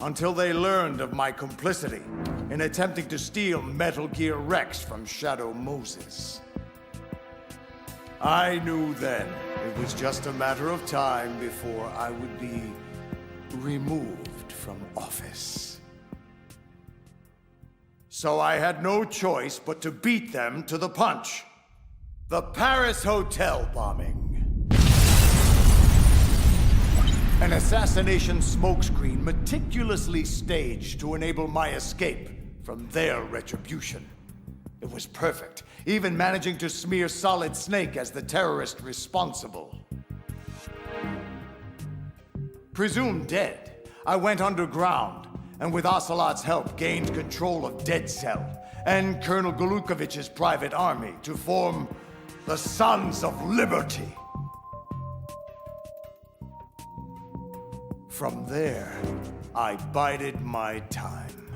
until they learned of my complicity in attempting to steal Metal Gear Rex from Shadow Moses. I knew then it was just a matter of time before I would be removed from office. So I had no choice but to beat them to the punch. The Paris hotel bombing. An assassination smokescreen meticulously staged to enable my escape from their retribution. It was perfect, even managing to smear Solid Snake as the terrorist responsible. Presumed dead, I went underground, and with Ocelot's help gained control of Dead Cell and Colonel Golukovich's private army to form the Sons of Liberty. From there, I bided my time,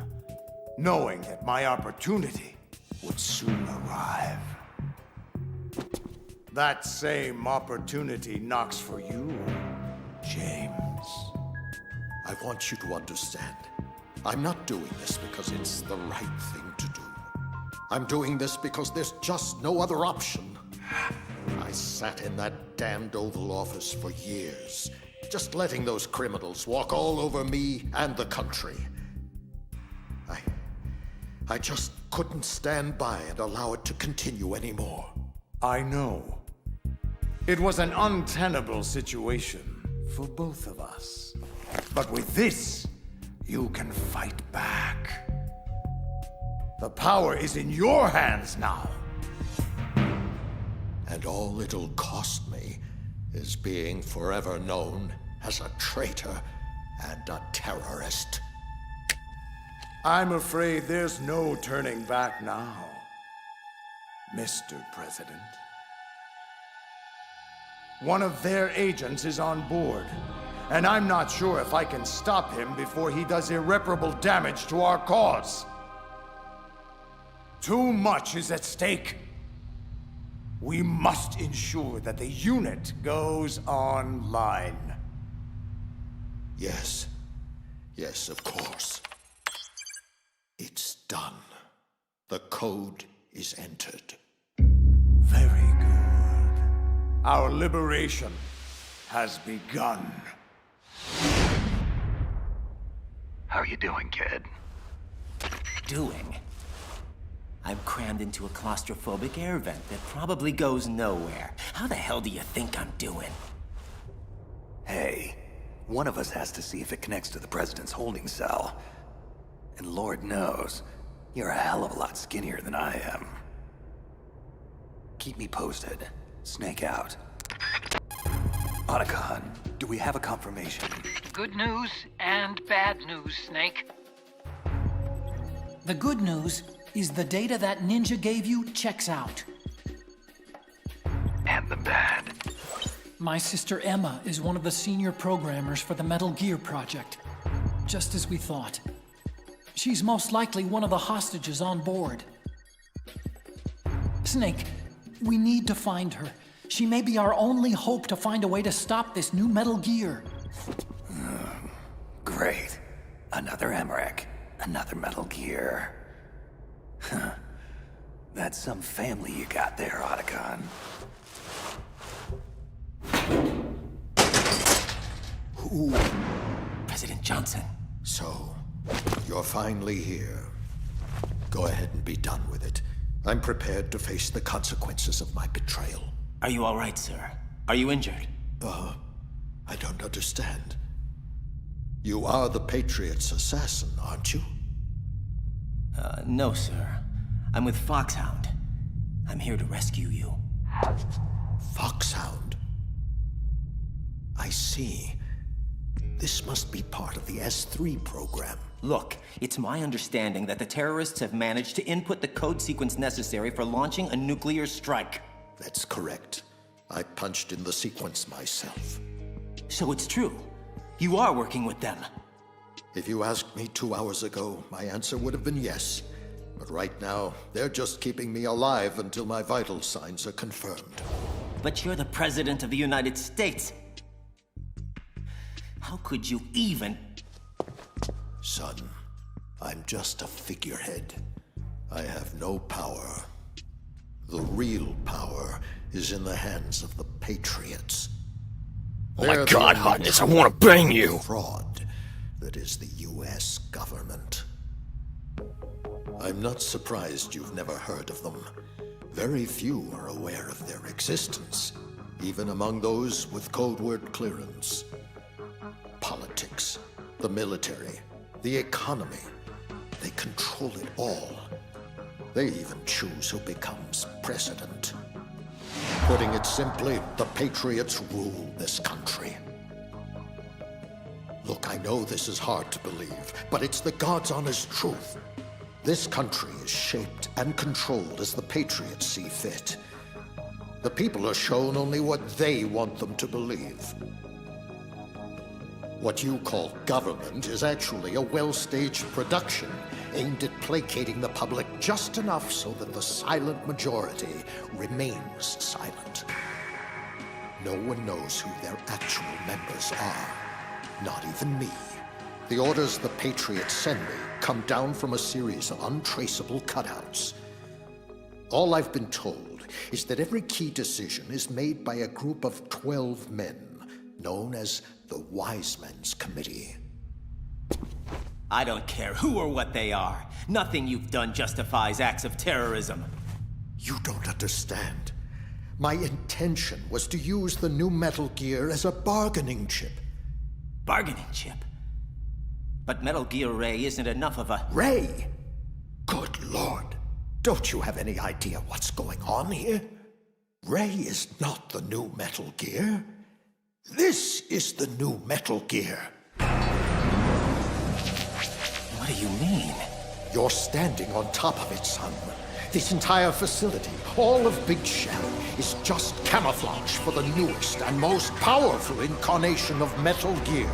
knowing that my opportunity would soon arrive. That same opportunity knocks for you, James. I want you to understand. I'm not doing this because it's the right thing to do. I'm doing this because there's just no other option. I sat in that damned Oval Office for years, just letting those criminals walk all over me and the country. I just couldn't stand by and allow it to continue anymore. I know. It was an untenable situation for both of us. But with this, you can fight back. The power is in your hands now. And all it'll cost me is being forever known as a traitor and a terrorist. I'm afraid there's no turning back now, Mr. President. One of their agents is on board, and I'm not sure if I can stop him before he does irreparable damage to our cause. Too much is at stake. We must ensure that the unit goes online. Yes. Yes, of course. It's done. The code is entered. Very good. Our liberation has begun. How are you doing, kid? Doing? I'm crammed into a claustrophobic air vent that probably goes nowhere. How the hell do you think I'm doing? Hey, one of us has to see if it connects to the president's holding cell. And Lord knows, you're a hell of a lot skinnier than I am. Keep me posted. Snake out. Otacon, do Do we have a confirmation? Good news and bad news, Snake. The good news is the data that Ninja gave you checks out. And the bad? My sister Emma is one of the senior programmers for the Metal Gear project. Just as we thought. She's most likely one of the hostages on board. Snake, we need to find her. She may be our only hope to find a way to stop this new Metal Gear. Great. Another Emmerich. Another Metal Gear. Huh. That's some family you got there, Otacon. Who? President Johnson. So, you're finally here. Go ahead and be done with it. I'm prepared to face the consequences of my betrayal. Are you all right, sir? Are you injured? I don't understand. You are the Patriot's assassin, aren't you? No, sir. I'm with Foxhound. I'm here to rescue you. Foxhound? I see. This must be part of the S3 program. Look, it's my understanding that the terrorists have managed to input the code sequence necessary for launching a nuclear strike. That's correct. I punched in the sequence myself. So it's true. You are working with them. If you asked me 2 hours ago, my answer would have been yes. But right now, they're just keeping me alive until my vital signs are confirmed. But you're the President of the United States. How could you even... Son, I'm just a figurehead. I have no power. The real power is in the hands of the Patriots. Oh my God, Hotness, I want to bang you! Fraud that is the U.S. government. I'm not surprised you've never heard of them. Very few are aware of their existence, even among those with code word clearance. Politics, the military, the economy, they control it all. They even choose who becomes president. Putting it simply, the Patriots rule this country. Look, I know this is hard to believe, but it's the God's honest truth. This country is shaped and controlled as the Patriots see fit. The people are shown only what they want them to believe. What you call government is actually a well-staged production aimed at placating the public just enough so that the silent majority remains silent. No one knows who their actual members are. Not even me. The orders the Patriots send me come down from a series of untraceable cutouts. All I've been told is that every key decision is made by a group of 12 men, known as the Wise Men's Committee. I don't care who or what they are. Nothing you've done justifies acts of terrorism. You don't understand. My intention was to use the new Metal Gear as a bargaining chip. Bargaining chip? But Metal Gear Ray isn't enough of a... Ray? Good Lord. Don't you have any idea what's going on here? Ray is not the new Metal Gear. This is the new Metal Gear. What do you mean? You're standing on top of it, son. This entire facility, all of Big Shell, is just camouflage for the newest and most powerful incarnation of Metal Gear.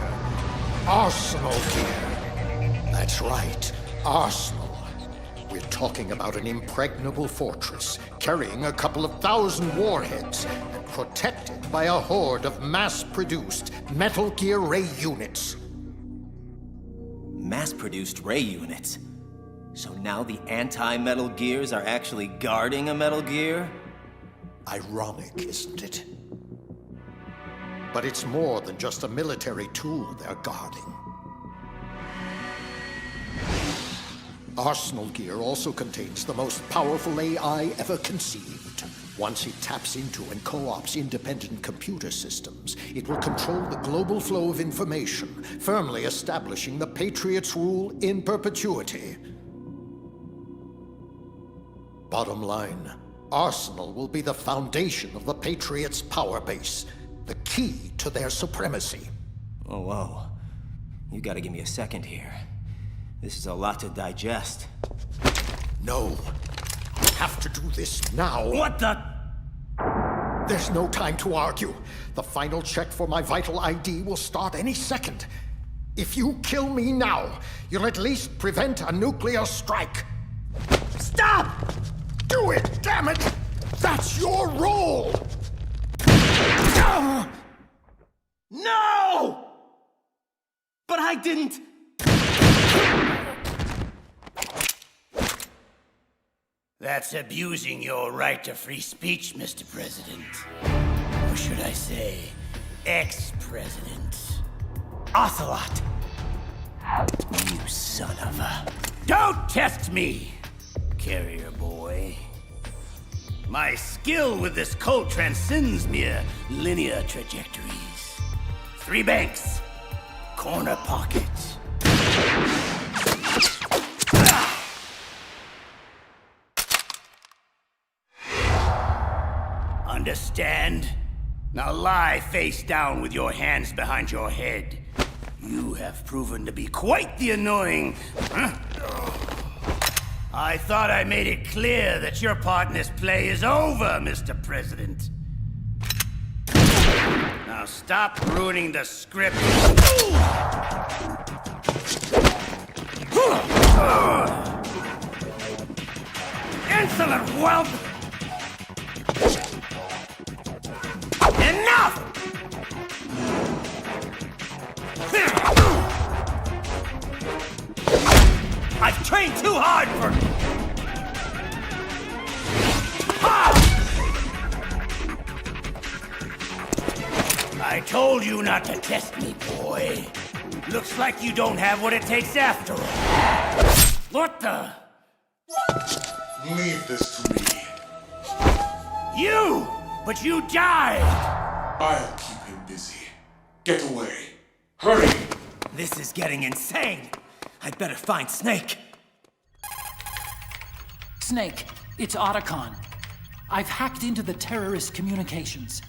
Arsenal Gear. That's right, Arsenal. We're talking about an impregnable fortress, carrying a couple of thousand warheads, and protected by a horde of mass-produced Metal Gear Ray units. Mass-produced Ray units? So now the anti-Metal Gears are actually guarding a Metal Gear? Ironic, isn't it? But it's more than just a military tool they're guarding. Arsenal Gear also contains the most powerful AI ever conceived. Once it taps into and co-ops independent computer systems, it will control the global flow of information, firmly establishing the Patriots' rule in perpetuity. Bottom line, Arsenal will be the foundation of the Patriots' power base, the key to their supremacy. Oh, whoa. You gotta give me a second here. This is a lot to digest. No. I have to do this now. What the? There's no time to argue. The final check for my vital ID will start any second. If you kill me now, you'll at least prevent a nuclear strike. Stop! Do it, damn it! That's your role! No! But I didn't... That's abusing your right to free speech, Mr. President. Or should I say, ex-president. Ocelot! You son of a... Don't test me, carrier boy. My skill with this code transcends mere linear trajectories. 3 banks, corner pocket. Understand? Now lie face down with your hands behind your head. You have proven to be quite the annoying... I thought I made it clear that your part in this play is over, Mr. President. Now stop ruining the script. Insolent whelp! Enough! I've trained too hard for... I told you not to test me, boy. Looks like you don't have what it takes after all. What the? Leave this to me. You! But you died! I'll keep him busy. Get away. Hurry! This is getting insane. I'd better find Snake. Snake, it's Otacon. I've hacked into the terrorist communications.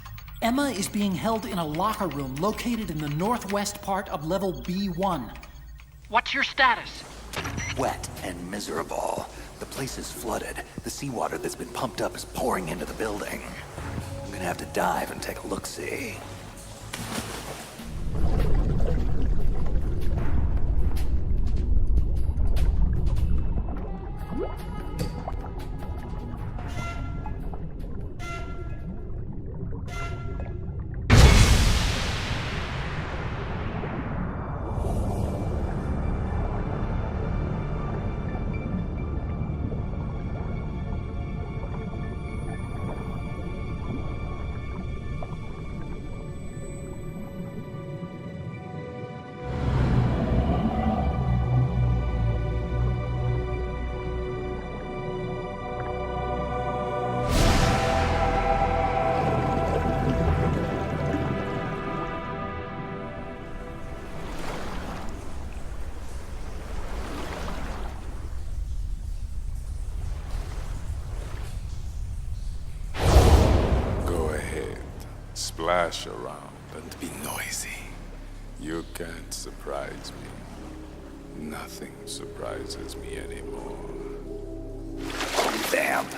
Emma is being held in a locker room located in the northwest part of level B1. What's your status? Wet and miserable. The place is flooded. The seawater that's been pumped up is pouring into the building. I'm gonna have to dive and take a look-see. Splash around and be noisy. You can't surprise me. Nothing surprises me anymore. Vamp!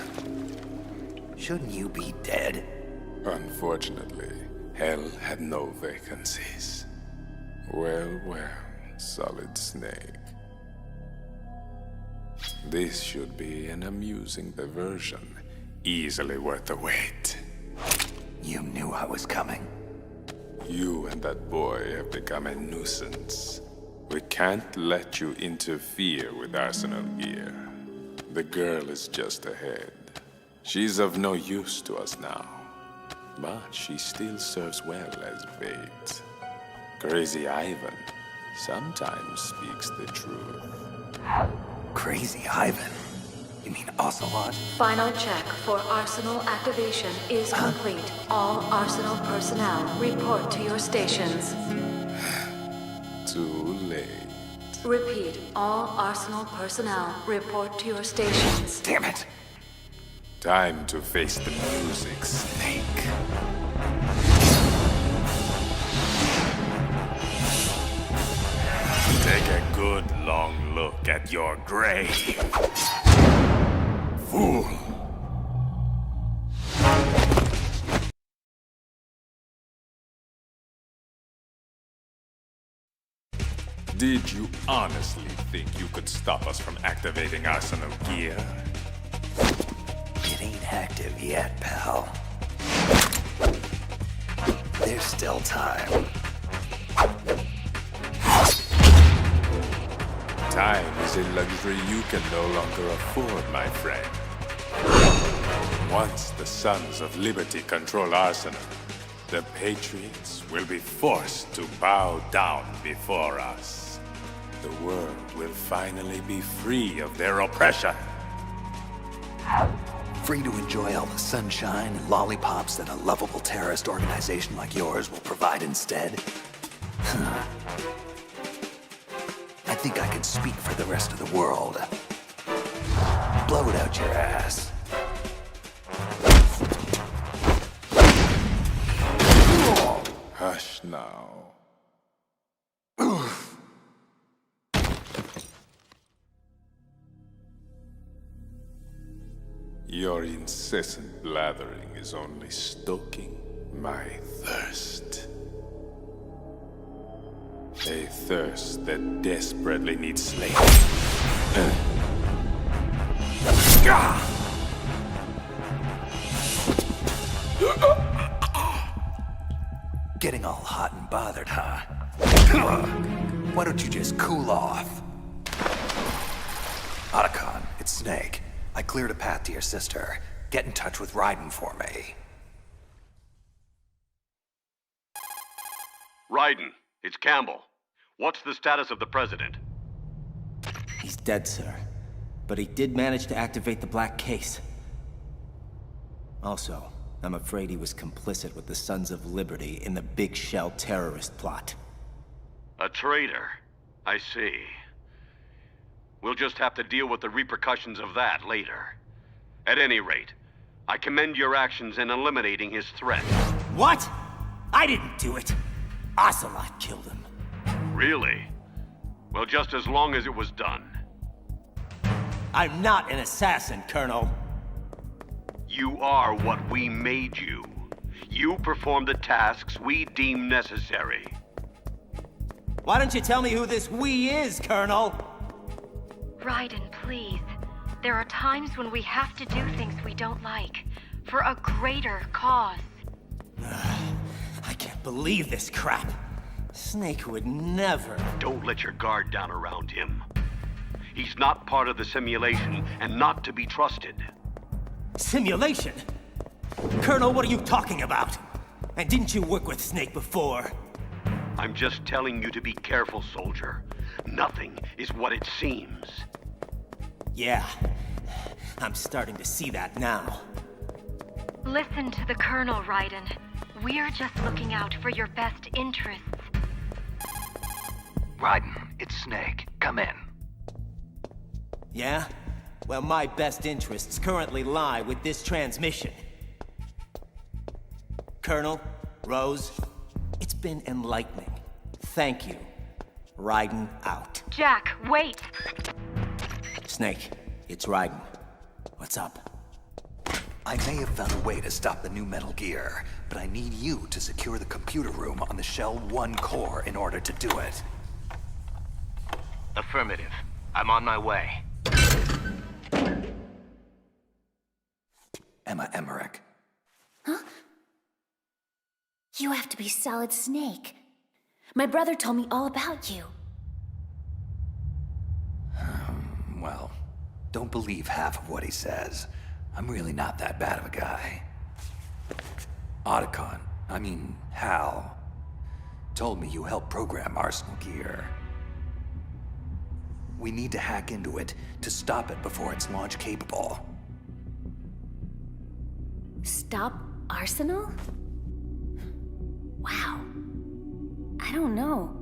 Shouldn't you be dead? Unfortunately, Hell had no vacancies. Well, well, Solid Snake. This should be an amusing diversion, easily worth the wait. You knew I was coming. You and that boy have become a nuisance. We can't let you interfere with Arsenal gear. The girl is just ahead. She's of no use to us now, but she still serves well as bait. Crazy Ivan sometimes speaks the truth. Crazy Ivan? You mean Ocelot? Final check for Arsenal activation is complete. All Arsenal personnel report to your stations. Too late. Repeat, all Arsenal personnel report to your stations. Damn it! Time to face the music, Snake. good long look at your grave. Fool. Did you honestly think you could stop us from activating Arsenal gear? It ain't active yet, pal. There's still time. Time is a luxury you can no longer afford, my friend. Once the Sons of Liberty control Arsenal, the Patriots will be forced to bow down before us. The world will finally be free of their oppression. Free to enjoy all the sunshine and lollipops that a lovable terrorist organization like yours will provide instead? I think I can speak for the rest of the world. Blow it out your ass. Hush now. Your incessant blathering is only stoking my thirst. A thirst that desperately needs slaves. Getting all hot and bothered, huh? Why don't you just cool off? Otacon, it's Snake. I cleared a path to your sister. Get in touch with Raiden for me. Raiden, it's Campbell. What's the status of the President? He's dead, sir. But he did manage to activate the Black Case. Also, I'm afraid he was complicit with the Sons of Liberty in the Big Shell terrorist plot. A traitor. I see. We'll just have to deal with the repercussions of that later. At any rate, I commend your actions in eliminating his threat. What? I didn't do it. Ocelot killed him. Really? Well, just as long as it was done. I'm not an assassin, Colonel. You are what we made you. You perform the tasks we deem necessary. Why don't you tell me who this we is, Colonel? Raiden, please. There are times when we have to do things we don't like, for a greater cause. I can't believe this crap. Snake would never... Don't let your guard down around him. He's not part of the simulation, and not to be trusted. Simulation? Colonel, what are you talking about? And didn't you work with Snake before? I'm just telling you to be careful, soldier. Nothing is what it seems. Yeah, I'm starting to see that now. Listen to the Colonel, Raiden. We're just looking out for your best interests. Raiden, it's Snake. Come in. Yeah? Well, my best interests currently lie with this transmission. Colonel, Rose, it's been enlightening. Thank you. Raiden out. Jack, wait! Snake, it's Raiden. What's up? I may have found a way to stop the new Metal Gear, but I need you to secure the computer room on the Shell 1 core in order to do it. Affirmative. I'm on my way. Emma Emmerich. Huh? You have to be Solid Snake. My brother told me all about you. Well, don't believe half of what he says. I'm really not that bad of a guy. Hal, told me you helped program Arsenal Gear. We need to hack into it to stop it before it's launch capable. Stop Arsenal? Wow. I don't know.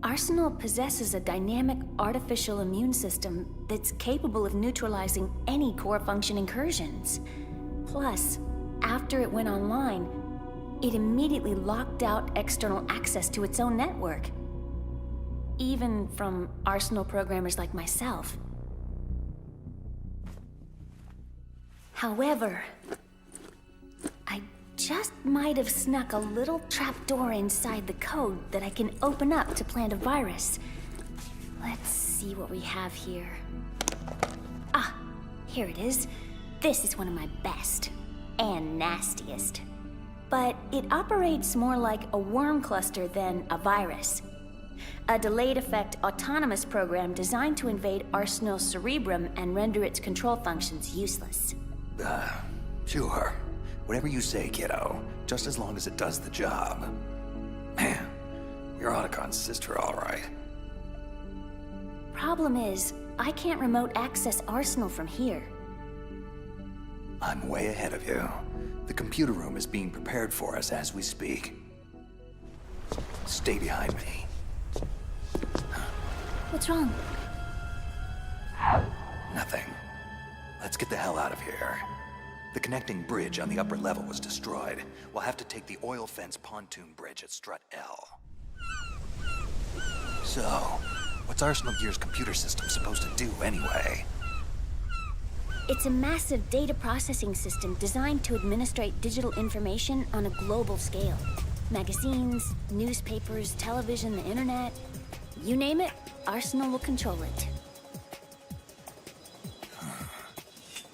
Arsenal possesses a dynamic artificial immune system that's capable of neutralizing any core function incursions. Plus, after it went online, it immediately locked out external access to its own network. even from Arsenal programmers like myself. However, I just might have snuck a little trapdoor inside the code that I can open up to plant a virus. Let's see what we have here. Ah, here it is. This is one of my best and nastiest. But it operates more like a worm cluster than a virus. A delayed effect autonomous program designed to invade Arsenal's cerebrum and render its control functions useless. Sure. Whatever you say, kiddo. Just as long as it does the job. Man, you're Otacon's sister, all right. Problem is, I can't remote access Arsenal from here. I'm way ahead of you. The computer room is being prepared for us as we speak. Stay behind me. What's wrong? Nothing. Let's get the hell out of here. The connecting bridge on the upper level was destroyed. We'll have to take the oil fence pontoon bridge at Strut L. So, what's Arsenal Gear's computer system supposed to do anyway? It's a massive data processing system designed to administrate digital information on a global scale. Magazines, newspapers, television, the internet. You name it, Arsenal will control it.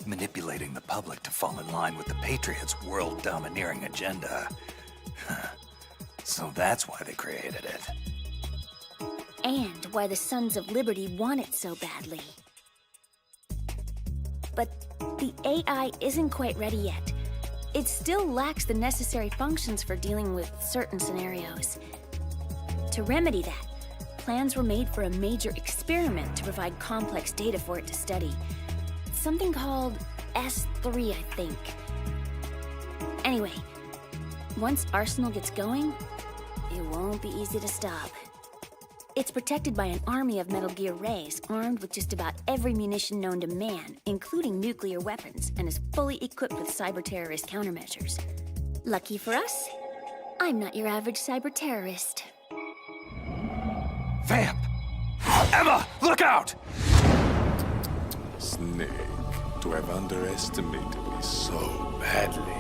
Manipulating the public to fall in line with the Patriots' world-domineering agenda. So that's why they created it. And why the Sons of Liberty want it so badly. But the AI isn't quite ready yet. It still lacks the necessary functions for dealing with certain scenarios. To remedy that, plans were made for a major experiment to provide complex data for it to study. Something called S3, I think. Anyway, once Arsenal gets going, it won't be easy to stop. It's protected by an army of Metal Gear Rays, armed with just about every munition known to man, including nuclear weapons, and is fully equipped with cyber-terrorist countermeasures. Lucky for us, I'm not your average cyber-terrorist. Vamp! Emma, look out! Snake, to have underestimated me so badly.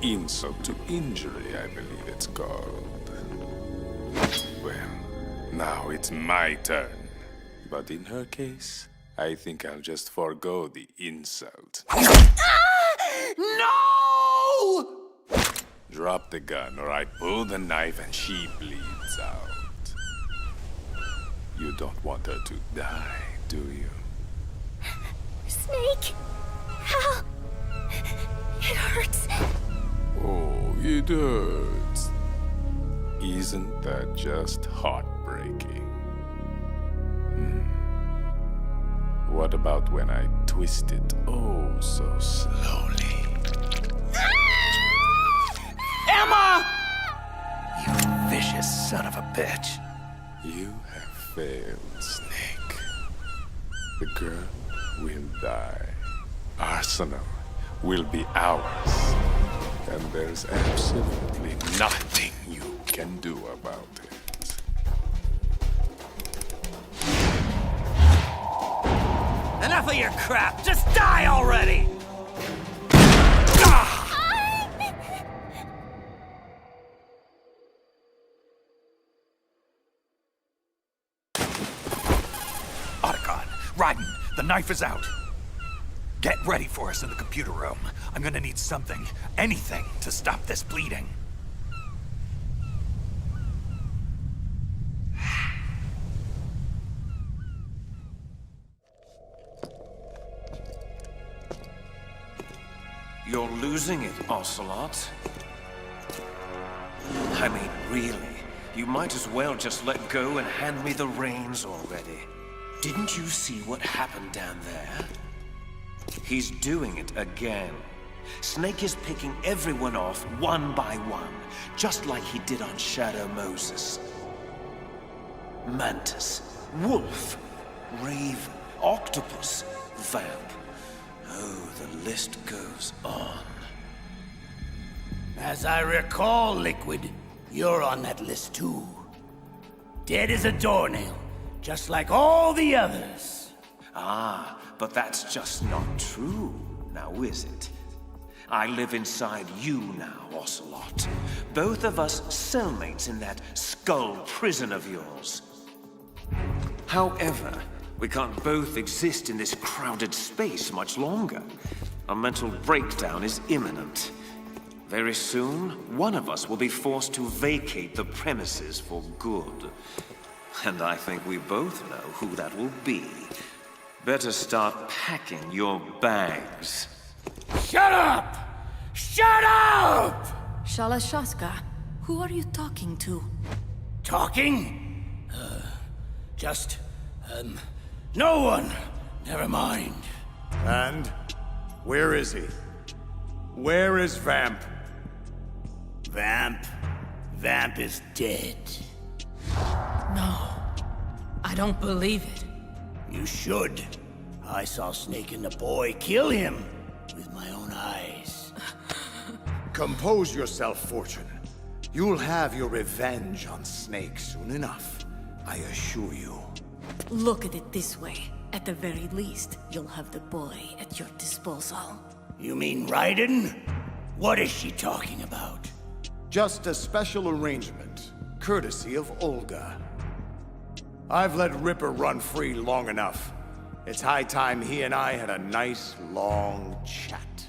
Insult to injury, I believe it's called. Well, now it's my turn. But in her case, I think I'll just forego the insult. No! Drop the gun, or I pull the knife and she bleeds out. You don't want her to die, do you? Snake! How? It hurts. Oh, it hurts. Isn't that just heartbreaking? What about when I twist it oh so slowly? Emma! You vicious son of a bitch. You have failed, Snake. The girl will die. Arsenal will be ours. And there's absolutely nothing you can do about it. Enough of your crap! Just die already! Otacon, Raiden, the knife is out. Get ready for us in the computer room. I'm gonna need something, anything, to stop this bleeding. You're losing it, Ocelot. I mean, really, you might as well just let go and hand me the reins already. Didn't you see what happened down there? He's doing it again. Snake is picking everyone off one by one, just like he did on Shadow Moses. Mantis, Wolf, Raven, Octopus, Vamp. Oh, the list goes on. As I recall, Liquid, you're on that list too. Dead as a doornail, just like all the others. Ah, but that's just not true, now is it? I live inside you now, Ocelot. Both of us cellmates in that skull prison of yours. However, we can't both exist in this crowded space much longer. A mental breakdown is imminent. Very soon, one of us will be forced to vacate the premises for good. And I think we both know who that will be. Better start packing your bags. Shut up! Shut up! Shalashaska, who are you talking to? Talking? No one. Never mind. And where is he? Where is Vamp? Vamp is dead. No, I don't believe it. You should. I saw Snake and the boy kill him with my own eyes. Compose yourself, Fortune. You'll have your revenge on Snake soon enough, I assure you. Look at it this way. At the very least, you'll have the boy at your disposal. You mean Raiden? What is she talking about? Just a special arrangement, courtesy of Olga. I've let Ripper run free long enough. It's high time he and I had a nice, long chat.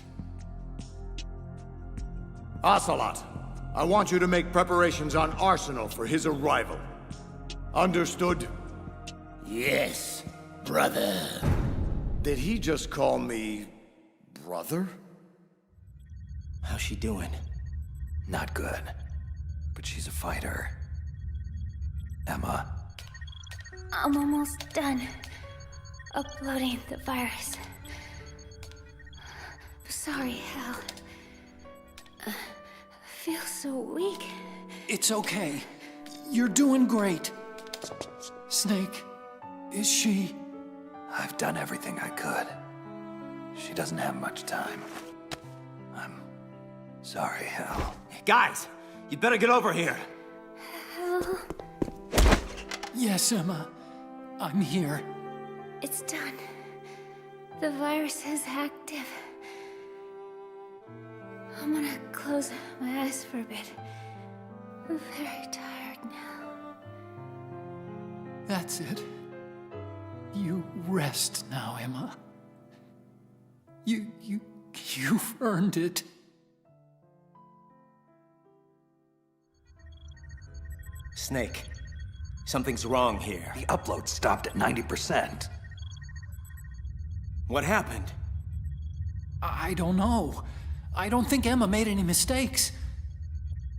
Ocelot, I want you to make preparations on Arsenal for his arrival. Understood? Yes, brother. Did he just call me... brother? How's she doing? Not good. But she's a fighter. Emma. I'm almost done uploading the virus. Sorry, Hal. I feel so weak. It's okay. You're doing great. Snake, is she... I've done everything I could. She doesn't have much time. I'm sorry, Hal. Guys, you better get over here. Hal? Yes, Emma. I'm here. It's done. The virus is active. I'm gonna close my eyes for a bit. I'm very tired now. That's it. You rest now, Emma. You've earned it. Snake, something's wrong here. The upload stopped at 90%. What happened? I don't know. I don't think Emma made any mistakes.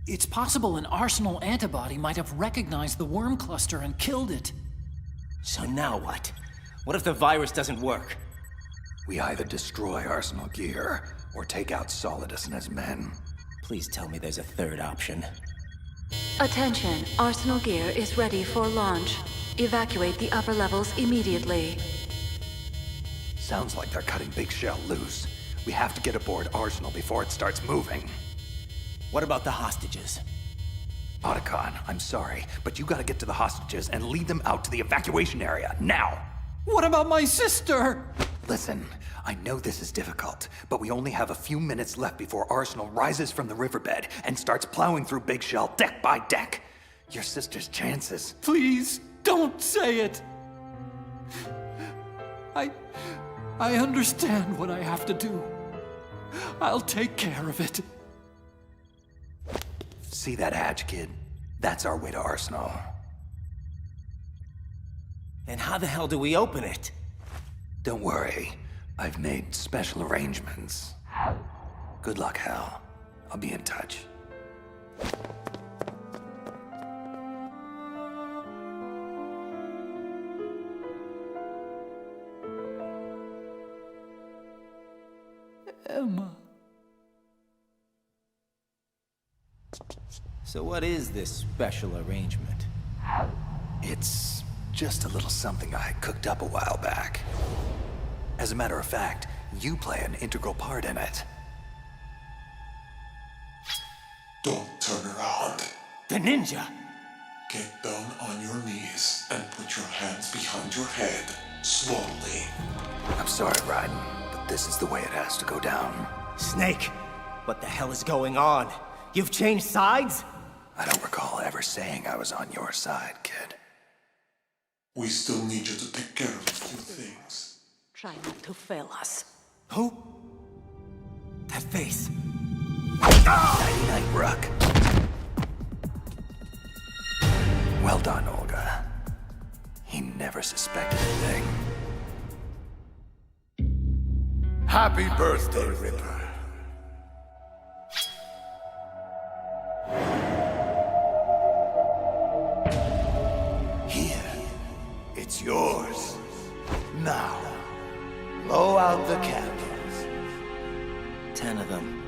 It's possible an Arsenal antibody might have recognized the worm cluster and killed it. So now what? What if the virus doesn't work? We either destroy Arsenal gear, or take out Solidus and his men. Please tell me there's a third option. Attention, Arsenal gear is ready for launch. Evacuate the upper levels immediately. Sounds like they're cutting Big Shell loose. We have to get aboard Arsenal before it starts moving. What about the hostages? Otacon, I'm sorry, but you gotta get to the hostages and lead them out to the evacuation area, now! What about my sister? Listen, I know this is difficult, but we only have a few minutes left before Arsenal rises from the riverbed and starts plowing through Big Shell deck by deck. Your sister's chances. Please, don't say it! I understand what I have to do. I'll take care of it. See that hatch, kid? That's our way to Arsenal. And how the hell do we open it? Don't worry. I've made special arrangements. Good luck, Hal. I'll be in touch. Emma. So what is this special arrangement? It's just a little something I cooked up a while back. As a matter of fact, you play an integral part in it. Don't turn around. The ninja! Get down on your knees and put your hands behind your head, slowly. I'm sorry, Raiden, but this is the way it has to go down. Snake, what the hell is going on? You've changed sides? I don't recall ever saying I was on your side, kid. We still need you to take care of a few things. Try not to fail us. Who? That face. Night-night, Rook. Well done, Olga. He never suspected a thing. Happy birthday, Ripper. Here, it's yours. Now, blow out the candles. 10 of them.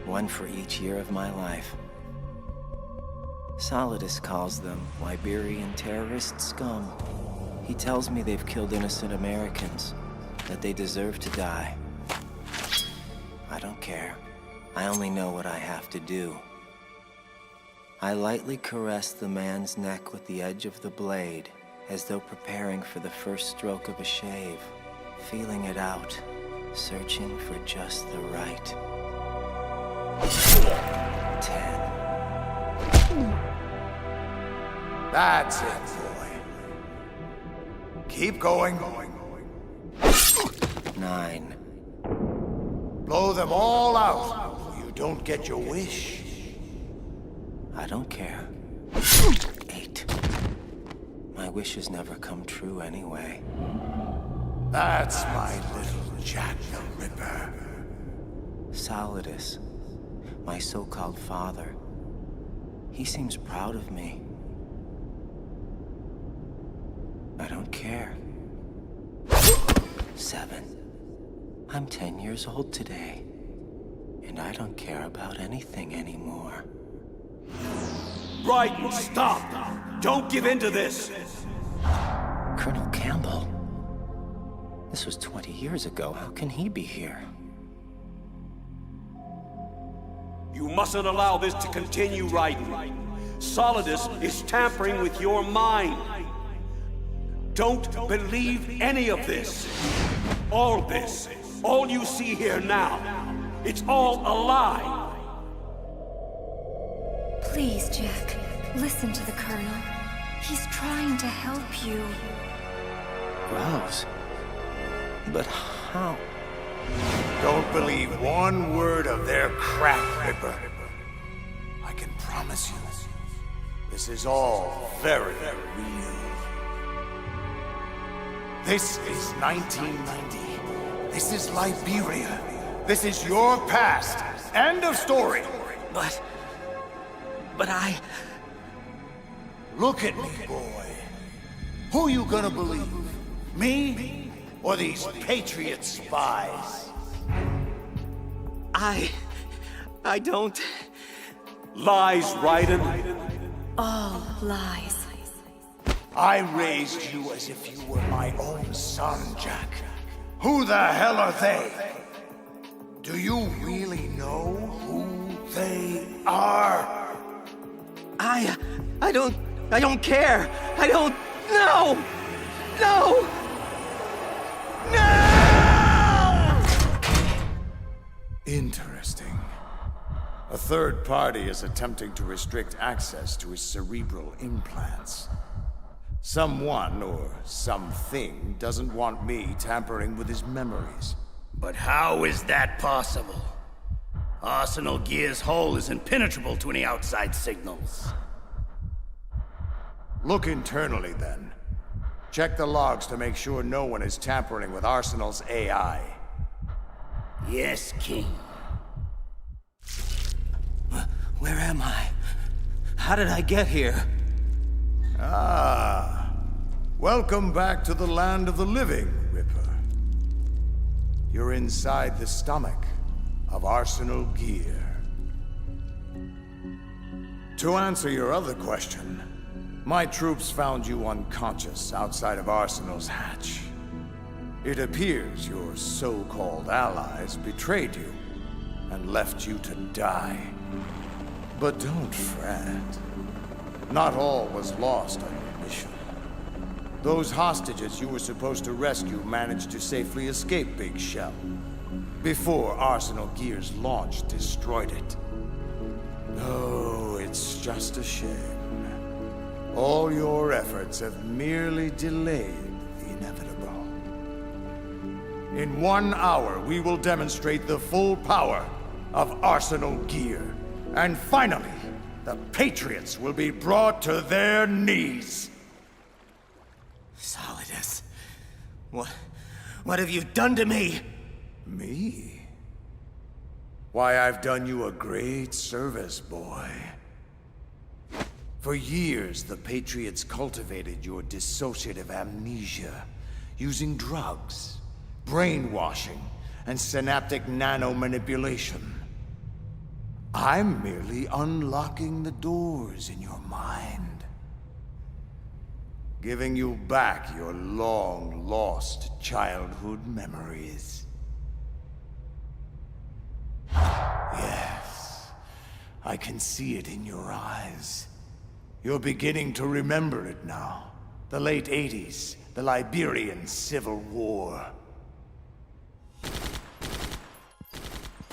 One for each year of my life. Solidus calls them Liberian terrorist scum. He tells me they've killed innocent Americans, that they deserve to die. I don't care. I only know what I have to do. I lightly caress the man's neck with the edge of the blade, as though preparing for the first stroke of a shave, feeling it out, searching for just the right. 10. That's it, boy. Keep going. 9. Blow them all out, or you don't get your wish. I don't care. 8. My wishes never come true anyway. That's my little Jack the Ripper. Solidus, my so-called father. He seems proud of me. I don't care. 7. I'm 10 years old today, and I don't care about anything anymore. Raiden, stop! Don't give in to this! Colonel Campbell? This was 20 years ago. How can he be here? You mustn't allow this to continue, Raiden. Solidus is tampering with your mind. Don't believe any of this. All this. All you see here now. It's all a lie. Please, Jack. Listen to the Colonel. He's trying to help you. Rose? But how? Don't believe one word of their crap, Ripper. I can promise you, this is all very real. This is 1990. This is Liberia. This is your past. End of story. But I... Look at me, boy. Who you gonna believe? Me? Or these Patriot spies? I don't... Lies, Raiden. All lies. I raised you as if you were my own son, Jack. Who the hell are they? Do you really know who they are? I don't care. I don't... No! No! No! Interesting. A third party is attempting to restrict access to his cerebral implants. Someone or something doesn't want me tampering with his memories. But how is that possible? Arsenal Gear's hull is impenetrable to any outside signals. Look internally, then. Check the logs to make sure no one is tampering with Arsenal's AI. Yes, King. Where am I? How did I get here? Ah. Welcome back to the land of the living, Ripper. You're inside the stomach of Arsenal Gear. To answer your other question, my troops found you unconscious outside of Arsenal's hatch. It appears your so-called allies betrayed you and left you to die. But don't fret. Not all was lost on your mission. Those hostages you were supposed to rescue managed to safely escape Big Shell before Arsenal Gear's launch destroyed it. Oh, it's just a shame. All your efforts have merely delayed the inevitable. In 1 hour, we will demonstrate the full power of Arsenal Gear. And finally, the Patriots will be brought to their knees. Solidus, what have you done to me? Me? Why, I've done you a great service, boy. For years, the Patriots cultivated your dissociative amnesia, using drugs, brainwashing, and synaptic nano-manipulation. I'm merely unlocking the doors in your mind, giving you back your long-lost childhood memories. Yes, I can see it in your eyes. You're beginning to remember it now. The late 80s, the Liberian Civil War.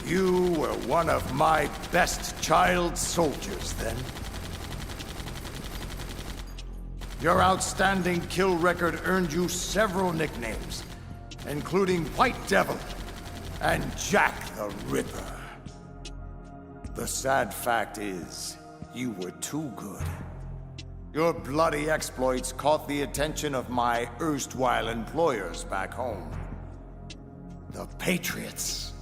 You were one of my best child soldiers then. Your outstanding kill record earned you several nicknames, including White Devil and Jack the Ripper. The sad fact is, you were too good. Your bloody exploits caught the attention of my erstwhile employers back home. The Patriots.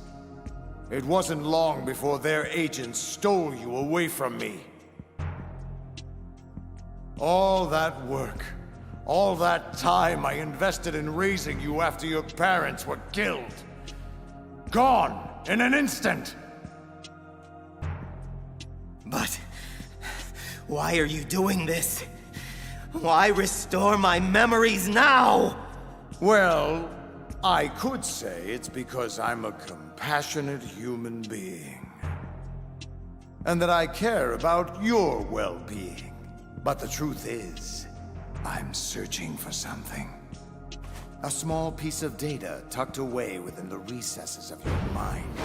It wasn't long before their agents stole you away from me. All that work, all that time I invested in raising you after your parents were killed. Gone in an instant. But why are you doing this? Why restore my memories now? Well, I could say it's because I'm a compassionate human being. And that I care about your well-being. But the truth is, I'm searching for something. A small piece of data tucked away within the recesses of your mind.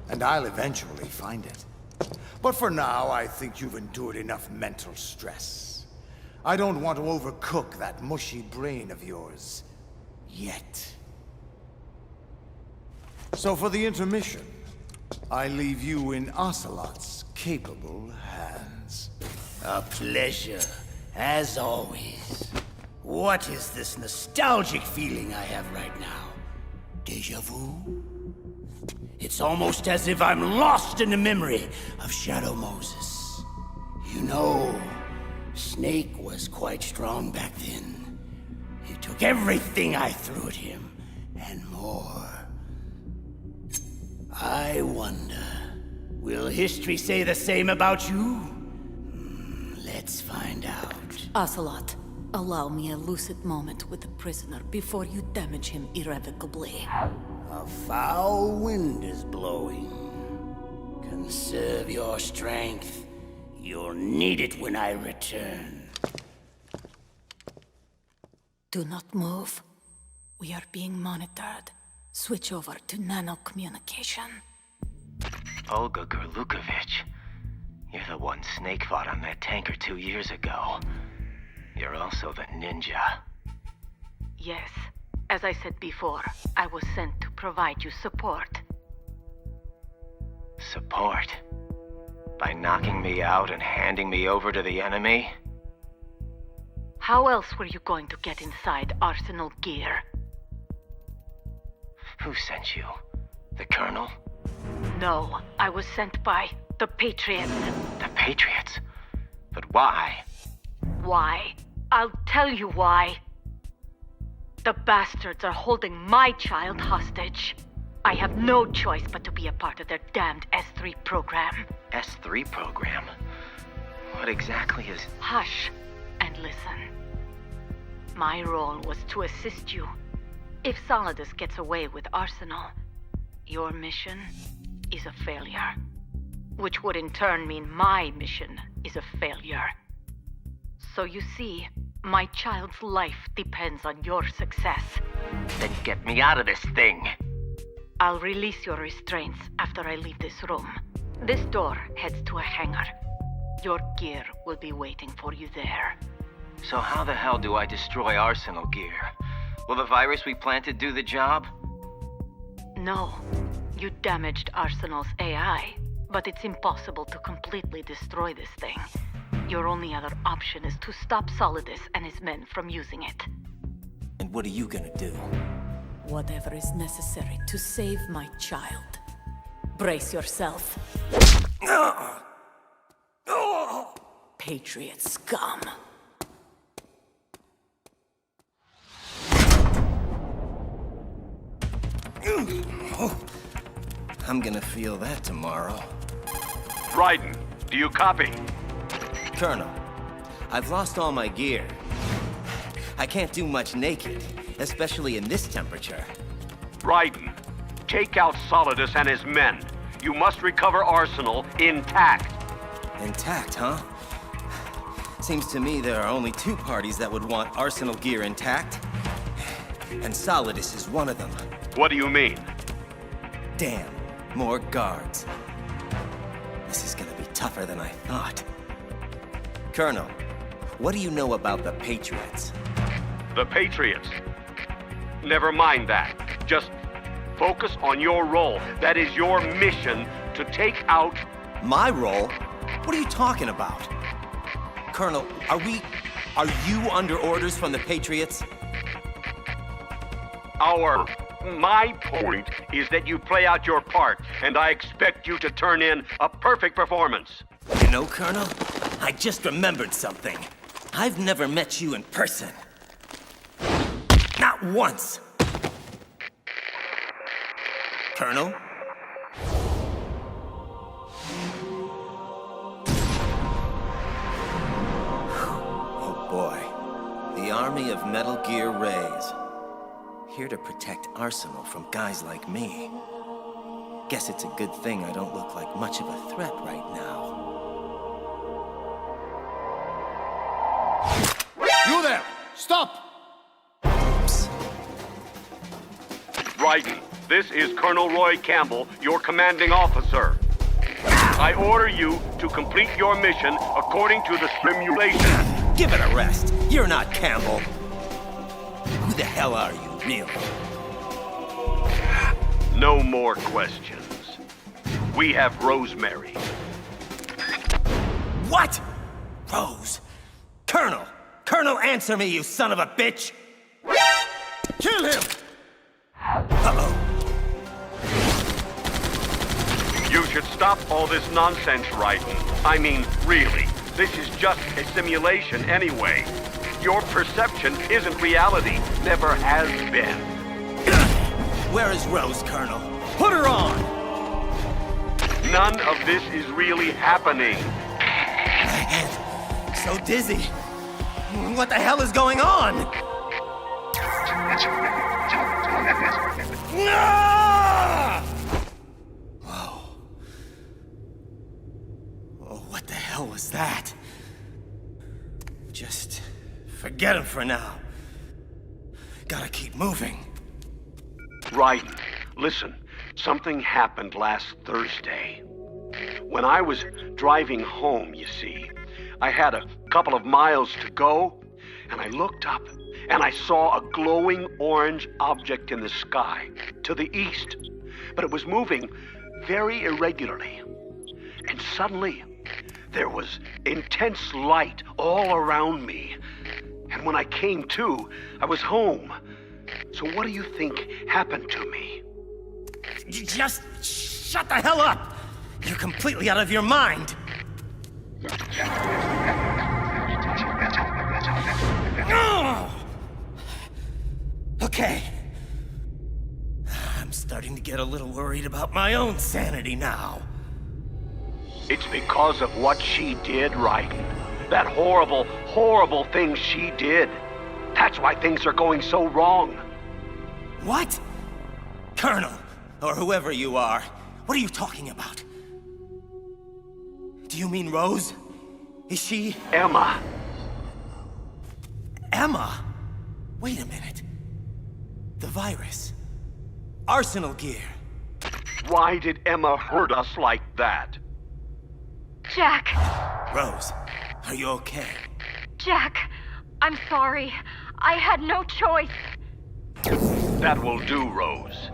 And I'll eventually find it. But for now, I think you've endured enough mental stress. I don't want to overcook that mushy brain of yours. Yet. So for the intermission, I leave you in Ocelot's capable hands. A pleasure, as always. What is this nostalgic feeling I have right now? Deja vu? It's almost as if I'm lost in the memory of Shadow Moses. You know, Snake was quite strong back then. He took everything I threw at him, and more. I wonder, will history say the same about you? Let's find out. Ocelot, allow me a lucid moment with the prisoner before you damage him irrevocably. A foul wind is blowing. Conserve your strength. You'll need it when I return. Do not move. We are being monitored. Switch over to nano-communication. Olga Gorlukovich. You're the one Snake fought on that tanker 2 years ago. You're also the ninja. Yes. As I said before, I was sent to provide you support. Support? By knocking me out and handing me over to the enemy? How else were you going to get inside Arsenal Gear? Who sent you? The Colonel? No, I was sent by the Patriots. The Patriots? But why? Why? I'll tell you why. The bastards are holding my child hostage. I have no choice but to be a part of their damned S3 program. S3 program? What exactly is... Hush, and listen. My role was to assist you. If Solidus gets away with Arsenal, your mission is a failure. Which would in turn mean my mission is a failure. So you see, my child's life depends on your success. Then get me out of this thing. I'll release your restraints after I leave this room. This door heads to a hangar. Your gear will be waiting for you there. So how the hell do I destroy Arsenal gear? Will the virus we planted do the job? No. You damaged Arsenal's AI, but it's impossible to completely destroy this thing. Your only other option is to stop Solidus and his men from using it. And what are you gonna do? Whatever is necessary to save my child. Brace yourself. Patriot scum. I'm gonna feel that tomorrow. Raiden, do you copy? Colonel, I've lost all my gear. I can't do much naked, especially in this temperature. Raiden, take out Solidus and his men. You must recover Arsenal intact. Intact, huh? Seems to me there are only two parties that would want Arsenal gear intact. And Solidus is one of them. What do you mean? Damn, more guards. This is gonna be tougher than I thought. Colonel, what do you know about the Patriots? The Patriots? Never mind that. Just focus on your role. That is your mission to take out... My role? What are you talking about? Colonel, are you under orders from the Patriots? My point is that you play out your part, and I expect you to turn in a perfect performance. You know, Colonel, I just remembered something. I've never met you in person. Not once. Colonel? Oh boy. The army of Metal Gear Rays. Here to protect Arsenal from guys like me. Guess it's a good thing I don't look like much of a threat right now. You there! Stop! Oops. Raiden, this is Colonel Roy Campbell, your commanding officer. I order you to complete your mission according to the simulation. Give it a rest. You're not Campbell. Who the hell are you, really? No more questions. We have Rosemary. What? Rose? Colonel! Colonel, answer me, you son of a bitch! Kill him! Uh-oh. You should stop all this nonsense, Raiden. I mean, really. This is just a simulation anyway. Your perception isn't reality. Never has been. Where is Rose, Colonel? Put her on! None of this is really happening. My head. So dizzy. What the hell is going on? Whoa. Oh, what the hell was that? Just forget him for now. Gotta keep moving. Raiden, listen. Something happened last Thursday. When I was driving home, you see, I had a couple of miles to go, and I looked up, and I saw a glowing orange object in the sky to the east. But it was moving very irregularly. And suddenly, there was intense light all around me. And when I came to, I was home. So what do you think happened to me? You just shut the hell up! You're completely out of your mind! Okay. I'm starting to get a little worried about my own sanity now. It's because of what she did, Raiden. That horrible, horrible thing she did. That's why things are going so wrong. What? Colonel, or whoever you are, what are you talking about? Do you mean Rose? Is she... Emma. Emma? Wait a minute. The virus. Arsenal gear. Why did Emma hurt us like that? Jack! Rose, are you okay? Jack, I'm sorry. I had no choice. That will do, Rose.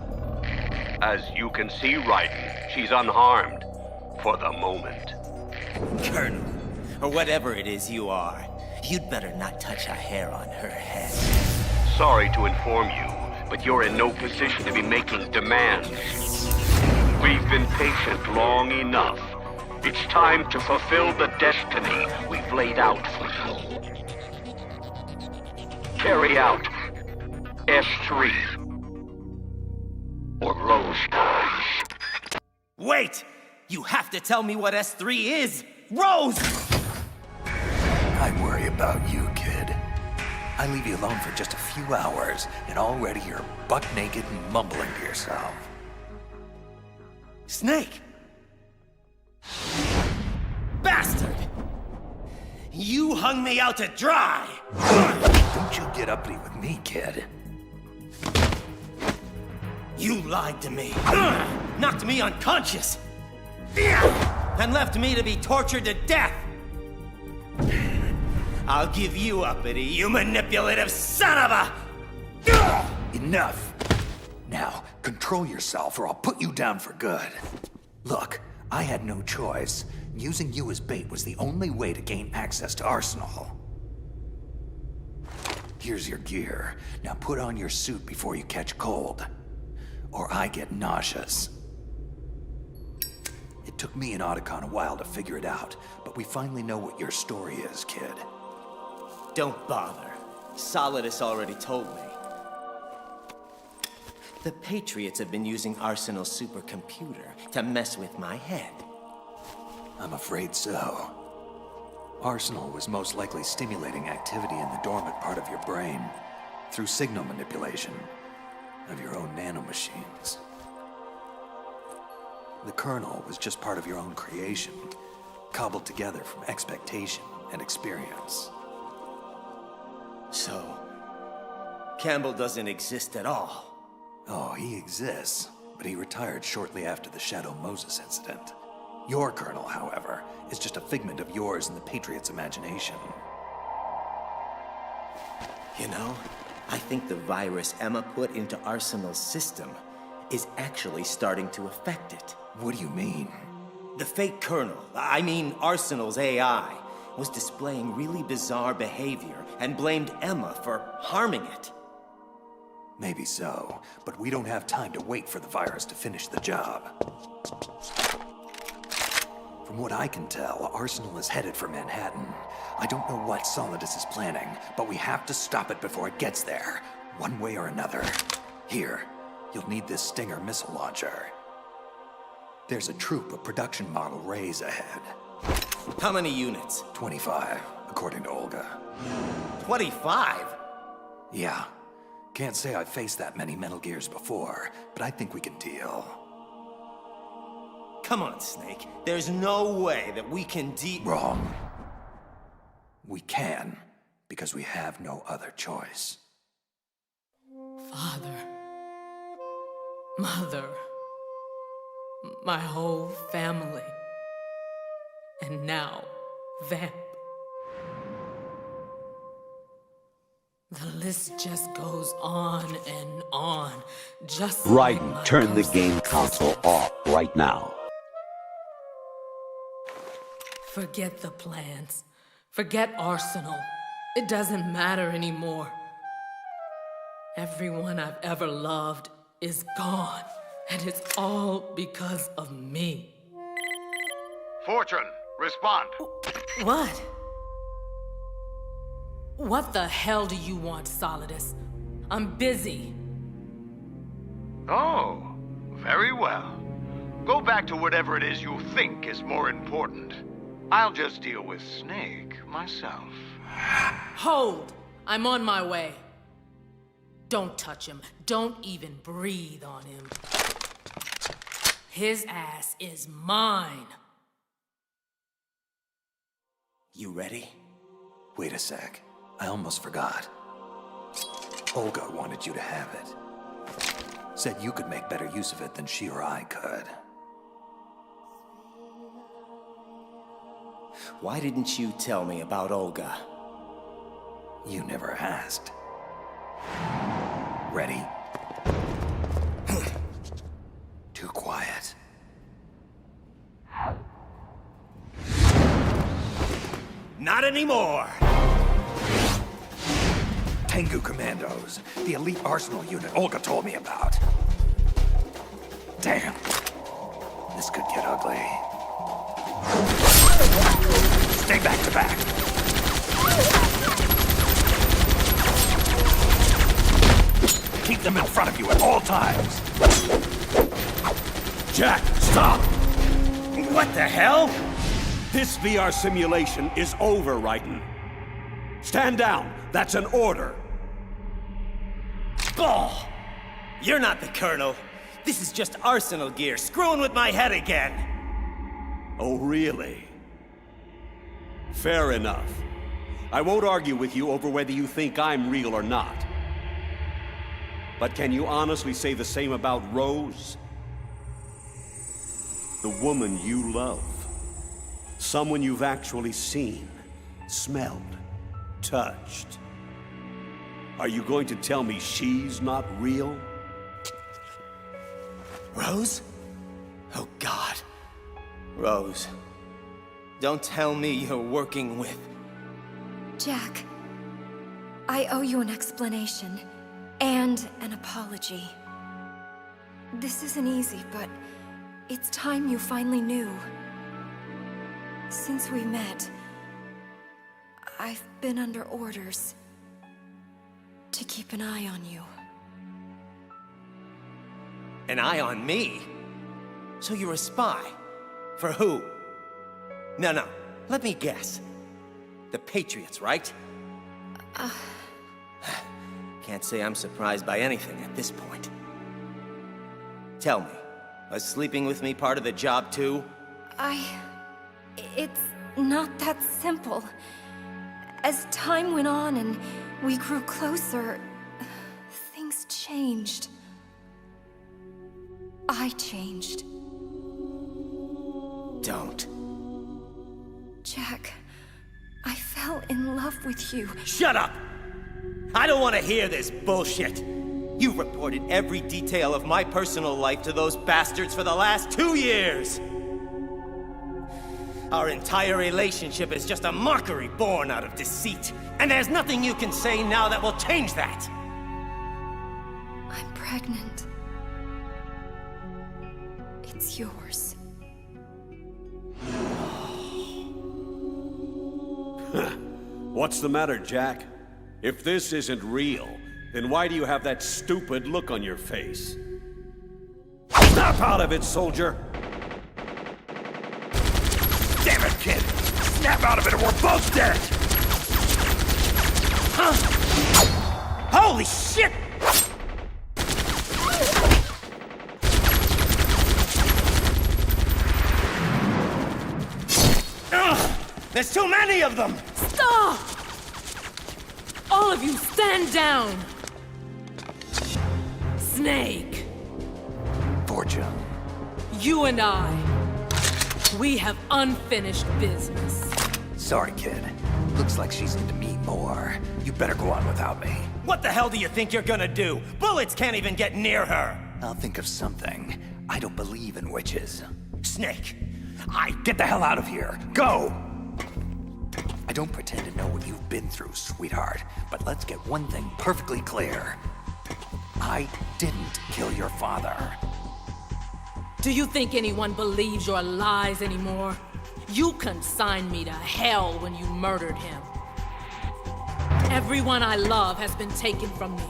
As you can see, Raiden, she's unharmed. For the moment. Colonel, or whatever it is you are, you'd better not touch a hair on her head. Sorry to inform you, but you're in no position to be making demands. We've been patient long enough. It's time to fulfill the destiny we've laid out for you. Carry out S3. Or Rose dies. Wait! You have to tell me what S3 is! Rose! I worry about you, kid. I leave you alone for just a few hours, and already you're buck naked and mumbling to yourself. Snake! Bastard! You hung me out to dry! Don't you get uppity with me, kid. You lied to me. Knocked me unconscious. And left me to be tortured to death. I'll give you uppity, you manipulative son of a... Enough. Now, control yourself or I'll put you down for good. Look, I had no choice. Using you as bait was the only way to gain access to Arsenal. Here's your gear. Now put on your suit before you catch cold. Or I get nauseous. It took me and Otacon a while to figure it out, but we finally know what your story is, kid. Don't bother. Solidus already told me. The Patriots have been using Arsenal's supercomputer to mess with my head. I'm afraid so. Arsenal was most likely stimulating activity in the dormant part of your brain through signal manipulation of your own nanomachines. The kernel was just part of your own creation, cobbled together from expectation and experience. So, Campbell doesn't exist at all? Oh, he exists, but he retired shortly after the Shadow Moses incident. Your kernel, however, is just a figment of yours and the Patriots' imagination. You know, I think the virus Emma put into Arsenal's system is actually starting to affect it. What do you mean? The fake kernel, I mean Arsenal's AI, was displaying really bizarre behavior and blamed Emma for harming it. Maybe so, but we don't have time to wait for the virus to finish the job. From what I can tell, Arsenal is headed for Manhattan. I don't know what Solidus is planning, but we have to stop it before it gets there, one way or another. Here, you'll need this Stinger missile launcher. There's a troop of production model Rays ahead. How many units? 25, according to Olga. 25? Yeah. Can't say I've faced that many Metal Gears before, but I think we can deal. Come on, Snake. There's no way that we can Wrong. We can, because we have no other choice. Father. Mother. My whole family. And now, Vamp. The list just goes on and on. Just Raiden, like turn the ghosts. game console off right now. Forget the plans. Forget Arsenal. It doesn't matter anymore. Everyone I've ever loved is gone. And it's all because of me. Fortune, respond. What? What the hell do you want, Solidus? I'm busy. Oh, very well. Go back to whatever it is you think is more important. I'll just deal with Snake myself. Hold! I'm on my way. Don't touch him. Don't even breathe on him. His ass is mine. You ready? Wait a sec. I almost forgot. Olga wanted you to have it. Said you could make better use of it than she or I could. Why didn't you tell me about Olga? You never asked. Ready? Too quiet. Not anymore! Tengu Commandos, the elite arsenal unit Olga told me about. Damn. This could get ugly. Stay back to back. Keep them in front of you at all times. Jack, stop! What the hell? This VR simulation is over, Raiden. Stand down. That's an order. Bull! You're not the Colonel. This is just arsenal gear, screwing with my head again. Oh, really? Fair enough. I won't argue with you over whether you think I'm real or not. But can you honestly say the same about Rose? The woman you love. Someone you've actually seen, smelled, touched. Are you going to tell me she's not real? Rose? Oh, God. Rose. Don't tell me you're working with... Jack, I owe you an explanation. And an apology. This isn't easy, but it's time you finally knew. Since we met, I've been under orders to keep an eye on you. An eye on me? So you're a spy? For who? No, let me guess. The Patriots, right? Can't say I'm surprised by anything at this point. Tell me, was sleeping with me part of the job too? It's not that simple. As time went on and we grew closer, things changed. I changed. Don't. Jack, I fell in love with you. Shut up! I don't want to hear this bullshit. You reported every detail of my personal life to those bastards for the last 2 years. Our entire relationship is just a mockery born out of deceit. And there's nothing you can say now that will change that. I'm pregnant. It's yours. What's the matter, Jack? If this isn't real, then why do you have that stupid look on your face? Snap out of it, soldier! Damn it, kid! Snap out of it or we're both dead! Huh? Holy shit! There's too many of them! Stop! All of you, stand down! Snake! Fortune. You and I, we have unfinished business. Sorry, kid. Looks like she's into me more. You better go on without me. What the hell do you think you're gonna do? Bullets can't even get near her! I'll think of something. I don't believe in witches. Snake, Get the hell out of here! Go! I don't pretend to know what you've been through, sweetheart, but let's get one thing perfectly clear. I didn't kill your father. Do you think anyone believes your lies anymore? You consigned me to hell when you murdered him. Everyone I love has been taken from me,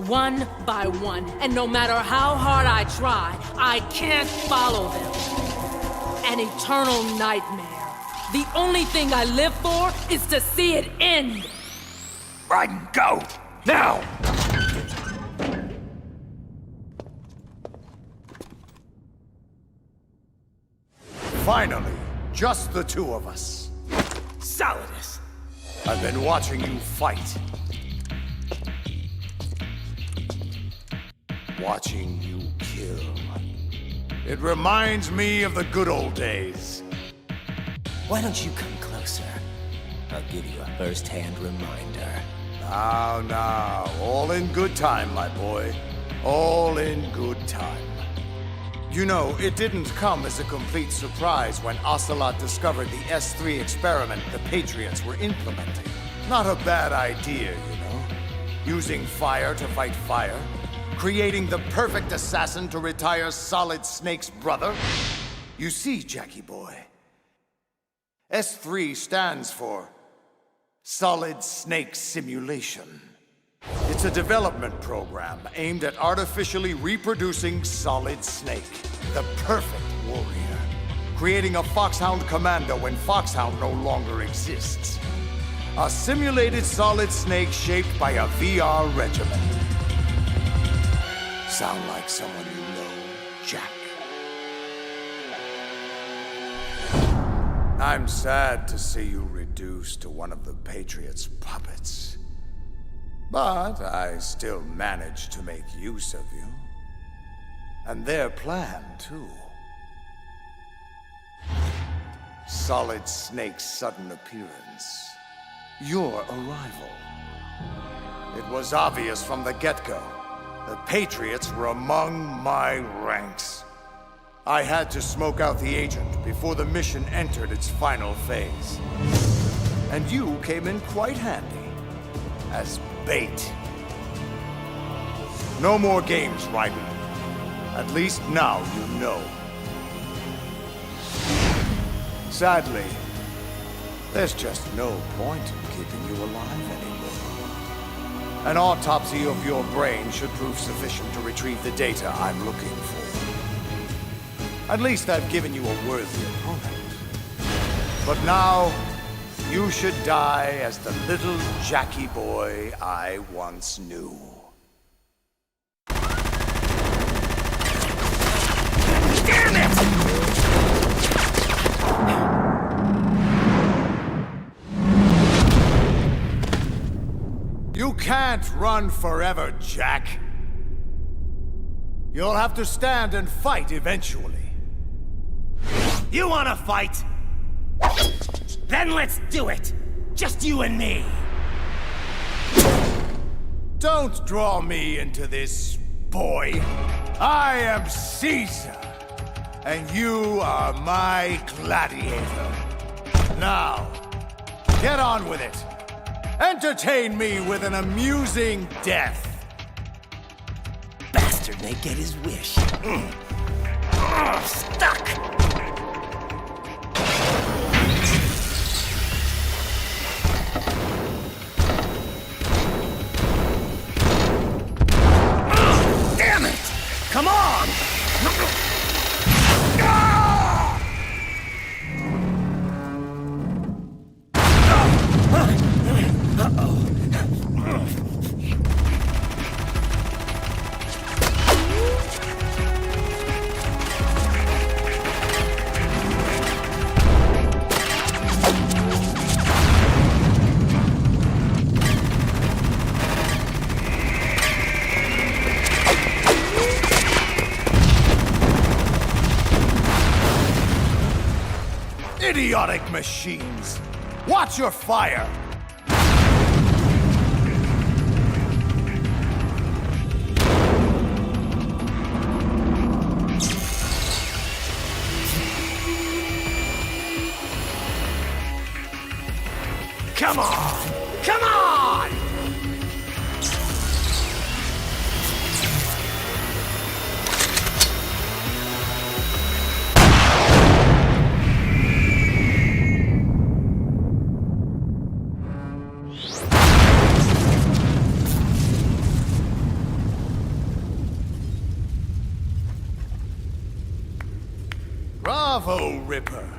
one by one, and no matter how hard I try, I can't follow them. An eternal nightmare. The only thing I live for is to see it end! Raiden, go! Now! Finally, just the two of us. Solidus! I've been watching you fight. watching you kill. It reminds me of the good old days. Why don't you come closer? I'll give you a first-hand reminder. Now, all in good time, my boy. All in good time. You know, it didn't come as a complete surprise when Ocelot discovered the S3 experiment the Patriots were implementing. Not a bad idea, you know. Using fire to fight fire. Creating the perfect assassin to retire Solid Snake's brother. You see, Jackie boy, S3 stands for Solid Snake Simulation. It's a development program aimed at artificially reproducing Solid Snake, the perfect warrior. Creating a Foxhound commando when Foxhound no longer exists. A simulated Solid Snake shaped by a VR regimen. Sound like someone you know, Jack? I'm sad to see you reduced to one of the Patriots' puppets. But I still managed to make use of you. And their plan, too. Solid Snake's sudden appearance. Your arrival. It was obvious from the get-go. The Patriots were among my ranks. I had to smoke out the agent before the mission entered its final phase. And you came in quite handy. As bait. No more games, Raiden. At least now you know. Sadly, there's just no point in keeping you alive anymore. An autopsy of your brain should prove sufficient to retrieve the data I'm looking for. At least I've given you a worthy opponent. But now, you should die as the little Jackie boy I once knew. Damn it! You can't run forever, Jack. You'll have to stand and fight eventually. You wanna fight? Then let's do it! Just you and me! Don't draw me into this, boy. I am Caesar, and you are my gladiator. Now, get on with it. Entertain me with an amusing death. Bastard may get his wish. Stuck! Damn it! Come on! Idiotic machines! Watch your fire! Come on! Come on! Bravo, Ripper!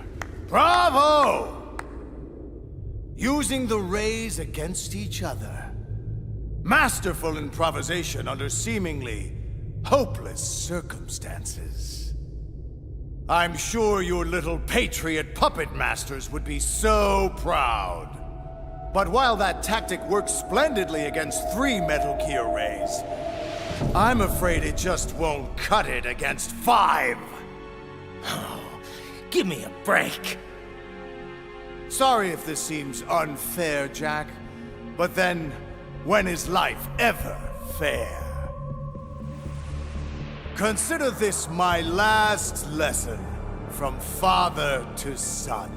Bravo! Using the rays against each other. Masterful improvisation under seemingly hopeless circumstances. I'm sure your little Patriot puppet masters would be so proud. But while that tactic works splendidly against 3 Metal Gear rays, I'm afraid it just won't cut it against 5. Oh, give me a break. Sorry if this seems unfair, Jack, but then, when is life ever fair? Consider this my last lesson from father to son.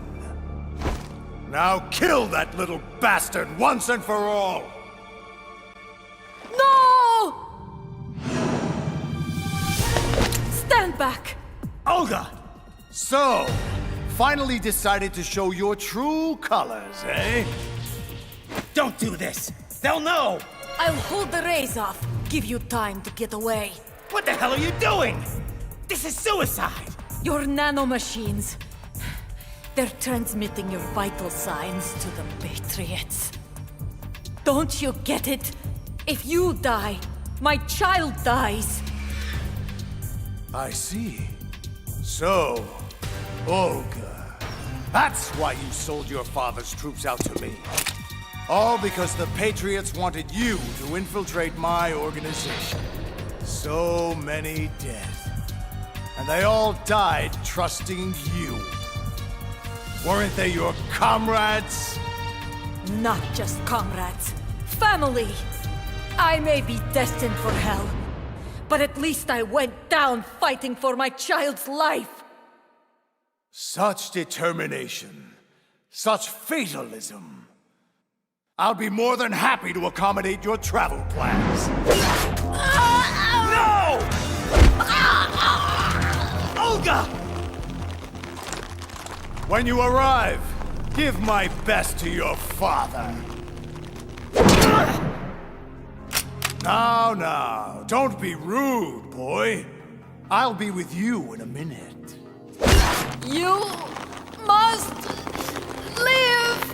Now kill that little bastard once and for all! No! Stand back! Olga! So, finally decided to show your true colors, eh? Don't do this! They'll know! I'll hold the rays off. Give you time to get away. What the hell are you doing? This is suicide! Your nanomachines. They're transmitting your vital signs to the Patriots. Don't you get it? If you die, my child dies. I see. So, Olga, that's why you sold your father's troops out to me. All because the Patriots wanted you to infiltrate my organization. So many dead. And they all died trusting you. Weren't they your comrades? Not just comrades. Family! I may be destined for hell, but at least I went down fighting for my child's life. Such determination. Such fatalism. I'll be more than happy to accommodate your travel plans. No! Olga! When you arrive, give my best to your father. Now, don't be rude, boy. I'll be with you in a minute. You must live!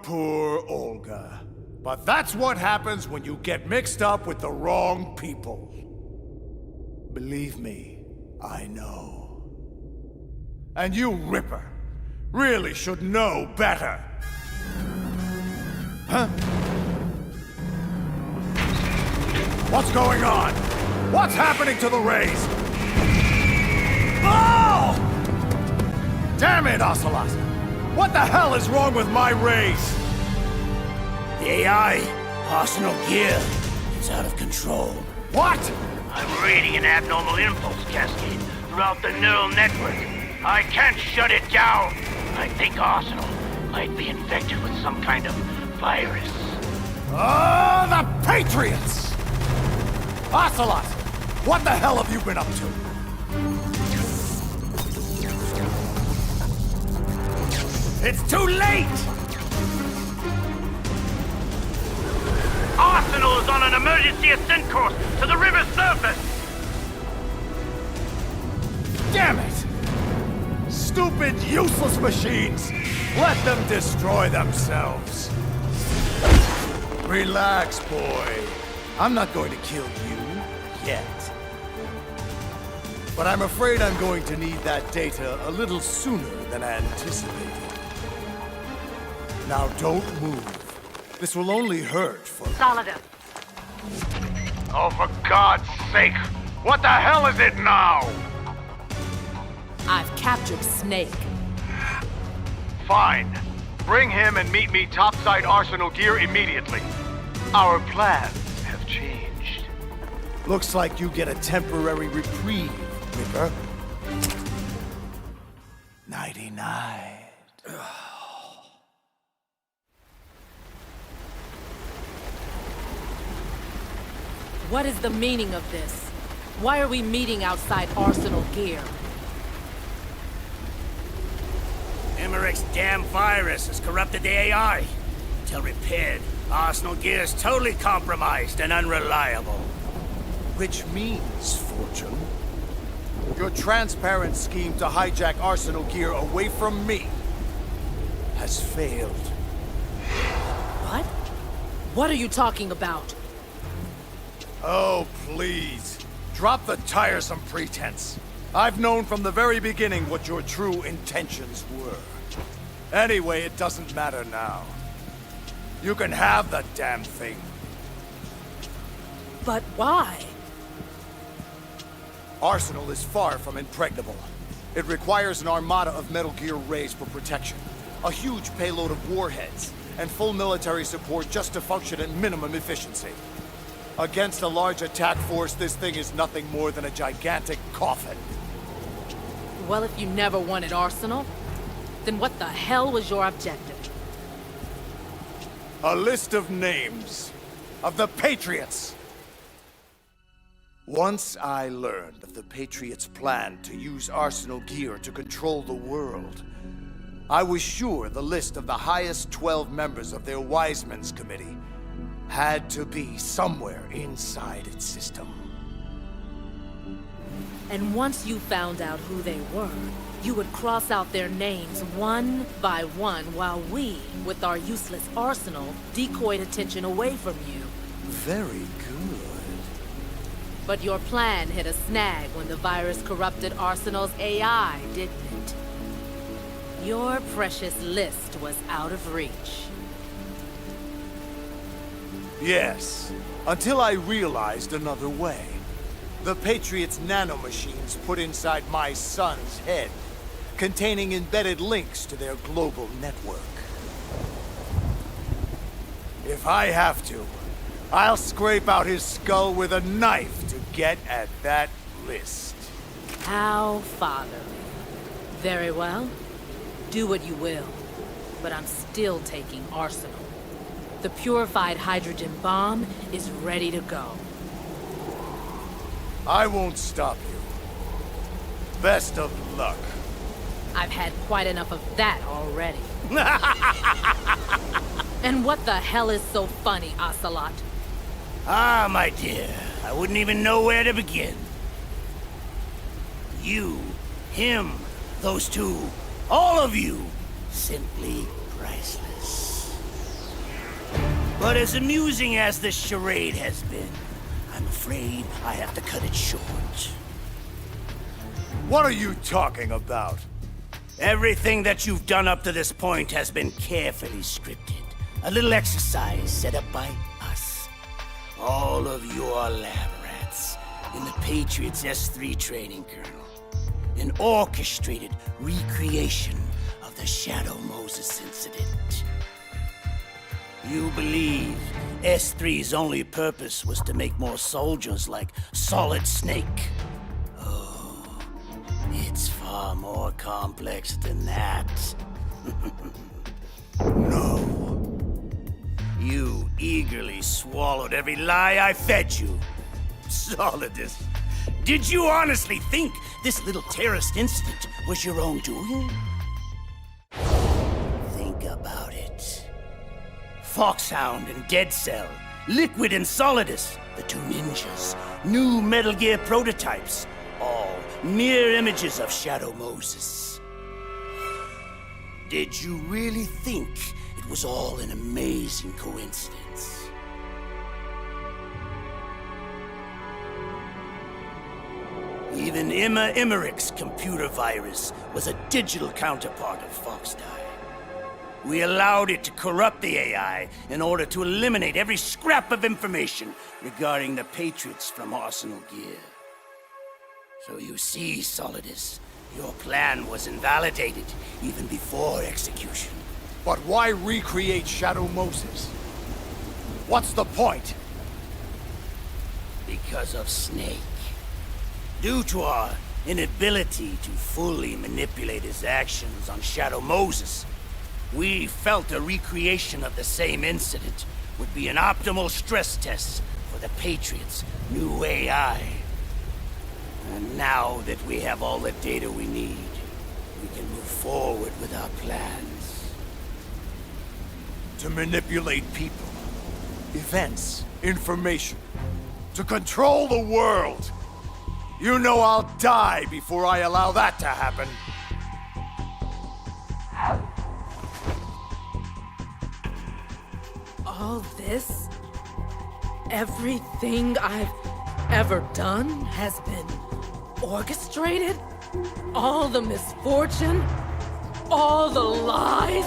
Poor Olga. But that's what happens when you get mixed up with the wrong people. Believe me, I know. And you, Ripper, really should know better. Huh? What's going on? What's happening to the rays? Oh! Damn it, Ocelot! What the hell is wrong with my rays? The AI, Arsenal gear, is out of control. What? I'm reading an abnormal impulse cascade throughout the neural network. I can't shut it down. I think Arsenal might be infected with some kind of virus. Oh, the Patriots! Ocelot, what the hell have you been up to? It's too late! Arsenal is on an emergency ascent course to the river's surface! Damn it! Stupid, useless machines! Let them destroy themselves. Relax, boy. I'm not going to kill you, yet. But I'm afraid I'm going to need that data a little sooner than anticipated. Now don't move. This will only hurt for... Solidus. Oh, for God's sake! What the hell is it now? I've captured Snake. Fine. Bring him and meet me topside Arsenal gear immediately. Our plans have changed. Looks like you get a temporary reprieve, Ripper. 99. What is the meaning of this? Why are we meeting outside Arsenal gear? Emmerich's damn virus has corrupted the AI. Until repaired, Arsenal gear is totally compromised and unreliable. Which means, Fortune, your transparent scheme to hijack Arsenal gear away from me has failed. What? What are you talking about? Oh, please. Drop the tiresome pretense. I've known from the very beginning what your true intentions were. Anyway, it doesn't matter now. You can have the damn thing. But why? Arsenal is far from impregnable. It requires an armada of Metal Gear Rays for protection, a huge payload of warheads, and full military support just to function at minimum efficiency. Against a large attack force, this thing is nothing more than a gigantic coffin. Well, if you never wanted Arsenal, then what the hell was your objective? A list of names of the Patriots. Once I learned of the Patriots' plan to use Arsenal gear to control the world, I was sure the list of the highest 12 members of their Wise Men's Committee had to be somewhere inside its system. And once you found out who they were, you would cross out their names one by one while we, with our useless arsenal, decoyed attention away from you. Very good. But your plan hit a snag when the virus corrupted Arsenal's AI, didn't it? Your precious list was out of reach. Yes, until I realized another way. The Patriots' nanomachines put inside my son's head, containing embedded links to their global network. If I have to, I'll scrape out his skull with a knife to get at that list. How fatherly. Very well. Do what you will. But I'm still taking Arsenal. The purified hydrogen bomb is ready to go. I won't stop you. Best of luck. I've had quite enough of that already. And what the hell is so funny, Ocelot? Ah, my dear, I wouldn't even know where to begin. You, him, those two, all of you, simply priceless. But as amusing as this charade has been, I'm afraid I have to cut it short. What are you talking about? Everything that you've done up to this point has been carefully scripted. A little exercise set up by us. All of you are lab rats in the Patriots S3 training kernel. An orchestrated recreation of the Shadow Moses incident. You believe S3's only purpose was to make more soldiers like Solid Snake. Oh, it's far more complex than that. No. You eagerly swallowed every lie I fed you. Solidus, did you honestly think this little terrorist incident was your own doing? Think about it. Foxhound and Dead Cell, Liquid and Solidus, the two ninjas, new Metal Gear prototypes, all mere images of Shadow Moses. Did you really think it was all an amazing coincidence? Even Emma Emmerich's computer virus was a digital counterpart of Foxdie. We allowed it to corrupt the AI in order to eliminate every scrap of information regarding the Patriots from Arsenal Gear. So you see, Solidus, your plan was invalidated even before execution. But why recreate Shadow Moses? What's the point? Because of Snake. Due to our inability to fully manipulate his actions on Shadow Moses, we felt a recreation of the same incident would be an optimal stress test for the Patriots' new AI. And now that we have all the data we need, we can move forward with our plans. To manipulate people, events, information, to control the world. You know I'll die before I allow that to happen. All this? Everything I've ever done has been orchestrated? All the misfortune? All the lies?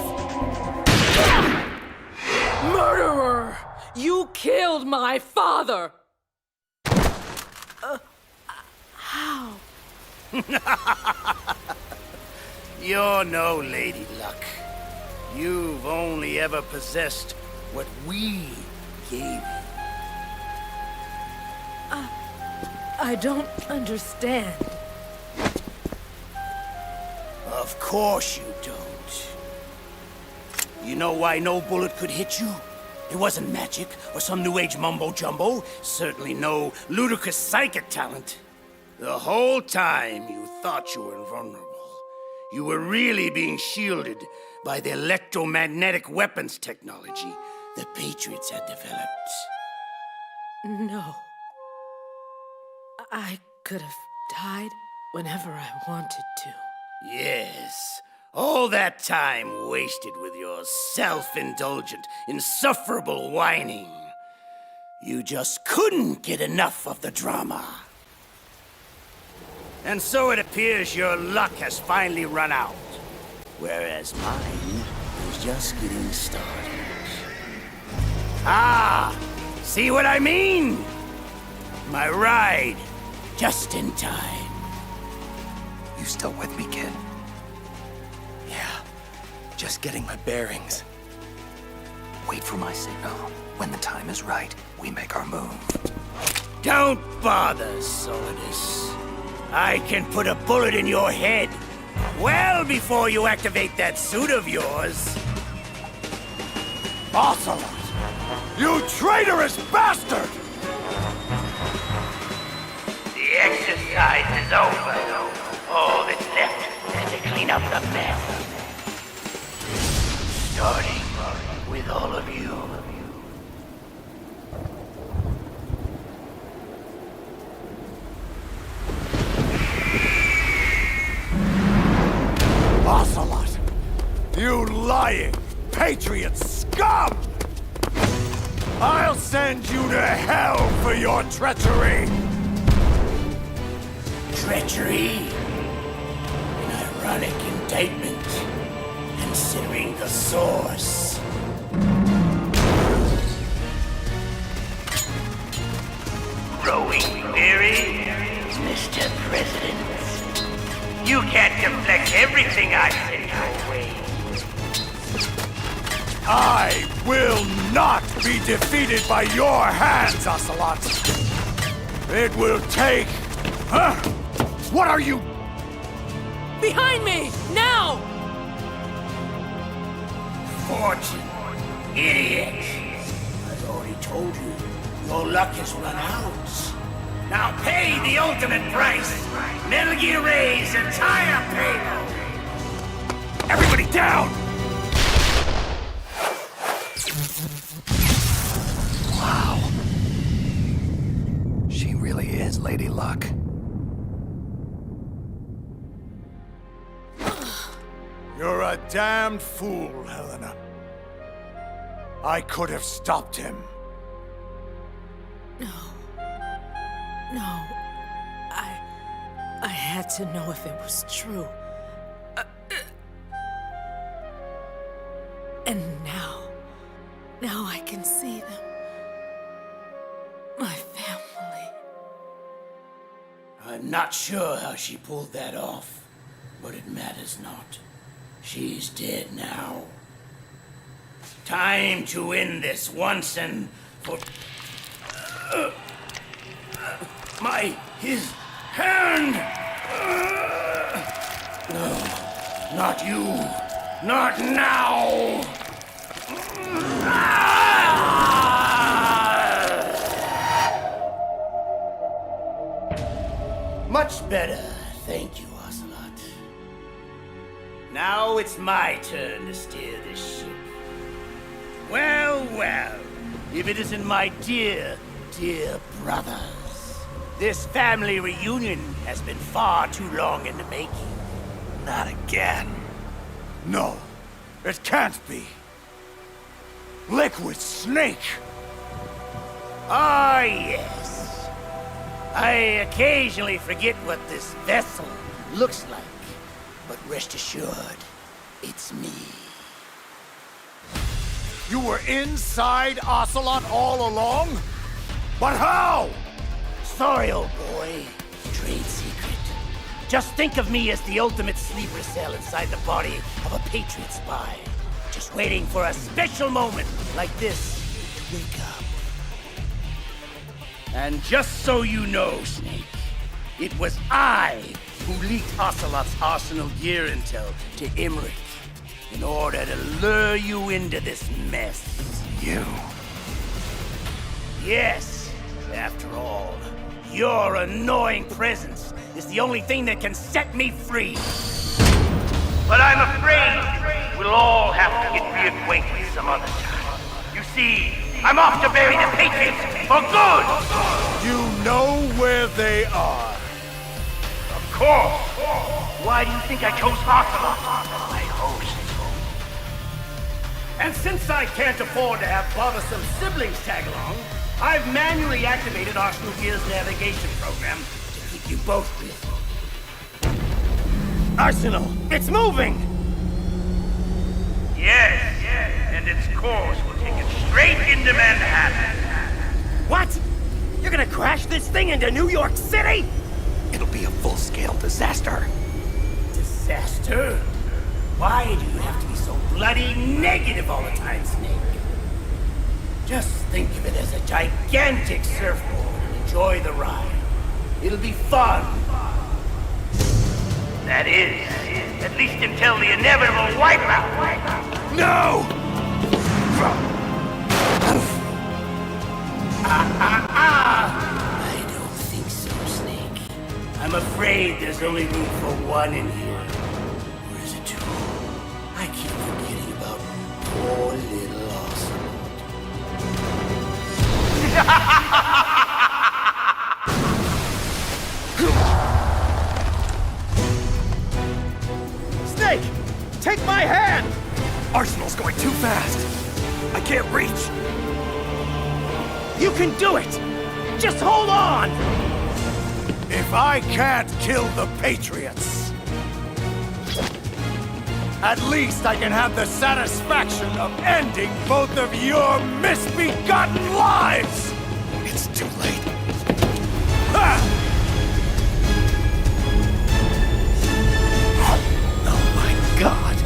Murderer! You killed my father! How? You're no Lady Luck. You've only ever possessed what we gave you. I don't understand. Of course you don't. You know why no bullet could hit you? It wasn't magic or some new age mumbo-jumbo. Certainly no ludicrous psychic talent. The whole time you thought you were invulnerable. You were really being shielded by the electromagnetic weapons technology the Patriots had developed. No. I could have died whenever I wanted to. Yes. All that time wasted with your self-indulgent, insufferable whining. You just couldn't get enough of the drama. And so it appears your luck has finally run out. Whereas mine is just getting started. Ah! See what I mean? My ride, just in time. You still with me, kid? Yeah, just getting my bearings. Wait for my signal. When the time is right, we make our move. Don't bother, Solidus. I can put a bullet in your head well before you activate that suit of yours. Ocelot! You traitorous bastard! The exercise is over. All that's left is to clean up the mess. Starting with all of you. Ocelot! You lying, patriot scum! I'll send you to hell for your treachery! Treachery? An ironic indictment, considering the source. Growing weary, Mr. President. You can't deflect everything I send your way. I will not be defeated by your hands, Ocelot! It will take... Huh? What are you... Behind me! Now! Fortune. Idiot. I've already told you, your luck has run out. Now pay the ultimate price. Metal Gear Ray's entire payload. Everybody down! Wow. She really is Lady Luck. You're a damned fool, Helena. I could have stopped him. No. I had to know if it was true. And now I can see them. My family. I'm not sure how she pulled that off, but it matters not. She's dead now. Time to end this once and for... his hand! No, not you. Not now! Much better, thank you, Ocelot. Now it's my turn to steer this ship. Well, if it isn't my dear brothers. This family reunion has been far too long in the making. Not again. No, it can't be. Liquid Snake! Ah, yes. I occasionally forget what this vessel looks like, but rest assured, it's me. You were inside Ocelot all along? But how? Sorry, old boy. Trade secret. Just think of me as the ultimate sleeper cell inside the body of a Patriot spy. Just waiting for a special moment like this to wake up. And just so you know, Snake, it was I who leaked Ocelot's arsenal gear intel to Emmerich in order to lure you into this mess. You? Yes, after all, your annoying presence is the only thing that can set me free. But I'm afraid we'll all have to get reacquainted some other time. You see, I'm off to bury the Patriots for good! You know where they are. Of course! Why do you think I chose Ocelot as my host? And since I can't afford to have bothersome siblings tag along, I've manually activated Arsenal Gear's navigation program to keep you both busy. Arsenal, it's moving! Yes, and its course will take it straight into Manhattan. What? You're gonna crash this thing into New York City? It'll be a full-scale disaster. Disaster? Why do you have to be so bloody negative all the time, Snake? Just think of it as a gigantic surfboard and enjoy the ride. It'll be fun. That is, at least until the inevitable wipeout. No! I don't think so, Snake. I'm afraid there's only room for one in here. Or is it two? I keep forgetting about poor little Ocelot. Snake! Take my hand! Arsenal's going too fast. I can't reach. You can do it! Just hold on! If I can't kill the Patriots, at least I can have the satisfaction of ending both of your misbegotten lives! It's too late. Ha! Oh my God!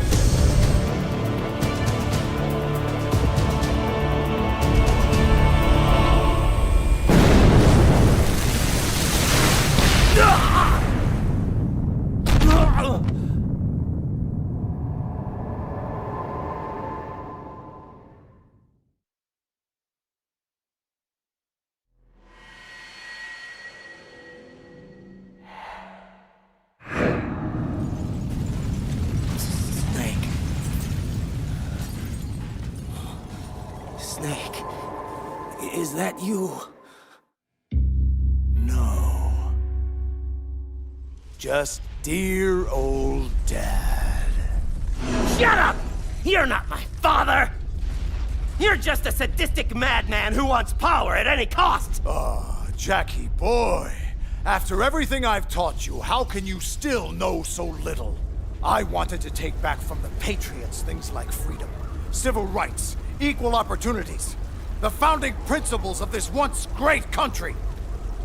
Snake, is that you? No. Just dear old Dad. Shut up! You're not my father! You're just a sadistic madman who wants power at any cost! Ah, Jackie boy. After everything I've taught you, how can you still know so little? I wanted to take back from the Patriots things like freedom, civil rights, equal opportunities, the founding principles of this once great country.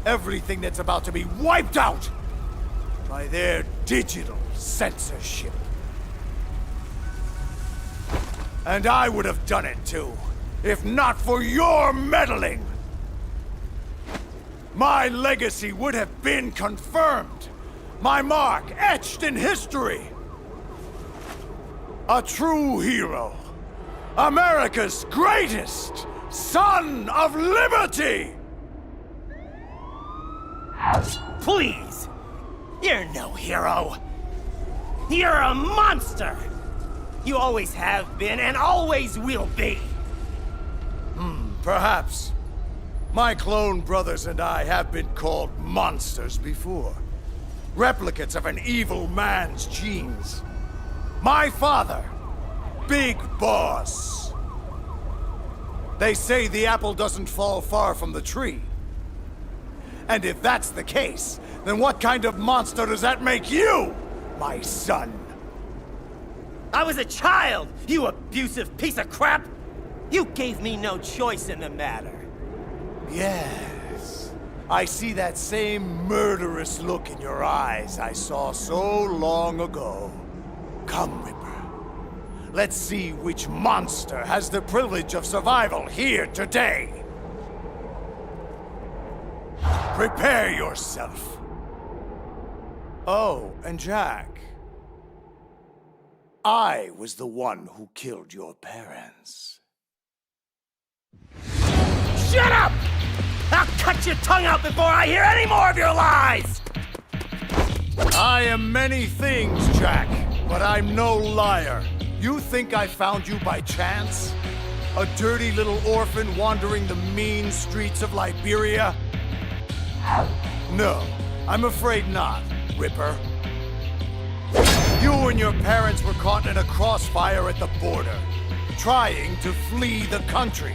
Everything that's about to be wiped out by their digital censorship. And I would have done it too, if not for your meddling. My legacy would have been confirmed. My mark etched in history. A true hero. America's greatest son of liberty! Please! You're no hero! You're a monster! You always have been and always will be! Perhaps. My clone brothers and I have been called monsters before. Replicates of an evil man's genes. My father, Big Boss. They say the apple doesn't fall far from the tree. And if that's the case, then what kind of monster does that make you, my son? I was a child, you abusive piece of crap! You gave me no choice in the matter. Yes. I see that same murderous look in your eyes I saw so long ago. Come, Ripper. Let's see which monster has the privilege of survival here today. Prepare yourself. Oh, and Jack. I was the one who killed your parents. Shut up! I'll cut your tongue out before I hear any more of your lies! I am many things, Jack, but I'm no liar. You think I found you by chance? A dirty little orphan wandering the mean streets of Liberia? No, I'm afraid not, Ripper. You and your parents were caught in a crossfire at the border, trying to flee the country.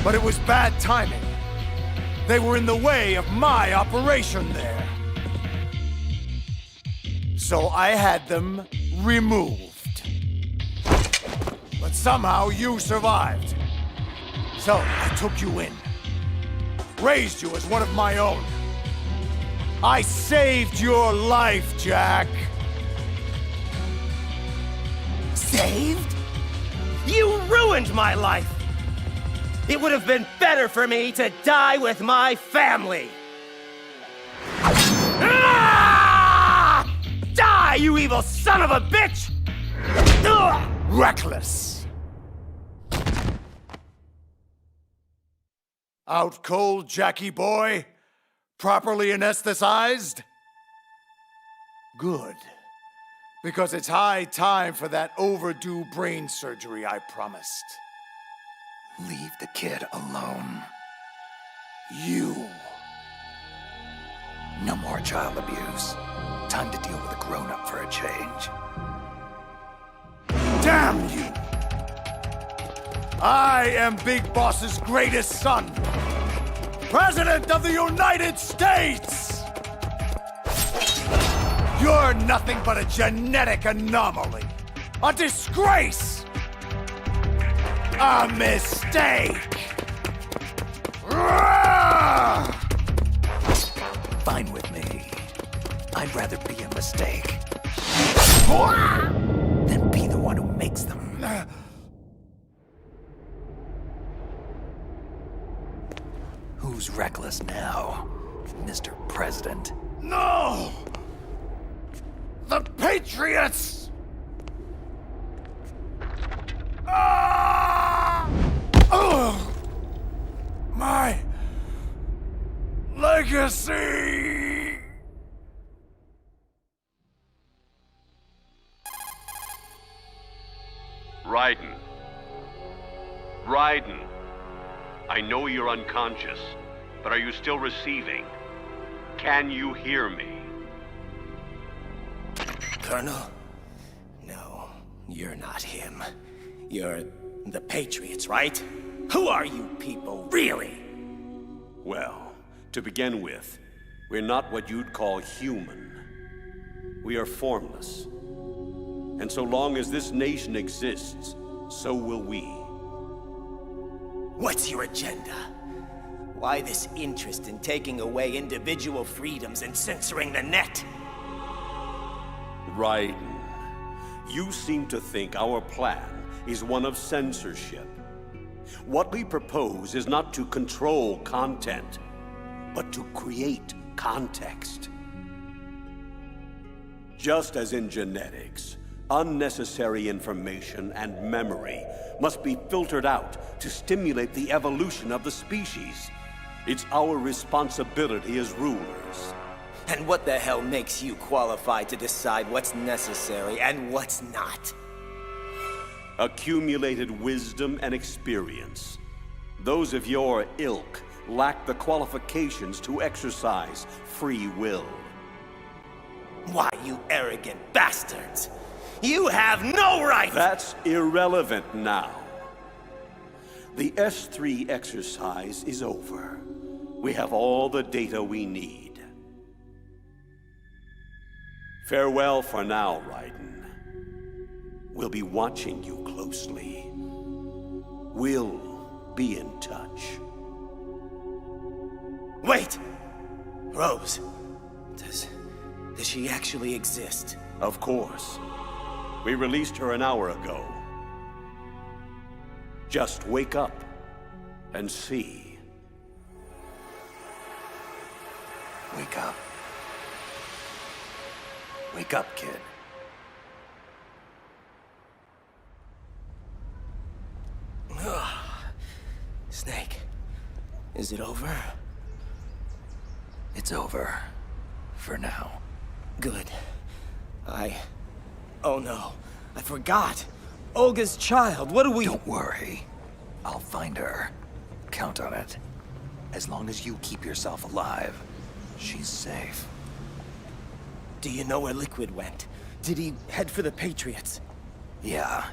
But it was bad timing. They were in the way of my operation there. So I had them removed. But somehow you survived. So I took you in. Raised you as one of my own. I saved your life, Jack. Saved? You ruined my life! It would have been better for me to die with my family! Ah! Die, you evil son of a bitch! Ugh! Reckless. Out cold, Jackie boy? Properly anesthetized? Good. Because it's high time for that overdue brain surgery I promised. Leave the kid alone. You. No more child abuse. Time to deal with a grown-up for a change. Damn you! I am Big Boss's greatest son. President of the United States! You're nothing but a genetic anomaly. A disgrace! A mistake! Fine with me. I'd rather be a mistake than be the one who makes them. Who's reckless now, Mr. President? No! The Patriots! My legacy! Raiden. Raiden. I know you're unconscious, but are you still receiving? Can you hear me? Colonel? No, you're not him. You're the Patriots, right? Who are you people, really? Well, to begin with, we're not what you'd call human. We are formless. And so long as this nation exists, so will we. What's your agenda? Why this interest in taking away individual freedoms and censoring the net? Raiden, you seem to think our plan is one of censorship. What we propose is not to control content, but to create context. Just as in genetics, unnecessary information and memory must be filtered out to stimulate the evolution of the species. It's our responsibility as rulers. And what the hell makes you qualified to decide what's necessary and what's not? Accumulated wisdom and experience. Those of your ilk lack the qualifications to exercise free will. Why, you arrogant bastards! You have no right! That's irrelevant now. The S3 exercise is over. We have all the data we need. Farewell for now, Raiden. We'll be watching you closely. We'll be in touch. Wait! Rose, does she actually exist? Of course. We released her an hour ago. Just wake up and see. Wake up. Wake up, kid. Snake, is it over? It's over. For now. Good. Oh no, I forgot. Olga's child, what do we... Don't worry. I'll find her. Count on it. As long as you keep yourself alive, she's safe. Do you know where Liquid went? Did he head for the Patriots? Yeah,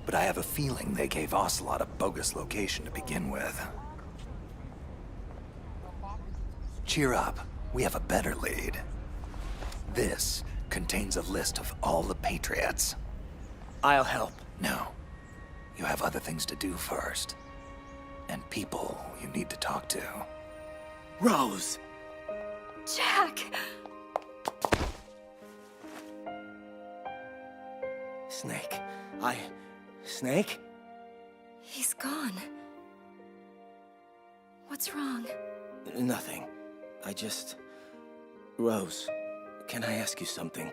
but I have a feeling they gave Ocelot a bogus location to begin with. Cheer up. We have a better lead. This contains a list of all the Patriots. I'll help. No. You have other things to do first. And people you need to talk to. Rose! Jack! Snake. Snake? He's gone. What's wrong? Nothing. Rose, can I ask you something?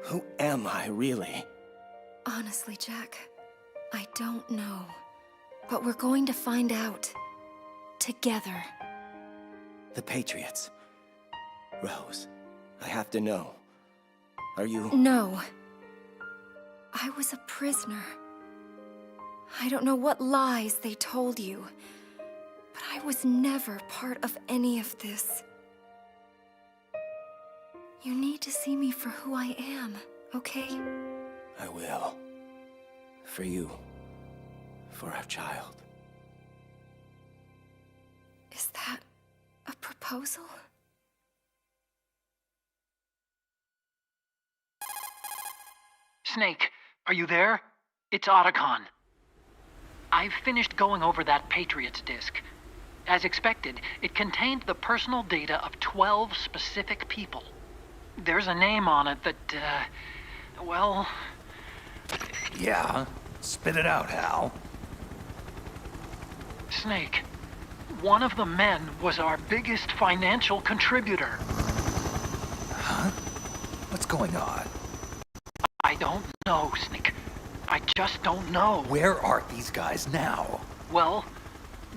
Who am I, really? Honestly, Jack, I don't know. But we're going to find out. Together. The Patriots. Rose, I have to know. Are you... No. I was a prisoner. I don't know what lies they told you, but I was never part of any of this. You need to see me for who I am, okay? I will. For you. For our child. Is that a proposal? Snake, are you there? It's Otacon. I've finished going over that Patriots disk. As expected, it contained the personal data of 12 specific people. There's a name on it that, well... Yeah? Spit it out, Hal. Snake, one of the men was our biggest financial contributor. Huh? What's going on? I don't know, Snake. I just don't know. Where are these guys now? Well,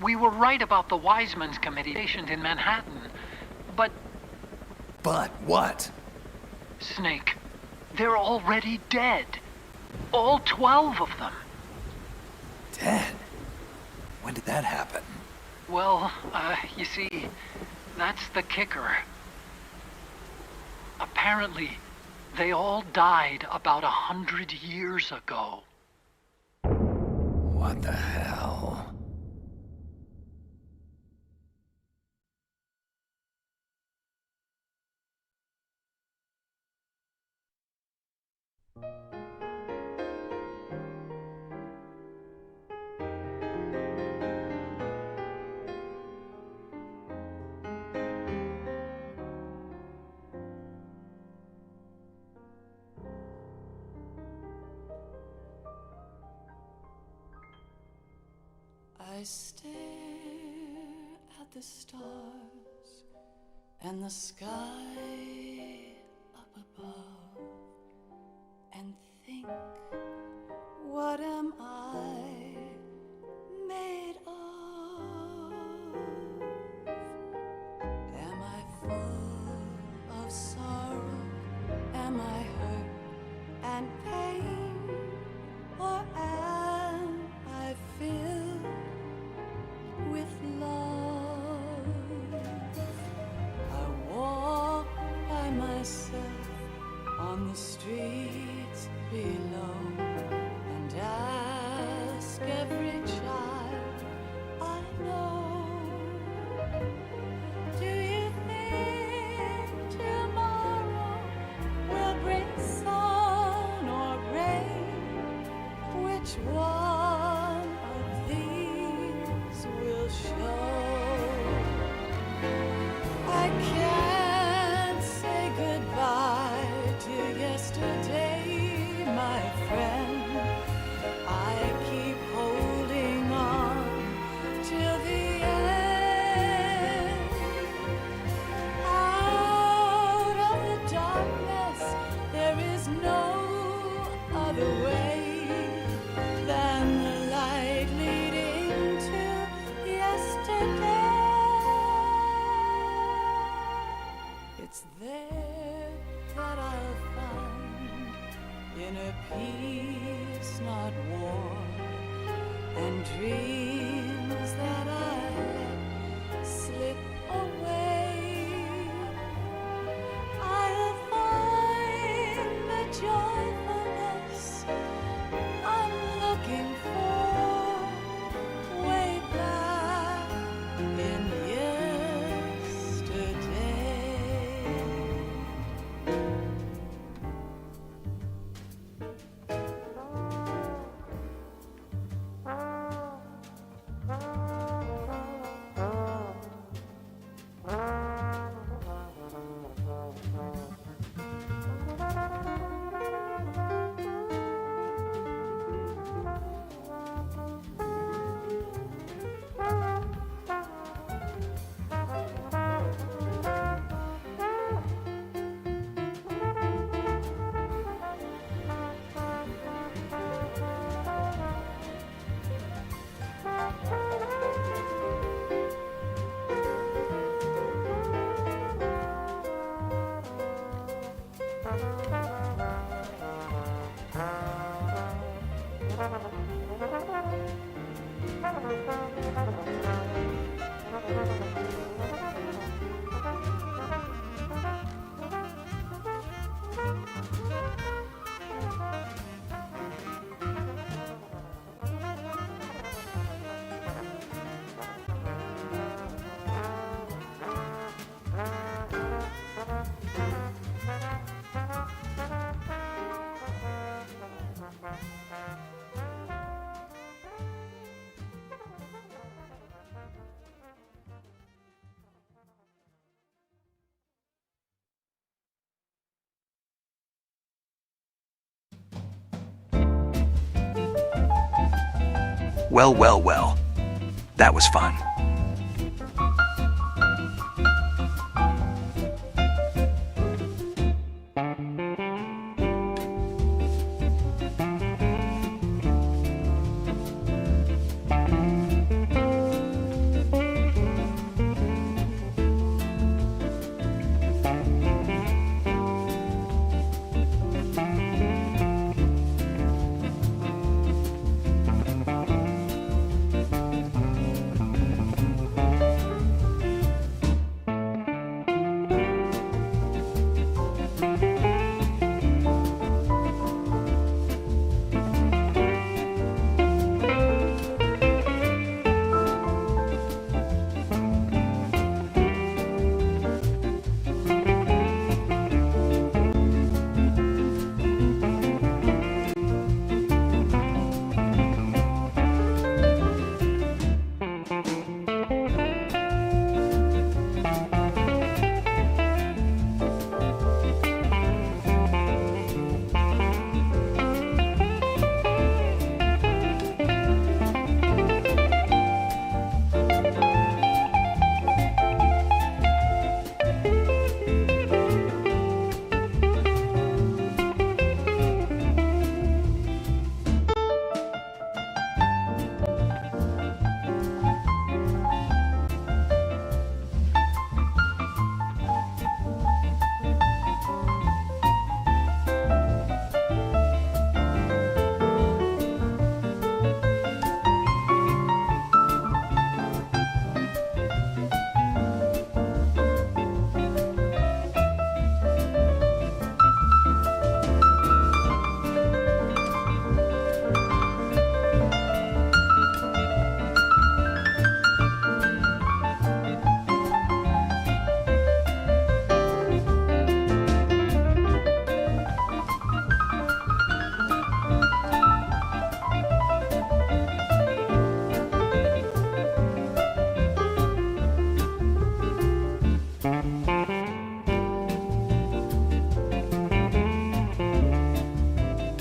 we were right about the Wiseman's Committee stationed in Manhattan, but... But what? Snake, they're already dead. All 12 of them. Dead? When did that happen? Well, you see, that's the kicker. Apparently, they all died about 100 years ago. What the hell? I stare at the stars and the sky up above and think, what am I made of? Am I full of sorrow? Am I hurt and pain? Or am I filled with love? I walk by myself on the streets below. Well, well, well. That was fun.